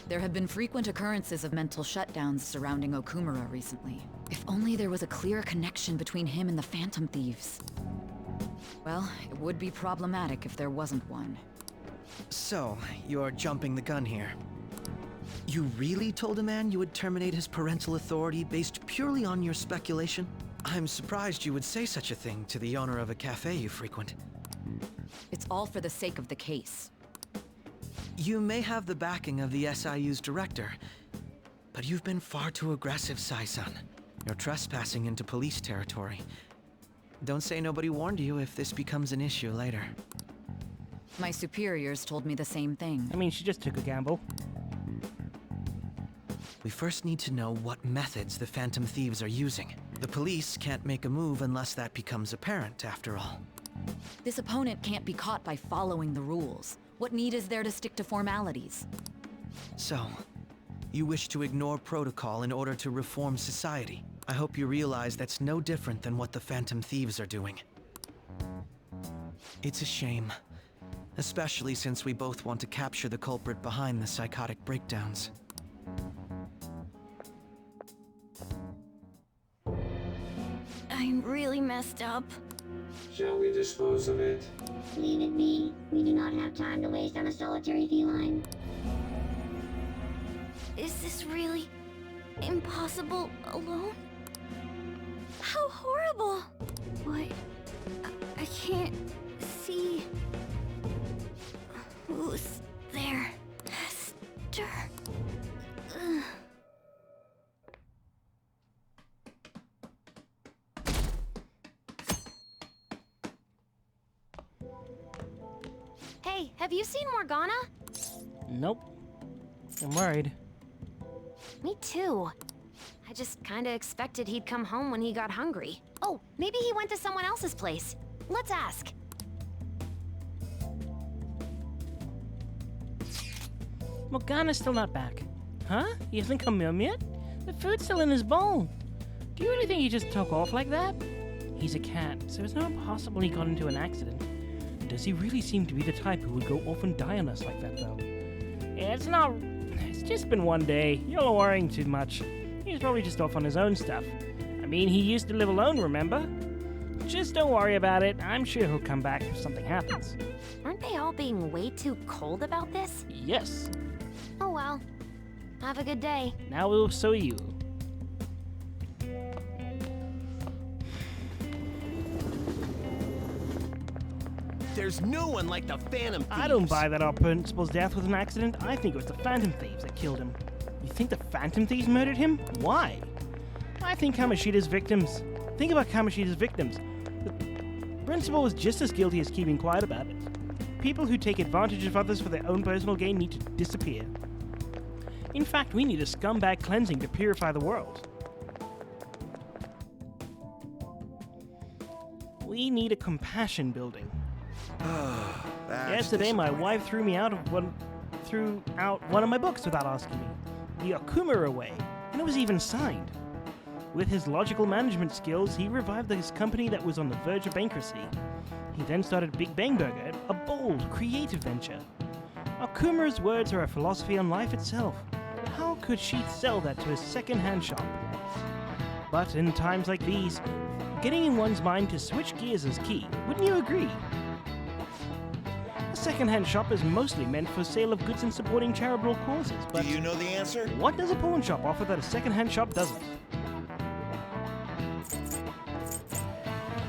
There have been frequent occurrences of mental shutdowns surrounding Okumura recently. If only there was a clear connection between him and the Phantom Thieves. Well, it would be problematic if there wasn't one. So, you're jumping the gun here. You really told a man you would terminate his parental authority based purely on your speculation? I'm surprised you would say such a thing to the owner of a cafe you frequent. It's all for the sake of the case. You may have the backing of the SIU's director, but you've been far too aggressive, Sai-san. You're trespassing into police territory. Don't say nobody warned you if this becomes an issue later. My superiors told me the same thing. I mean, she just took a gamble. We first need to know what methods the Phantom Thieves are using. The police can't make a move unless that becomes apparent, after all. This opponent can't be caught by following the rules. What need is there to stick to formalities? So, you wish to ignore protocol in order to reform society. I hope you realize that's no different than what the Phantom Thieves are doing. It's a shame. Especially since we both want to capture the culprit behind the psychotic breakdowns. I'm really messed up. Shall we dispose of it? Leave it be. We do not have time to waste on a solitary feline. Is this really impossible alone? How horrible! What? I can't see. Who's there? Hester. Ugh. Hey, have you seen Morgana? Nope. I'm worried. Me too. I just kinda expected he'd come home when he got hungry. Oh, maybe he went to someone else's place. Let's ask. Morgana's still not back. Huh? He hasn't come home yet? The food's still in his bowl. Do you really think he just took off like that? He's a cat, so it's not possible he got into an accident. Does he really seem to be the type who would go off and die on us like that, though? Yeah, it's just been one day. You're worrying too much. He's probably just off on his own stuff. I mean, he used to live alone, remember? Just don't worry about it. I'm sure he'll come back if something happens. Aren't they all being way too cold about this? Yes. Oh well. Have a good day. Now so you. There's no one like the Phantom Thieves. I don't buy that our principal's death was an accident. I think it was the Phantom Thieves that killed him. You think the Phantom Thieves murdered him? Why? I think Kamoshida's victims. Think about Kamoshida's victims. The principal was just as guilty as keeping quiet about it. People who take advantage of others for their own personal gain need to disappear. In fact, we need a scumbag cleansing to purify the world. We need a compassion building. Yesterday, my wife threw out one of my books without asking me. The Okumura Way, and it was even signed. With his logical management skills, he revived his company that was on the verge of bankruptcy. He then started Big Bang Burger, a bold, creative venture. Okumura's words are a philosophy on life itself. How could she sell that to a second-hand shop? But in times like these, getting in one's mind to switch gears is key. Wouldn't you agree? A second-hand shop is mostly meant for sale of goods and supporting charitable causes, but... Do you know the answer? What does a pawn shop offer that a second-hand shop doesn't?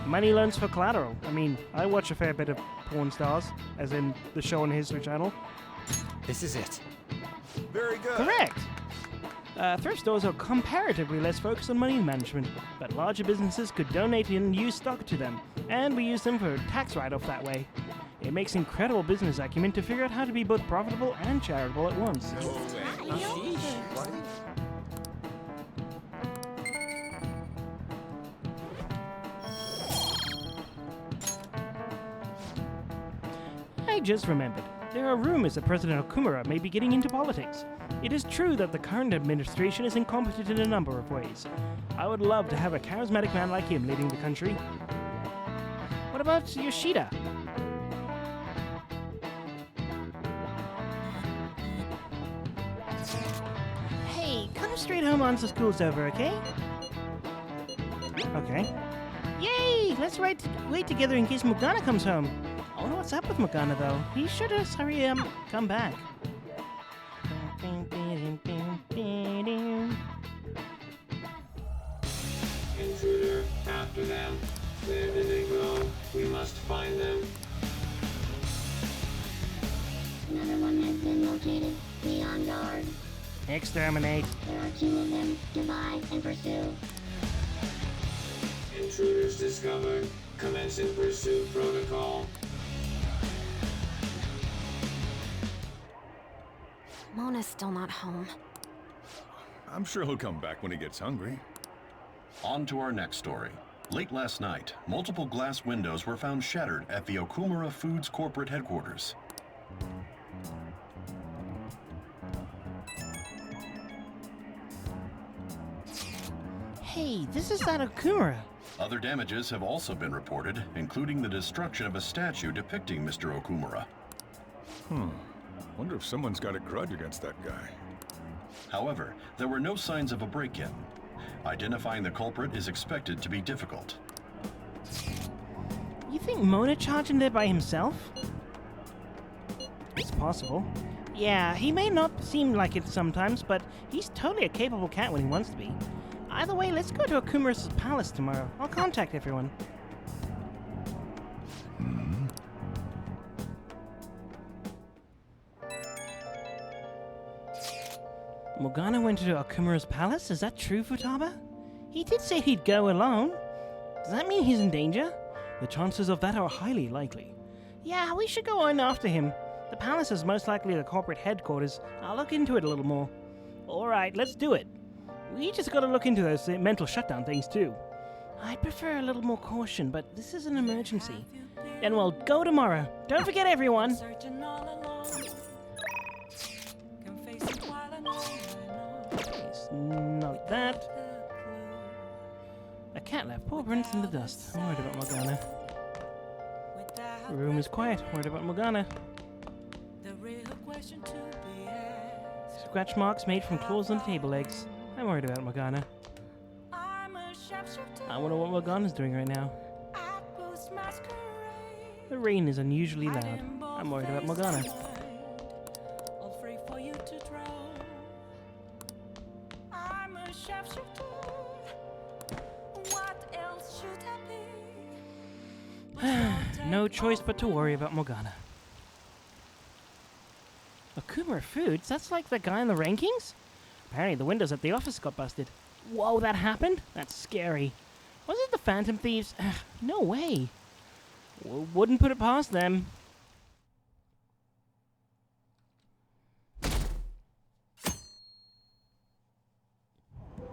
money loans for collateral. I mean, I watch a fair bit of porn stars, as in the show on History Channel. This is it. Very good. Correct! Thrift stores are comparatively less focused on money management, but larger businesses could donate in used stock to them, and we use them for a tax write-off that way. It makes incredible business acumen to figure out how to be both profitable and charitable at once. I just remembered. There are rumors that President Okumura may be getting into politics. It is true that the current administration is incompetent in a number of ways. I would love to have a charismatic man like him leading the country. What about Yoshida? Hey, come straight home once the school's over, okay? Okay. Yay! Let's wait together in case Morgana comes home. I wonder what's up with Morgana, though. He should have come back. Intruder, after them. Where did they go? We must find them. Another one has been located. Be on guard. Exterminate. There are 2 of them. Divide and pursue. Intruders discovered. Commencing pursuit protocol. Mona's still not home. I'm sure he'll come back when he gets hungry. On to our next story. Late last night, multiple glass windows were found shattered at the Okumura Foods corporate headquarters. Hey, this is that Okumura. Other damages have also been reported, including the destruction of a statue depicting Mr. Okumura. Wonder if someone's got a grudge against that guy. However, there were no signs of a break-in. Identifying the culprit is expected to be difficult. You think Mona charged him there by himself? It's possible. Yeah, he may not seem like it sometimes, but he's totally a capable cat when he wants to be. Either way, let's go to Okumura's palace tomorrow. I'll contact everyone. Morgana went to Okumura's palace? Is that true, Futaba? He did say he'd go alone. Does that mean he's in danger? The chances of that are highly likely. Yeah, we should go on after him. The palace is most likely the corporate headquarters. I'll look into it a little more. Alright, let's do it. We just gotta look into those mental shutdown things too. I'd prefer a little more caution, but this is an emergency. And we'll go tomorrow. Don't forget, everyone! Not like that. A cat left paw prints in the dust. I'm worried about Morgana. The room is quiet. Worried about Morgana. Scratch marks made from claws on table legs. I'm worried about Morgana. I wonder what Morgana's doing right now. The rain is unusually loud. I'm worried about Morgana. No choice but to worry about Morgana. Okumura Foods? That's like the guy in the rankings? Apparently the windows at the office got busted. Whoa, that happened? That's scary. Was it the Phantom Thieves? No way. Wouldn't put it past them.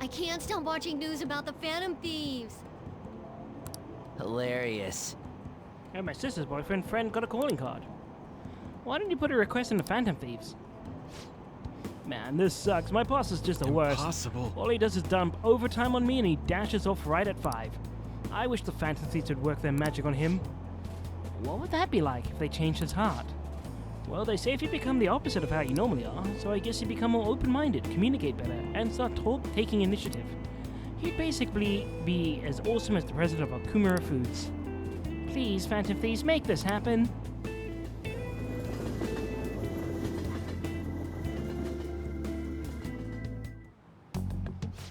I can't stop watching news about the Phantom Thieves. Hilarious. And my sister's boyfriend friend got a calling card. Why didn't you put a request in the Phantom Thieves? Man, this sucks. My boss is just the worst. Impossible. All he does is dump overtime on me and he dashes off right at 5. I wish the Phantom Thieves would work their magic on him. What would that be like if they changed his heart? Well, they say if you become the opposite of how you normally are, so I guess you become more open-minded, communicate better, and start taking initiative. He'd basically be as awesome as the president of Okumura Foods. Please, Phantom Thieves, make this happen.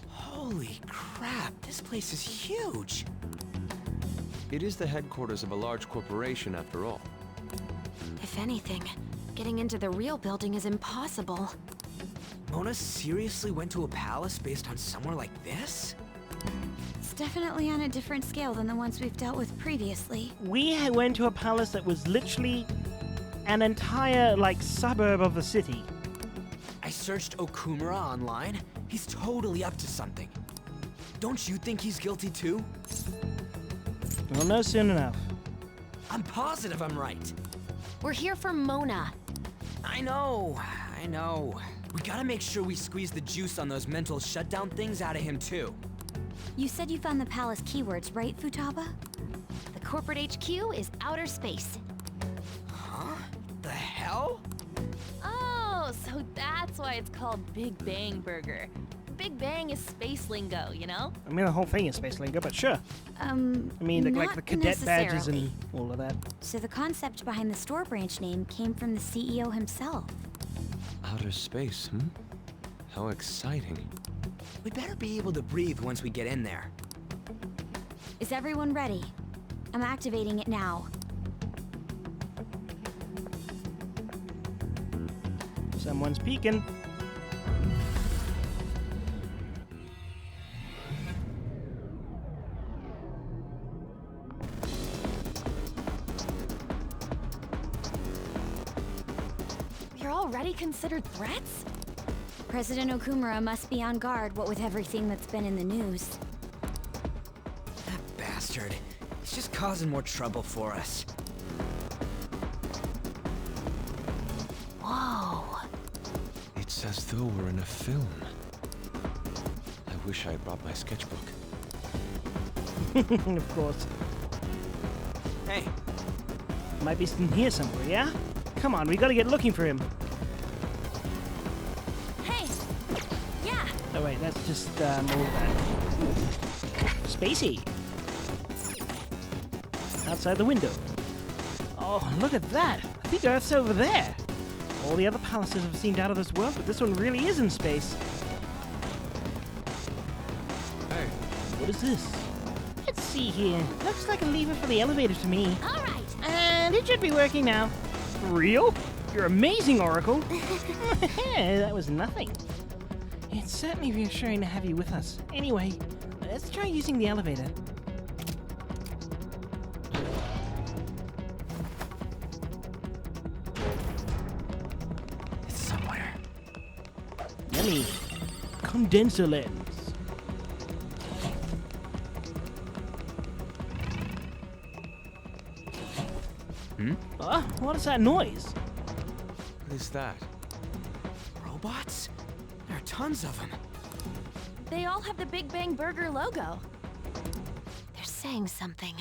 Holy crap, this place is huge. It is the headquarters of a large corporation, after all. If anything, getting into the real building is impossible. Mona seriously went to a palace based on somewhere like this? It's definitely on a different scale than the ones we've dealt with previously. We went to a palace that was literally an entire, like, suburb of the city. I searched Okumura online. He's totally up to something. Don't you think he's guilty too? We'll know soon enough. I'm positive I'm right. We're here for Mona. I know. We gotta make sure we squeeze the juice on those mental shutdown things out of him too. You said you found the palace keywords, right, Futaba? The corporate HQ is outer space. Huh? The hell? Oh, so that's why it's called Big Bang Burger. Big Bang is space lingo, you know? I mean, the whole thing is space lingo, but sure. I mean, like the cadet badges and all of that. So the concept behind the store branch name came from the CEO himself. Outer space, How exciting. We better be able to breathe once we get in there. Is everyone ready? I'm activating it now. Someone's peeking. You're already considered threats? President Okumura must be on guard, what with everything that's been in the news. That bastard. He's just causing more trouble for us. Whoa. It's as though we're in a film. I wish I brought my sketchbook. Of course. Hey. Might be in here somewhere, yeah? Come on, we gotta get looking for him. Hey! Yeah! Oh wait, that's just all that. Spacey! Outside the window. Oh, look at that! I think Earth's over there! All the other palaces have seemed out of this world, but this one really is in space. Hey. What is this? Let's see here. Looks like a lever for the elevator to me. All right. And it should be working now. Real? You're amazing, Oracle. That was nothing. It's certainly reassuring to have you with us. Anyway, let's try using the elevator. It's somewhere. Yummy. Condenser lens. What is that noise? What is that? Robots? There are tons of them. They all have the Big Bang Burger logo. They're saying something.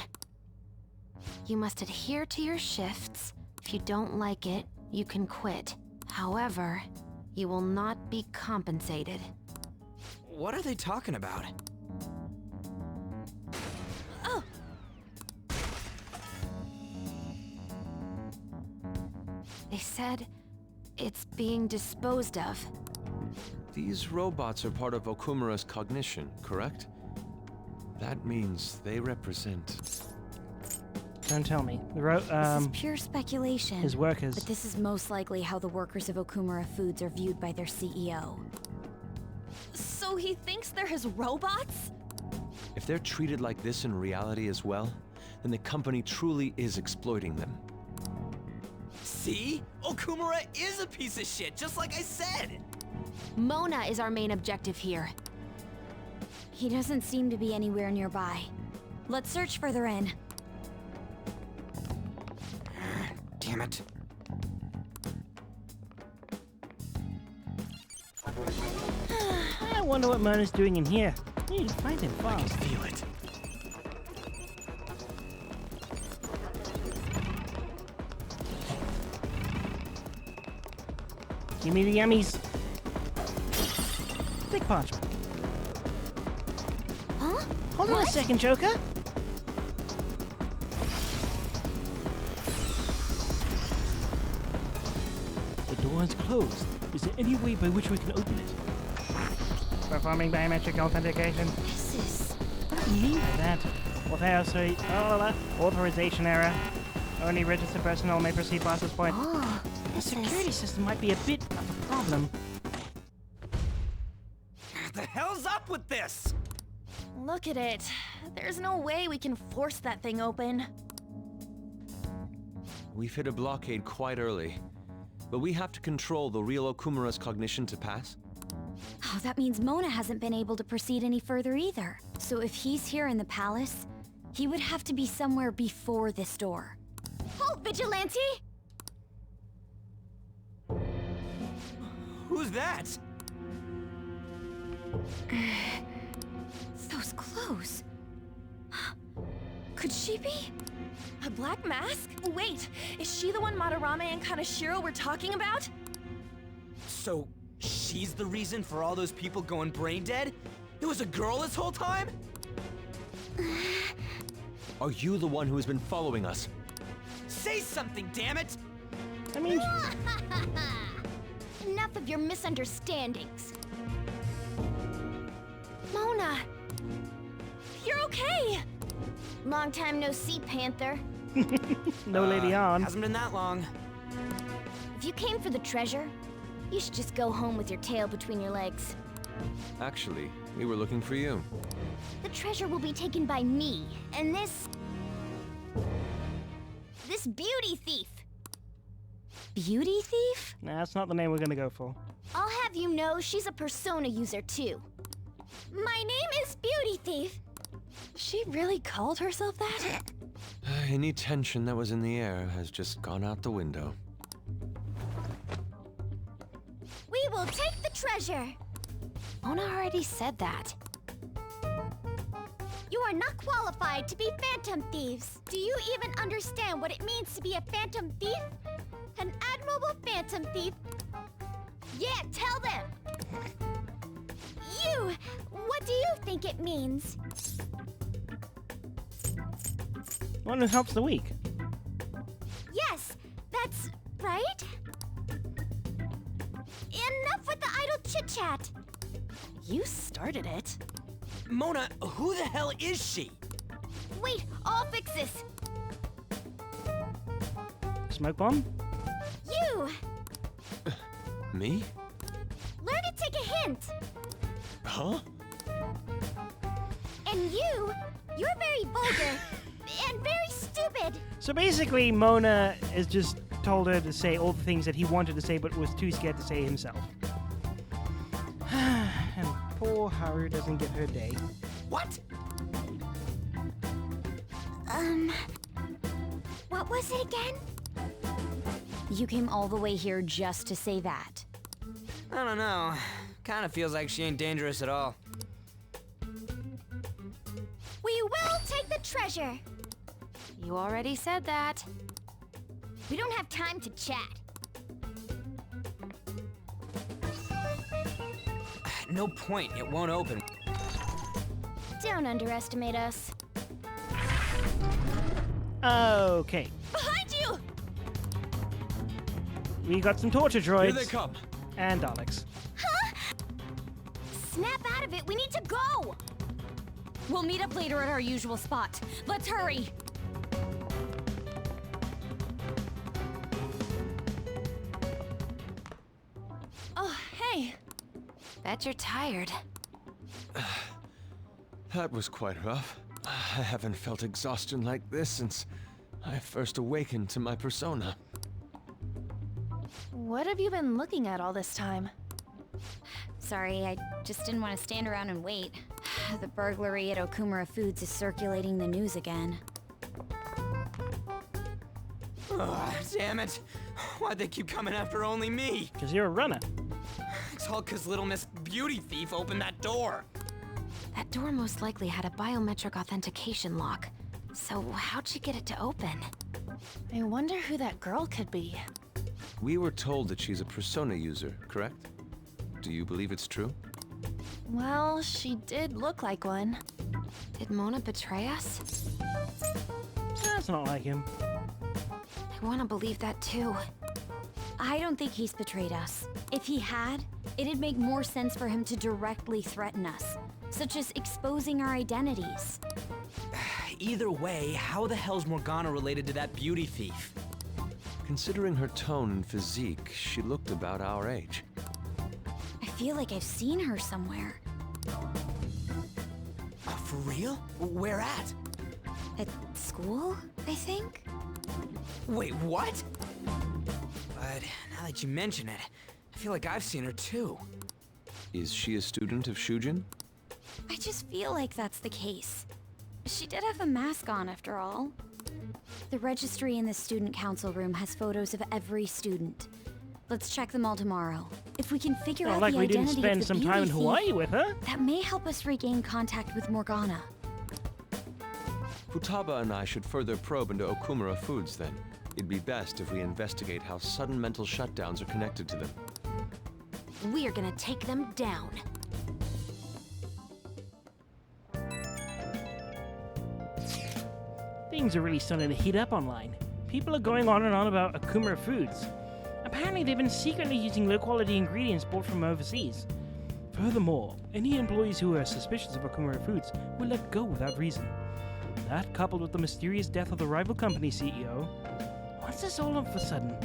You must adhere to your shifts. If you don't like it, you can quit. However, you will not be compensated. What are they talking about? Oh! They said it's being disposed of. These robots are part of Okumura's cognition, correct? That means they represent... Don't tell me. This is pure speculation. His workers. But this is most likely how the workers of Okumura Foods are viewed by their CEO. So he thinks they're his robots? If they're treated like this in reality as well, then the company truly is exploiting them. See? Okumura is a piece of shit, just like I said! Mona is our main objective here. He doesn't seem to be anywhere nearby. Let's search further in. Damn it. I wonder what Mona's doing in here. We need to find him fast. I can feel it. Give me the yummies. Thick parchment. Huh? Hold on a second, Joker. The door is closed. Is there any way by which we can open it? Performing biometric authentication. This is... What do you mean by that? Authorization error. Only registered personnel may proceed past this point. Oh, The security system might be a bit of a problem. The hell's up with this? Look at it. There's no way we can force that thing open. We've hit a blockade quite early. But we have to control the real Okumura's cognition to pass? Oh, that means Mona hasn't been able to proceed any further either. So if he's here in the palace, he would have to be somewhere before this door. Halt, Vigilante! Who's that? Those clothes. Could she be? A black mask? Wait, is she the one Madarame and Kaneshiro were talking about? So, she's the reason for all those people going brain dead? It was a girl this whole time? Are you the one who has been following us? Say something, damn it! I mean... Enough of your misunderstandings. Mona! You're okay! Long time no see, Panther. No lady on. Hasn't been that long. If you came for the treasure, you should just go home with your tail between your legs. Actually, we were looking for you. The treasure will be taken by me, and this beauty thief. Beauty thief? Nah, that's not the name we're gonna go for. I'll have you know she's a persona user too. My name is Beauty Thief. She really called herself that? Any tension that was in the air has just gone out the window. We will take the treasure. Mona already said that. You are not qualified to be phantom thieves. Do you even understand what it means to be a phantom thief? An admirable phantom thief? Yeah, tell them. You, what do you think it means? One who helps the weak. Yes, that's right. Enough with the idle chit-chat. You started it. Mona, who the hell is she? Wait, I'll fix this. Smoke bomb? You! Me? Learn to take a hint. Huh? And you're very vulgar and very stupid. So basically, Mona has just told her to say all the things that he wanted to say but was too scared to say himself. And poor Haru doesn't get her day. What? What was it again? You came all the way here just to say that. I don't know. Kinda feels like she ain't dangerous at all. We will take the treasure. You already said that. We don't have time to chat. No point, it won't open. Don't underestimate us. Okay. Behind you! We got some torture droids. Here they come. And Daleks. Huh? Snap out of it. We need to go. We'll meet up later at our usual spot. Let's hurry! Oh, hey. Bet you're tired. That was quite rough. I haven't felt exhaustion like this since I first awakened to my persona. What have you been looking at all this time? Sorry, I just didn't want to stand around and wait. The burglary at Okumura Foods is circulating the news again. Ugh, damn it. Why'd they keep coming after only me? Because you're a runner. It's all because Little Miss Beauty Thief opened that door. That door most likely had a biometric authentication lock. So how'd she get it to open? I wonder who that girl could be. We were told that she's a persona user, correct? Do you believe it's true? Well, she did look like one. Did Mona betray us? That's not like him. I want to believe that too. I don't think he's betrayed us. If he had, it'd make more sense for him to directly threaten us, such as exposing our identities. Either way, how the hell's Morgana related to that beauty thief? Considering her tone and physique, she looked about our age. I feel like I've seen her somewhere. For real? Where at? At school, I think? Wait, what? But now that you mention it, I feel like I've seen her too. Is she a student of Shujin? I just feel like that's the case. She did have a mask on, after all. The registry in the student council room has photos of every student. Let's check them all tomorrow. If we can figure out like the we identity didn't spend of the some beauty time in thief, Hawaii with her. that may help us regain contact with Morgana. Futaba and I should further probe into Okumura Foods then. It'd be best if we investigate how sudden mental shutdowns are connected to them. We're gonna take them down. Things are really starting to heat up online. People are going on and on about Okumura Foods. Apparently, they've been secretly using low-quality ingredients bought from overseas. Furthermore, any employees who are suspicious of Okumura Foods were let go without reason. That, coupled with the mysterious death of the rival company CEO, what's this all of a sudden?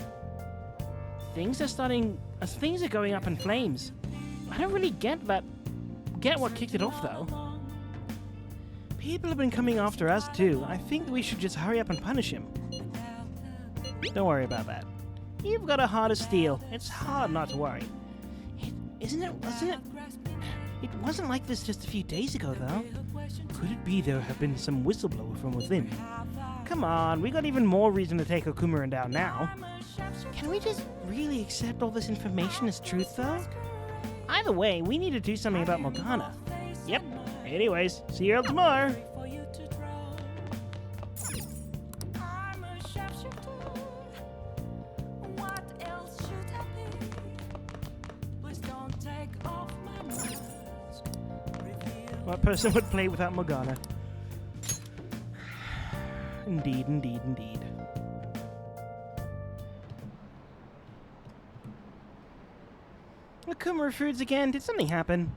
Things are going up in flames. I don't really get what kicked it off, though. People have been coming after us, too. I think we should just hurry up and punish him. Don't worry about that. You've got a heart of steel. It's hard not to worry. It wasn't like this just a few days ago, though. Could it be there have been some whistleblower from within? Come on, we got even more reason to take Okumura down now. Can we just really accept all this information as truth, though? Either way, we need to do something about Morgana. Yep. Anyways, see you all tomorrow. What person would play without Morgana? Indeed, indeed, indeed. Okumura Foods again. Did something happen?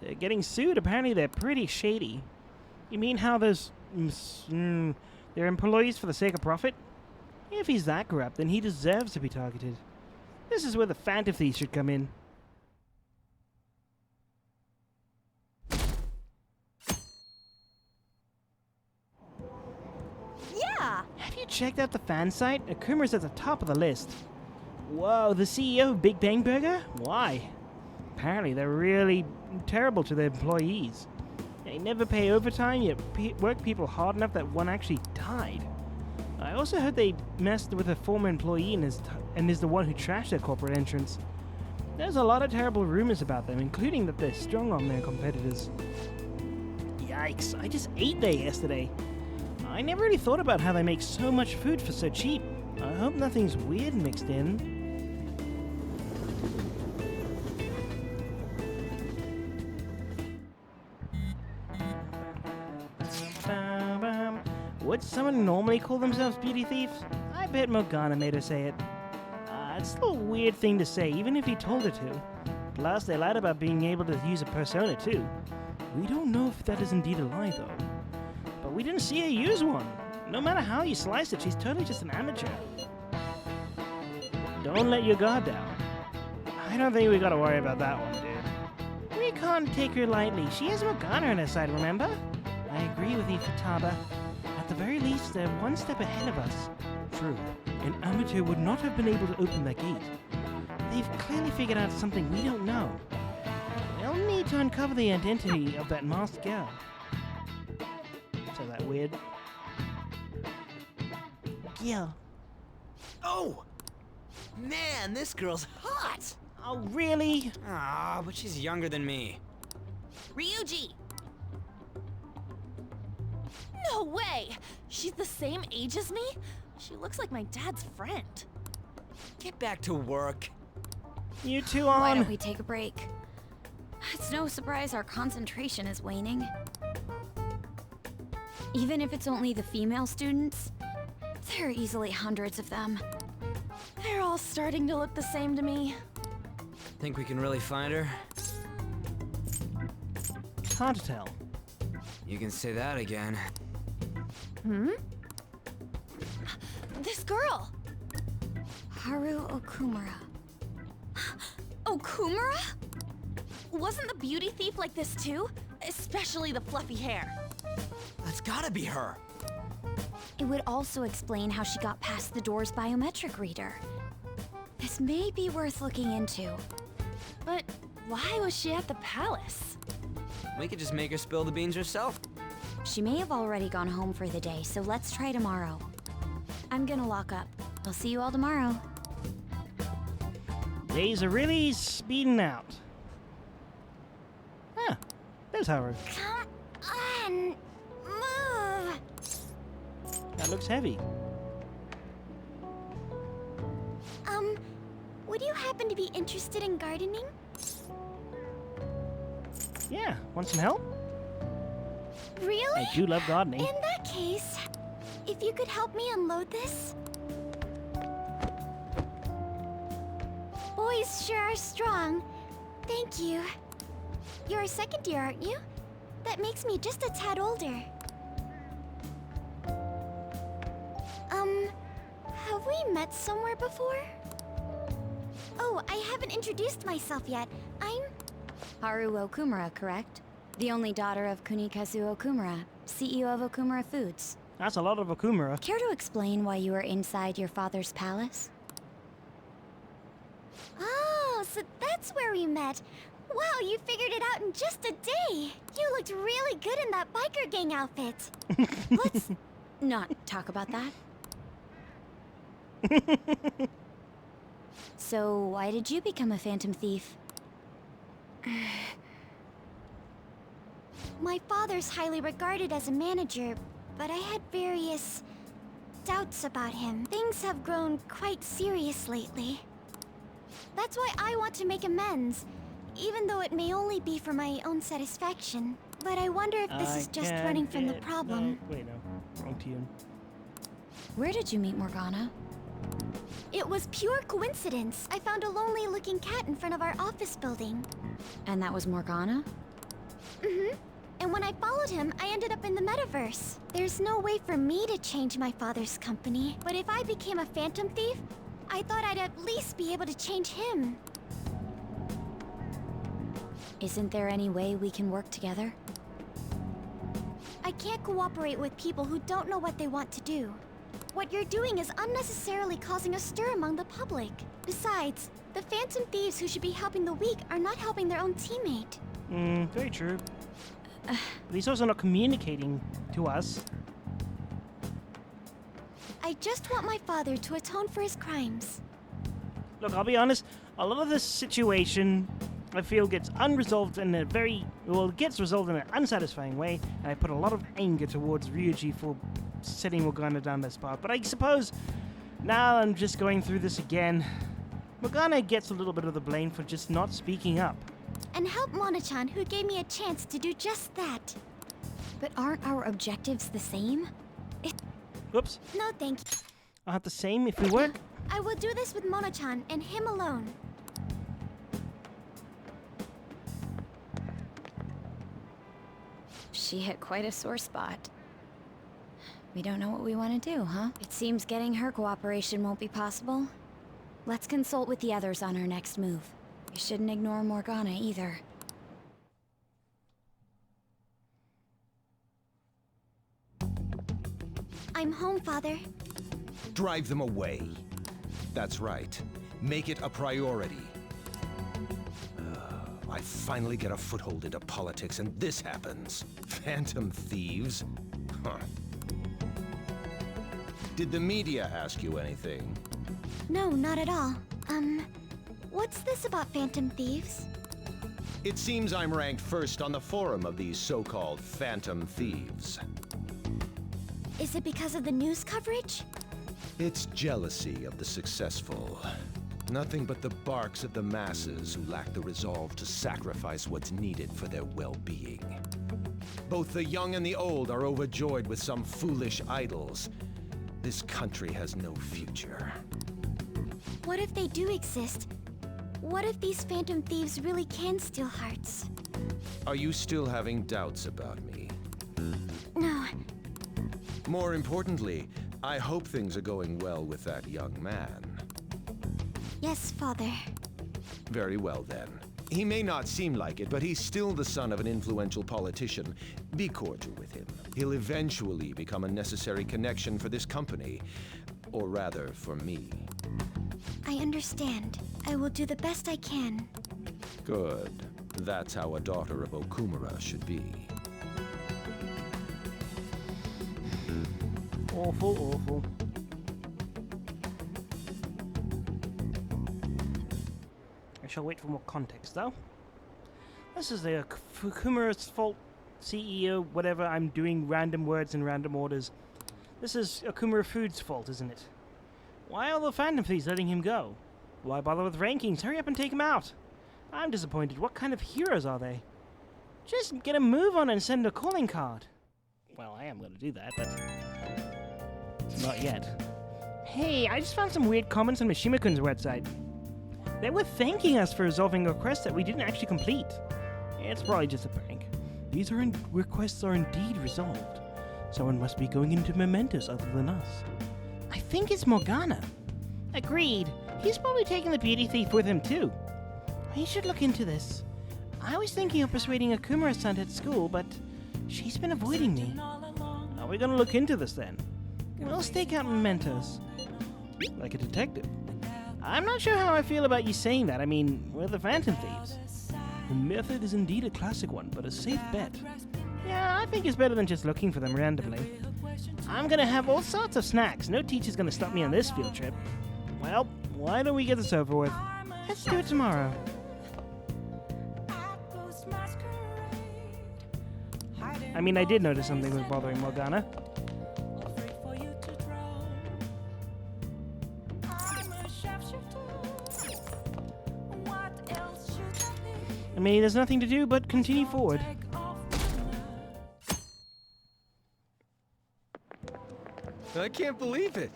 They're getting sued. Apparently they're pretty shady. You mean how they're employees for the sake of profit? If he's that corrupt, then he deserves to be targeted. This is where the Phantom Thieves should come in. Yeah! Have you checked out the fan site? Okumura's at the top of the list. Whoa, the CEO of Big Bang Burger? Why? Apparently they're really terrible to their employees. They never pay overtime, yet work people hard enough that one actually died. I also heard they messed with a former employee and is the one who trashed their corporate entrance. There's a lot of terrible rumors about them, including that they're strong on their competitors. Yikes, I just ate there yesterday. I never really thought about how they make so much food for so cheap. I hope nothing's weird mixed in. Would someone normally call themselves beauty thieves? I bet Morgana made her say it. It's still a weird thing to say, even if he told her to. Plus, they lied about being able to use a persona, too. We don't know if that is indeed a lie, though. But we didn't see her use one. No matter how you slice it, she's totally just an amateur. Don't let your guard down. I don't think we gotta worry about that one, dude. We can't take her lightly. She has Morgana on her side, remember? I agree with you, Futaba. At the very least, they're one step ahead of us. True. An amateur would not have been able to open that gate. They've clearly figured out something we don't know. They'll need to uncover the identity of that masked girl. So that weird? Yeah. Oh! Man, this girl's hot! Oh, really? Ah, but she's younger than me. Ryuji! No way! She's the same age as me? She looks like my dad's friend. Get back to work. You two on. Why don't we take a break? It's no surprise our concentration is waning. Even if it's only the female students, there are easily hundreds of them. They're all starting to look the same to me. Think we can really find her? Hard to tell. You can say that again. Hmm? This girl! Haru Okumura. Okumura? Wasn't the beauty thief like this too? Especially the fluffy hair. That's gotta be her. It would also explain how she got past the door's biometric reader. This may be worth looking into. But why was she at the palace? We could just make her spill the beans herself. She may have already gone home for the day, so let's try tomorrow. I'm gonna lock up. I'll see you all tomorrow. Days are really speeding out. Ah, there's Haru. Come on, move. That looks heavy. Would you happen to be interested in gardening? Yeah, want some help? Really? I do love gardening. In that case, if you could help me unload this. Boys sure are strong. Thank you. You're a second year, aren't you? That makes me just a tad older. Have we met somewhere before? Oh, I haven't introduced myself yet. I'm... Haru Okumura, correct? The only daughter of Kunikazu Okumura, CEO of Okumura Foods. That's a lot of Okumura. Care to explain why you were inside your father's palace? Oh, so that's where we met. Wow, you figured it out in just a day. You looked really good in that biker gang outfit. Let's not talk about that. So, why did you become a phantom thief? My father's highly regarded as a manager, but I had various doubts about him. Things have grown quite serious lately. That's why I want to make amends, even though it may only be for my own satisfaction. But I wonder if this is just running from the problem. No, wait, no. Wrong tune. Where did you meet Morgana? It was pure coincidence. I found a lonely-looking cat in front of our office building. And that was Morgana? Mm-hmm. And when I followed him, I ended up in the metaverse. There's no way for me to change my father's company. But if I became a phantom thief, I thought I'd at least be able to change him. Isn't there any way we can work together? I can't cooperate with people who don't know what they want to do. What you're doing is unnecessarily causing a stir among the public. Besides, the phantom thieves who should be helping the weak are not helping their own teammate. Very true. But he's also not communicating to us. I just want my father to atone for his crimes. Look, I'll be honest, a lot of this situation, I feel, gets unresolved in a it gets resolved in an unsatisfying way, and I put a lot of anger towards Ryuji for setting Morgana down this path. But I suppose, now I'm just going through this again, Morgana gets a little bit of the blame for just not speaking up. And help Mona-chan, who gave me a chance to do just that. But aren't our objectives the same? Whoops. No, thank you. Aren't the same if we work? I will do this with Mona-chan and him alone. She hit quite a sore spot. We don't know what we want to do, huh? It seems getting her cooperation won't be possible. Let's consult with the others on our next move. We shouldn't ignore Morgana either. I'm home, Father. Drive them away. That's right. Make it a priority. I finally get a foothold into politics, and this happens. Phantom thieves? Huh. Did the media ask you anything? No, not at all. What's this about phantom thieves? It seems I'm ranked first on the forum of these so-called phantom thieves. Is it because of the news coverage? It's jealousy of the successful. Nothing but the barks of the masses who lack the resolve to sacrifice what's needed for their well-being. Both the young and the old are overjoyed with some foolish idols. This country has no future. What if they do exist? What if these phantom thieves really can steal hearts? Are you still having doubts about me? No. More importantly, I hope things are going well with that young man. Yes, Father. Very well, then. He may not seem like it, but he's still the son of an influential politician. Be cordial with him. He'll eventually become a necessary connection for this company. Or rather, for me. I understand. I will do the best I can. Good. That's how a daughter of Okumura should be. Awful, awful. I shall wait for more context, though. This is the Okumura's fault, CEO, whatever. I'm doing random words in random orders. This is Okumura Foods' fault, isn't it? Why are the Phantom Thieves letting him go? Why bother with rankings? Hurry up and take him out. I'm disappointed. What kind of heroes are they? Just get a move on and send a calling card. Well, I am going to do that, but not yet. Hey, I just found some weird comments on Mishima-kun's website. They were thanking us for resolving a request that we didn't actually complete. It's probably just a prank. These requests are indeed resolved. Someone must be going into mementos other than us. I think it's Morgana. Agreed. He's probably taking the beauty thief with him too. We should look into this. I was thinking of persuading Okumura-san at school, but she's been avoiding me. Are we gonna look into this then? We'll stake out mementos. Like a detective. I'm not sure how I feel about you saying that. I mean, we're the Phantom Thieves. The method is indeed a classic one, but a safe bet. Yeah, I think it's better than just looking for them randomly. I'm gonna have all sorts of snacks. No teacher's gonna stop me on this field trip. Well, why don't we get this over with? Let's do it tomorrow. I mean, I did notice something was bothering Morgana. I mean, there's nothing to do but continue forward. I can't believe it.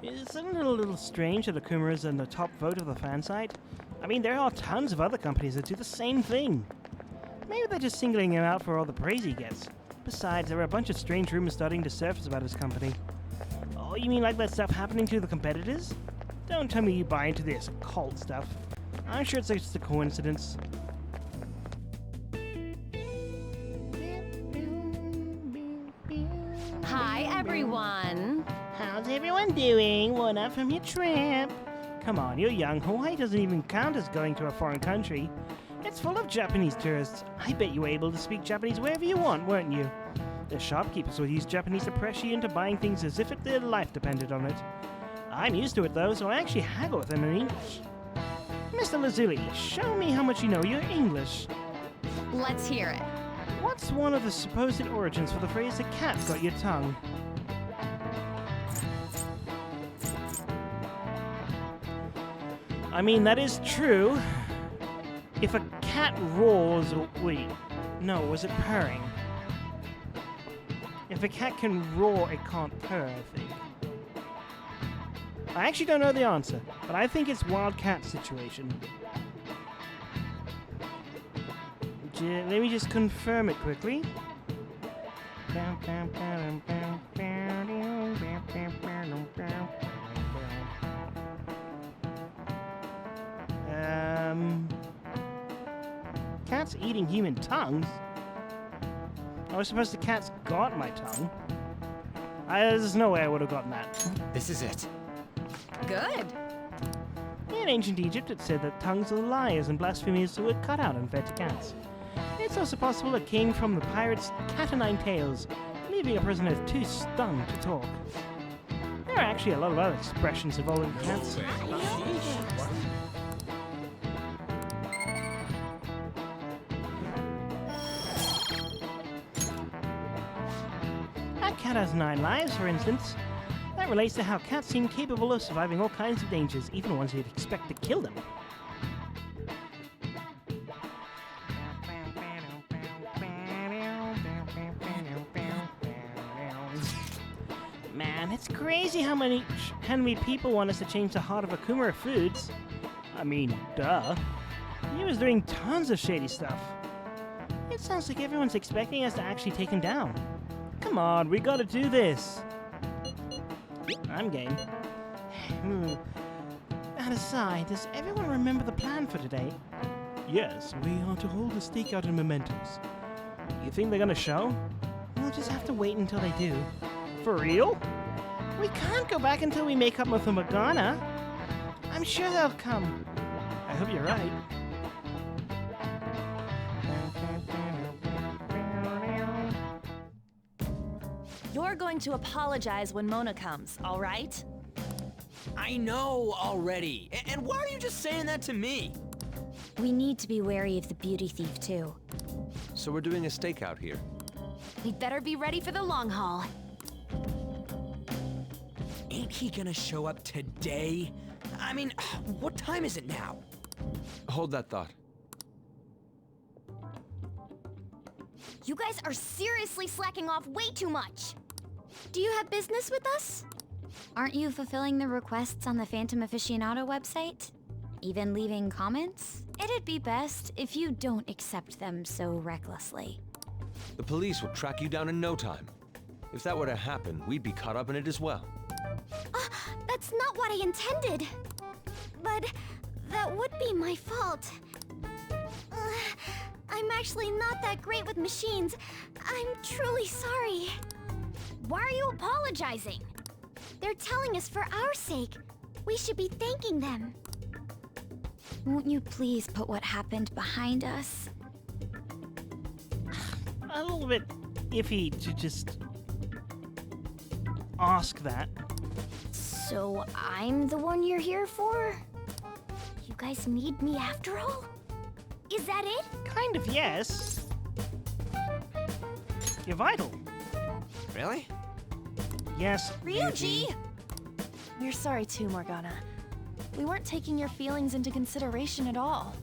Isn't it a little strange that Okumura's in the top vote of the fan site? I mean, there are tons of other companies that do the same thing. Maybe they're just singling him out for all the praise he gets. Besides, there are a bunch of strange rumors starting to surface about his company. Oh, you mean like that stuff happening to the competitors? Don't tell me you buy into this cult stuff. I'm sure it's just a coincidence. Hi, everyone. How's everyone doing? What up from your trip? Come on, you're young. Hawaii doesn't even count as going to a foreign country. It's full of Japanese tourists. I bet you were able to speak Japanese wherever you want, weren't you? The shopkeepers will use Japanese to pressure you into buying things as if their life depended on it. I'm used to it though, so I actually haggle with them in English. Mr. Lazuli, show me how much you know your English. Let's hear it. What's one of the supposed origins for the phrase "the cat got your tongue"? I mean, that is true. If a cat roars, wait, no, was it purring? If a cat can roar, it can't purr, I think. I actually don't know the answer, but I think it's wild cat situation. Let me just confirm it quickly. Cats eating human tongues? I was supposed to cats got my tongue. There's no way I would have gotten that. This is it. Good. In ancient Egypt, it said that tongues of liars and blasphemers were cut out and fed to cats. It's also possible it came from the pirate's cat o' nine tails, leaving a prisoner too stunned to talk. There are actually a lot of other expressions involving cats. A cat has 9 lives, for instance. That relates to how cats seem capable of surviving all kinds of dangers, even ones you'd expect to kill them. Man, it's crazy how many people want us to change the heart of Okumura Foods. I mean, duh. He was doing tons of shady stuff. It sounds like everyone's expecting us to actually take him down. Come on, we gotta do this. I'm game. That aside, does everyone remember the plan for today? Yes, we are to hold a stakeout in Mementos. You think they're gonna show? We'll just have to wait until they do. For real? We can't go back until we make up with the Morgana. I'm sure they'll come. I hope you're right. You're going to apologize when Mona comes, all right? I know already. And why are you just saying that to me? We need to be wary of the beauty thief, too. So we're doing a stakeout here. We'd better be ready for the long haul. Ain't he gonna show up today? I mean, what time is it now? Hold that thought. You guys are seriously slacking off way too much. Do you have business with us? Aren't you fulfilling the requests on the Phantom Aficionado website? Even leaving comments? It'd be best if you don't accept them so recklessly. The police will track you down in no time. If that were to happen, we'd be caught up in it as well. That's not what I intended. But that would be my fault. I'm actually not that great with machines. I'm truly sorry. Why are you apologizing? They're telling us for our sake. We should be thanking them. Won't you please put what happened behind us? A little bit iffy to just ask that. So I'm the one you're here for? You guys need me after all? Is that it? Kind of, yes. You're vital. Really? Yes, Ryuji! We're sorry too, Morgana. We weren't taking your feelings into consideration at all.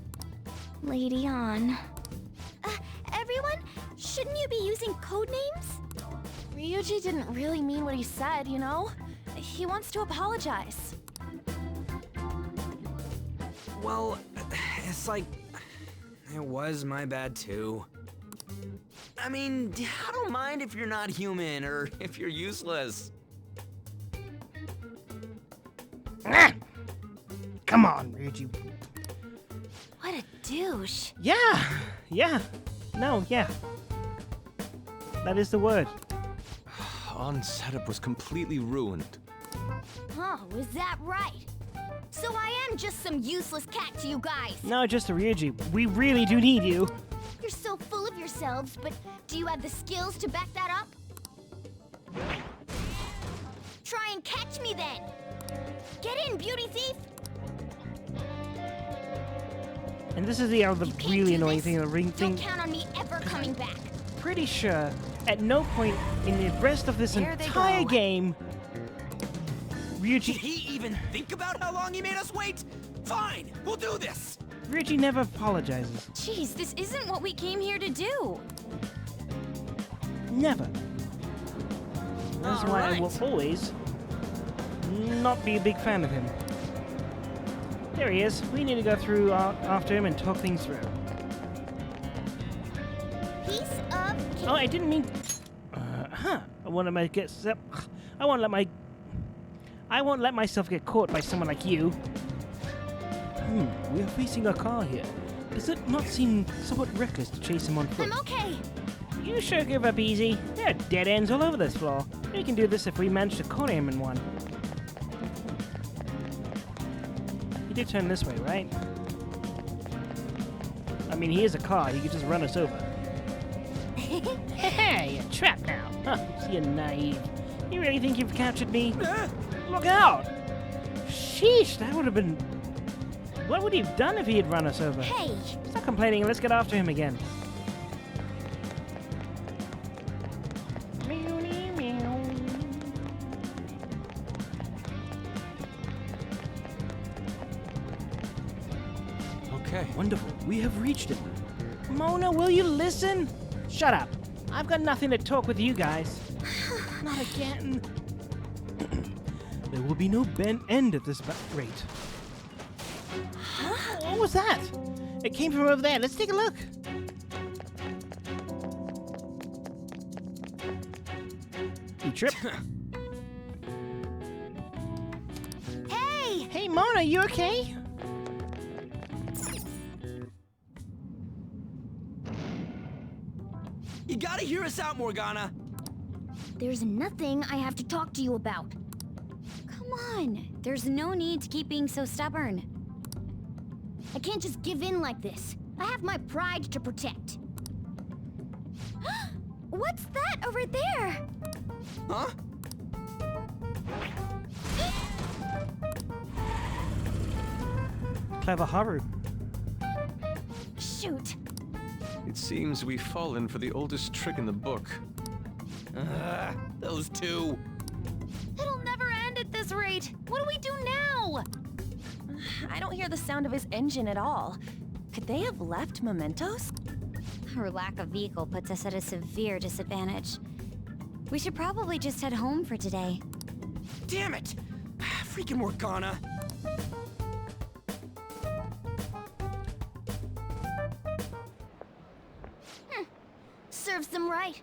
Lady On. Everyone, shouldn't you be using code names? Ryuji didn't really mean what he said, you know? He wants to apologize. Well, it's like... it was my bad too. I mean, I don't mind if you're not human or if you're useless. Come on, Ryuji. What a douche. Yeah. No, yeah. That is the word. On setup was completely ruined. Oh, is that right? So I am just some useless cat to you guys. No, just a Ryuji. We really do need you. You're so full of yourselves, but do you have the skills to back that up? Try and catch me then. Get in, beauty thief. And this is the other really annoying thing, the ring Don't thing. count on me ever coming back. Pretty sure at no point in the rest of this There they entire go. game, Ryuji... Did he even think about how long he made us wait? Fine, we'll do this. Ryuji never apologizes. Jeez, this isn't what we came here to do. Never. That's why I will always not be a big fan of him. There he is. We need to go through after him and talk things through. Piece of cake. Oh, I didn't mean... I want to make it... I won't let myself get caught by someone like you. We are facing a car here. Does it not seem somewhat reckless to chase him on foot? I'm okay. You sure give up easy. There are dead ends all over this floor. We can do this if we manage to corner him in one. He did turn this way, right? I mean, he is a car. He could just run us over. Hey, you're trapped now. Huh, you're naive. You really think you've captured me? Look out! Sheesh, that would have been... What would he have done if he had run us over? Hey! Stop complaining and let's get after him again. Okay. Wonderful. We have reached him. Mona, will you listen? Shut up. I've got nothing to talk with you guys. Not again. There will be no end at this rate. What was that? It came from over there. Let's take a look. You trip. Hey! Hey, Mona, you okay? You gotta hear us out, Morgana. There's nothing I have to talk to you about. Come on. There's no need to keep being so stubborn. I can't just give in like this. I have my pride to protect. What's that over there? Huh? Clever Haru. Shoot. It seems we've fallen for the oldest trick in the book. Those two. It'll never end at this rate. What do we do now? I don't hear the sound of his engine at all. Could they have left mementos? Our lack of vehicle puts us at a severe disadvantage. We should probably just head home for today. Damn it! Freaking Morgana. Serves them right.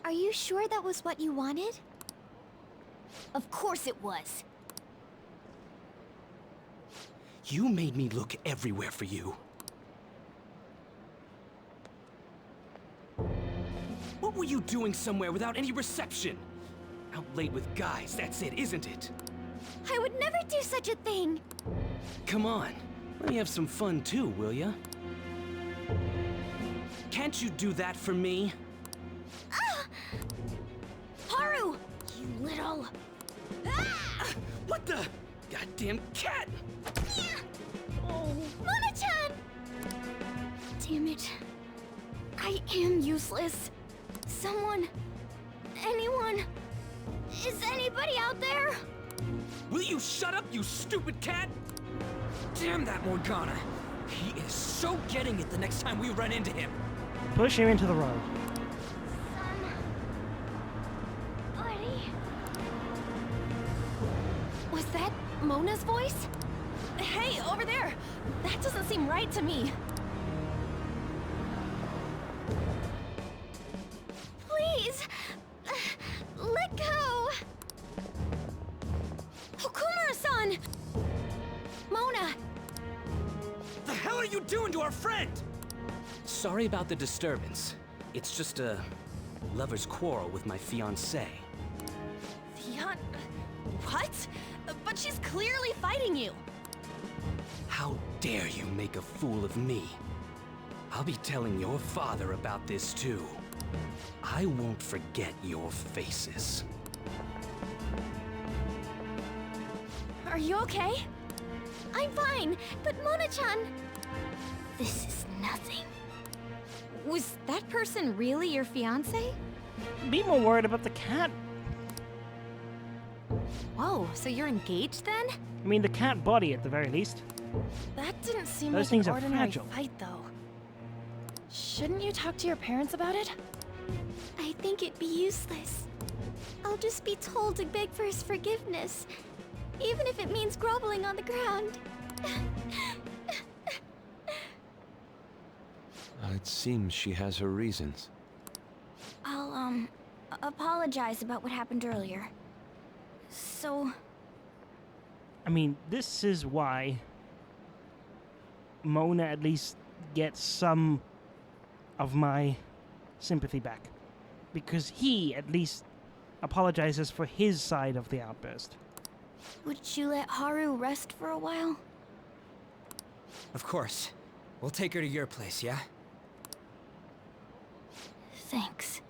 Are you sure that was what you wanted? Of course it was. You made me look everywhere for you. What were you doing somewhere without any reception? Out late with guys, that's it, isn't it? I would never do such a thing. Come on, let me have some fun too, will ya? Can't you do that for me? Haru! You little... What the? Goddamn cat! Oh. Mona-chan! Damn it. I am useless. Someone... anyone... Is anybody out there? Will you shut up, you stupid cat? Damn that Morgana. He is so getting it the next time we run into him. Push him into the road. Was that Mona's voice? Hey, over there! That doesn't seem right to me. Please! Let go! Okumura-san! Mona! The hell are you doing to our friend? Sorry about the disturbance. It's just a lover's quarrel with my fiancée. What? But she's clearly fighting you. How dare you make a fool of me? I'll be telling your father about this too. I won't forget your faces. Are you okay? I'm fine, but Mona-chan... This is nothing. Was that person really your fiancé? Be more worried about the cat. Whoa, so you're engaged then? I mean, the cat body at the very least. That didn't seem Those like things an are ordinary fragile. fight, though. Shouldn't you talk to your parents about it? I think it'd be useless. I'll just be told to beg for his forgiveness, even if it means groveling on the ground. It seems she has her reasons. I'll, apologize about what happened earlier. So... I mean, this is why Mona at least gets some of my sympathy back. Because he at least apologizes for his side of the outburst. Would you let Haru rest for a while? Of course. We'll take her to your place, yeah? Thanks.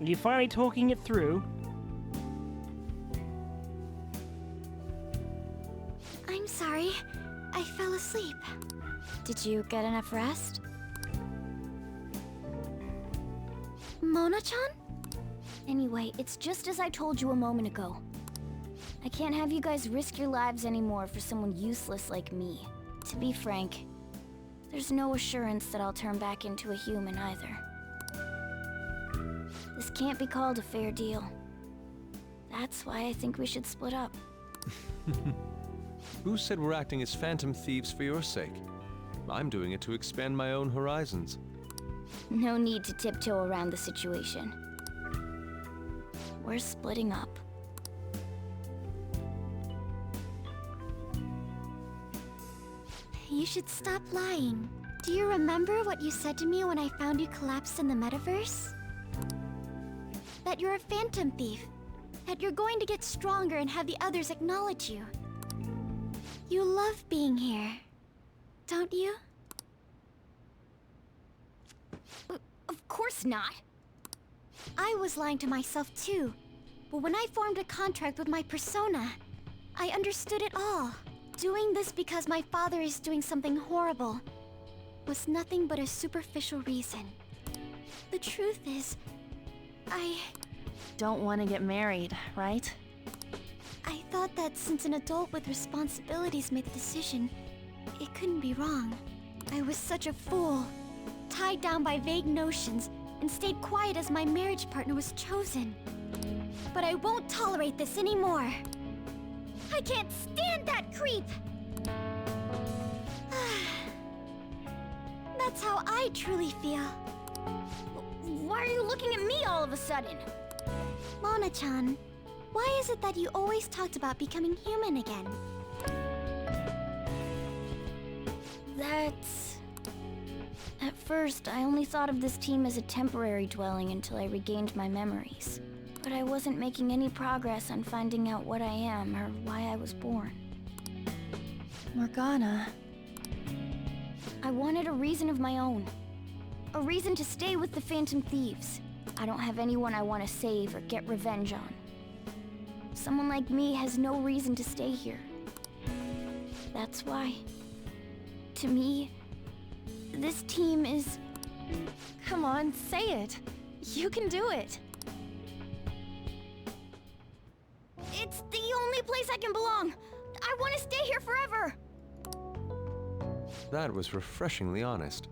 You finally talking it through? I'm sorry. I fell asleep. Did you get enough rest? Mona-chan? Anyway, it's just as I told you a moment ago. I can't have you guys risk your lives anymore for someone useless like me. To be frank, there's no assurance that I'll turn back into a human either. This can't be called a fair deal. That's why I think we should split up. Who said we're acting as phantom thieves for your sake? I'm doing it to expand my own horizons. No need to tiptoe around the situation. We're splitting up. You should stop lying. Do you remember what you said to me when I found you collapsed in the metaverse? That you're a phantom thief. That you're going to get stronger and have the others acknowledge you. You love being here, don't you? Of course not. I was lying to myself too. But when I formed a contract with my persona, I understood it all. Doing this because my father is doing something horrible was nothing but a superficial reason. The truth is, I don't want to get married, right? I thought that since an adult with responsibilities made the decision, it couldn't be wrong. I was such a fool, tied down by vague notions, and stayed quiet as my marriage partner was chosen. But I won't tolerate this anymore. I can't stand that creep! That's how I truly feel. Why are you looking at me all of a sudden? Mona-chan, why is it that you always talked about becoming human again? That's... At first, I only thought of this team as a temporary dwelling until I regained my memories. But I wasn't making any progress on finding out what I am or why I was born. Morgana. I wanted a reason of my own. A reason to stay with the Phantom Thieves. I don't have anyone I want to save or get revenge on. Someone like me has no reason to stay here. That's why, to me, this team is... Come on, say it. You can do it. It's the only place I can belong. I want to stay here forever. That was refreshingly honest.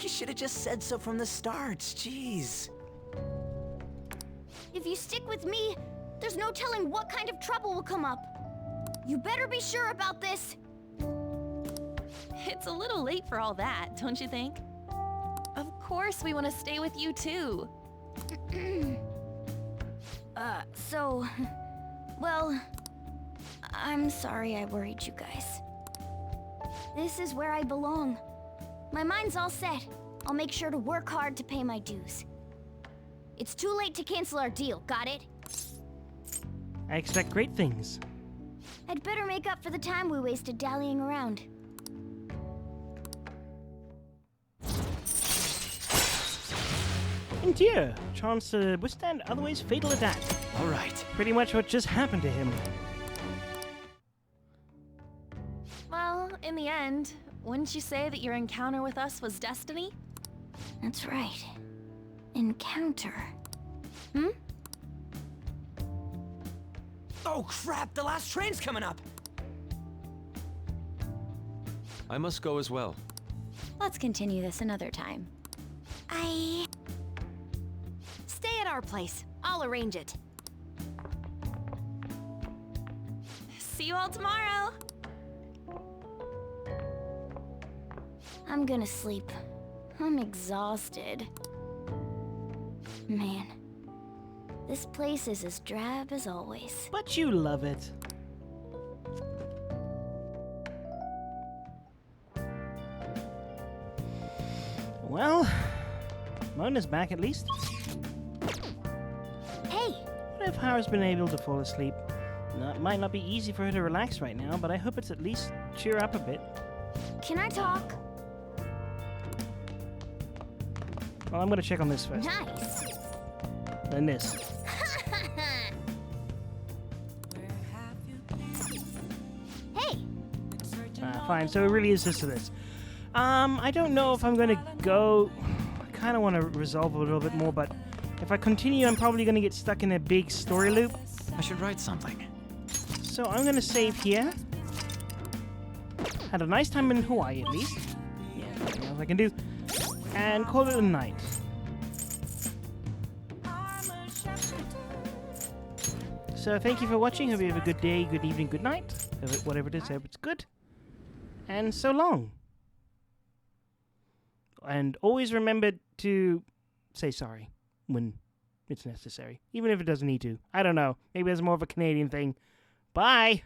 You should have just said so from the start, jeez. If you stick with me, there's no telling what kind of trouble will come up. You better be sure about this. It's a little late for all that, don't you think? Of course we want to stay with you too. Well, I'm sorry I worried you guys. This is where I belong. My mind's all set. I'll make sure to work hard to pay my dues. It's too late to cancel our deal, got it? I expect great things. I'd better make up for the time we wasted dallying around. Endure. Chance to withstand otherwise fatal attack. Alright. Pretty much what just happened to him. Well, in the end, wouldn't you say that your encounter with us was destiny? That's right. Encounter. Hmm? Oh crap, the last train's coming up! I must go as well. Let's continue this another time. Stay at our place. I'll arrange it. See you all tomorrow! I'm gonna sleep. I'm exhausted. Man, this place is as drab as always. But you love it. Well, Mona's back at least. Hey! What if Hara's been able to fall asleep? Now, it might not be easy for her to relax right now, but I hope it's at least cheer up a bit. Can I talk? Well, I'm gonna check on this first. Nice! Then this. Hey! Fine, so it really is just this. I don't know if I'm gonna go... I kinda want to resolve a little bit more, but if I continue, I'm probably gonna get stuck in a big story loop. I should write something. So I'm gonna save here. Had a nice time in Hawaii, at least. Yeah, nothing else I can do. And call it a night. So thank you for watching. Hope you have a good day, good evening, good night. Whatever it is, I hope it's good. And so long. And always remember to say sorry when it's necessary. Even if it doesn't need to. I don't know. Maybe that's more of a Canadian thing. Bye!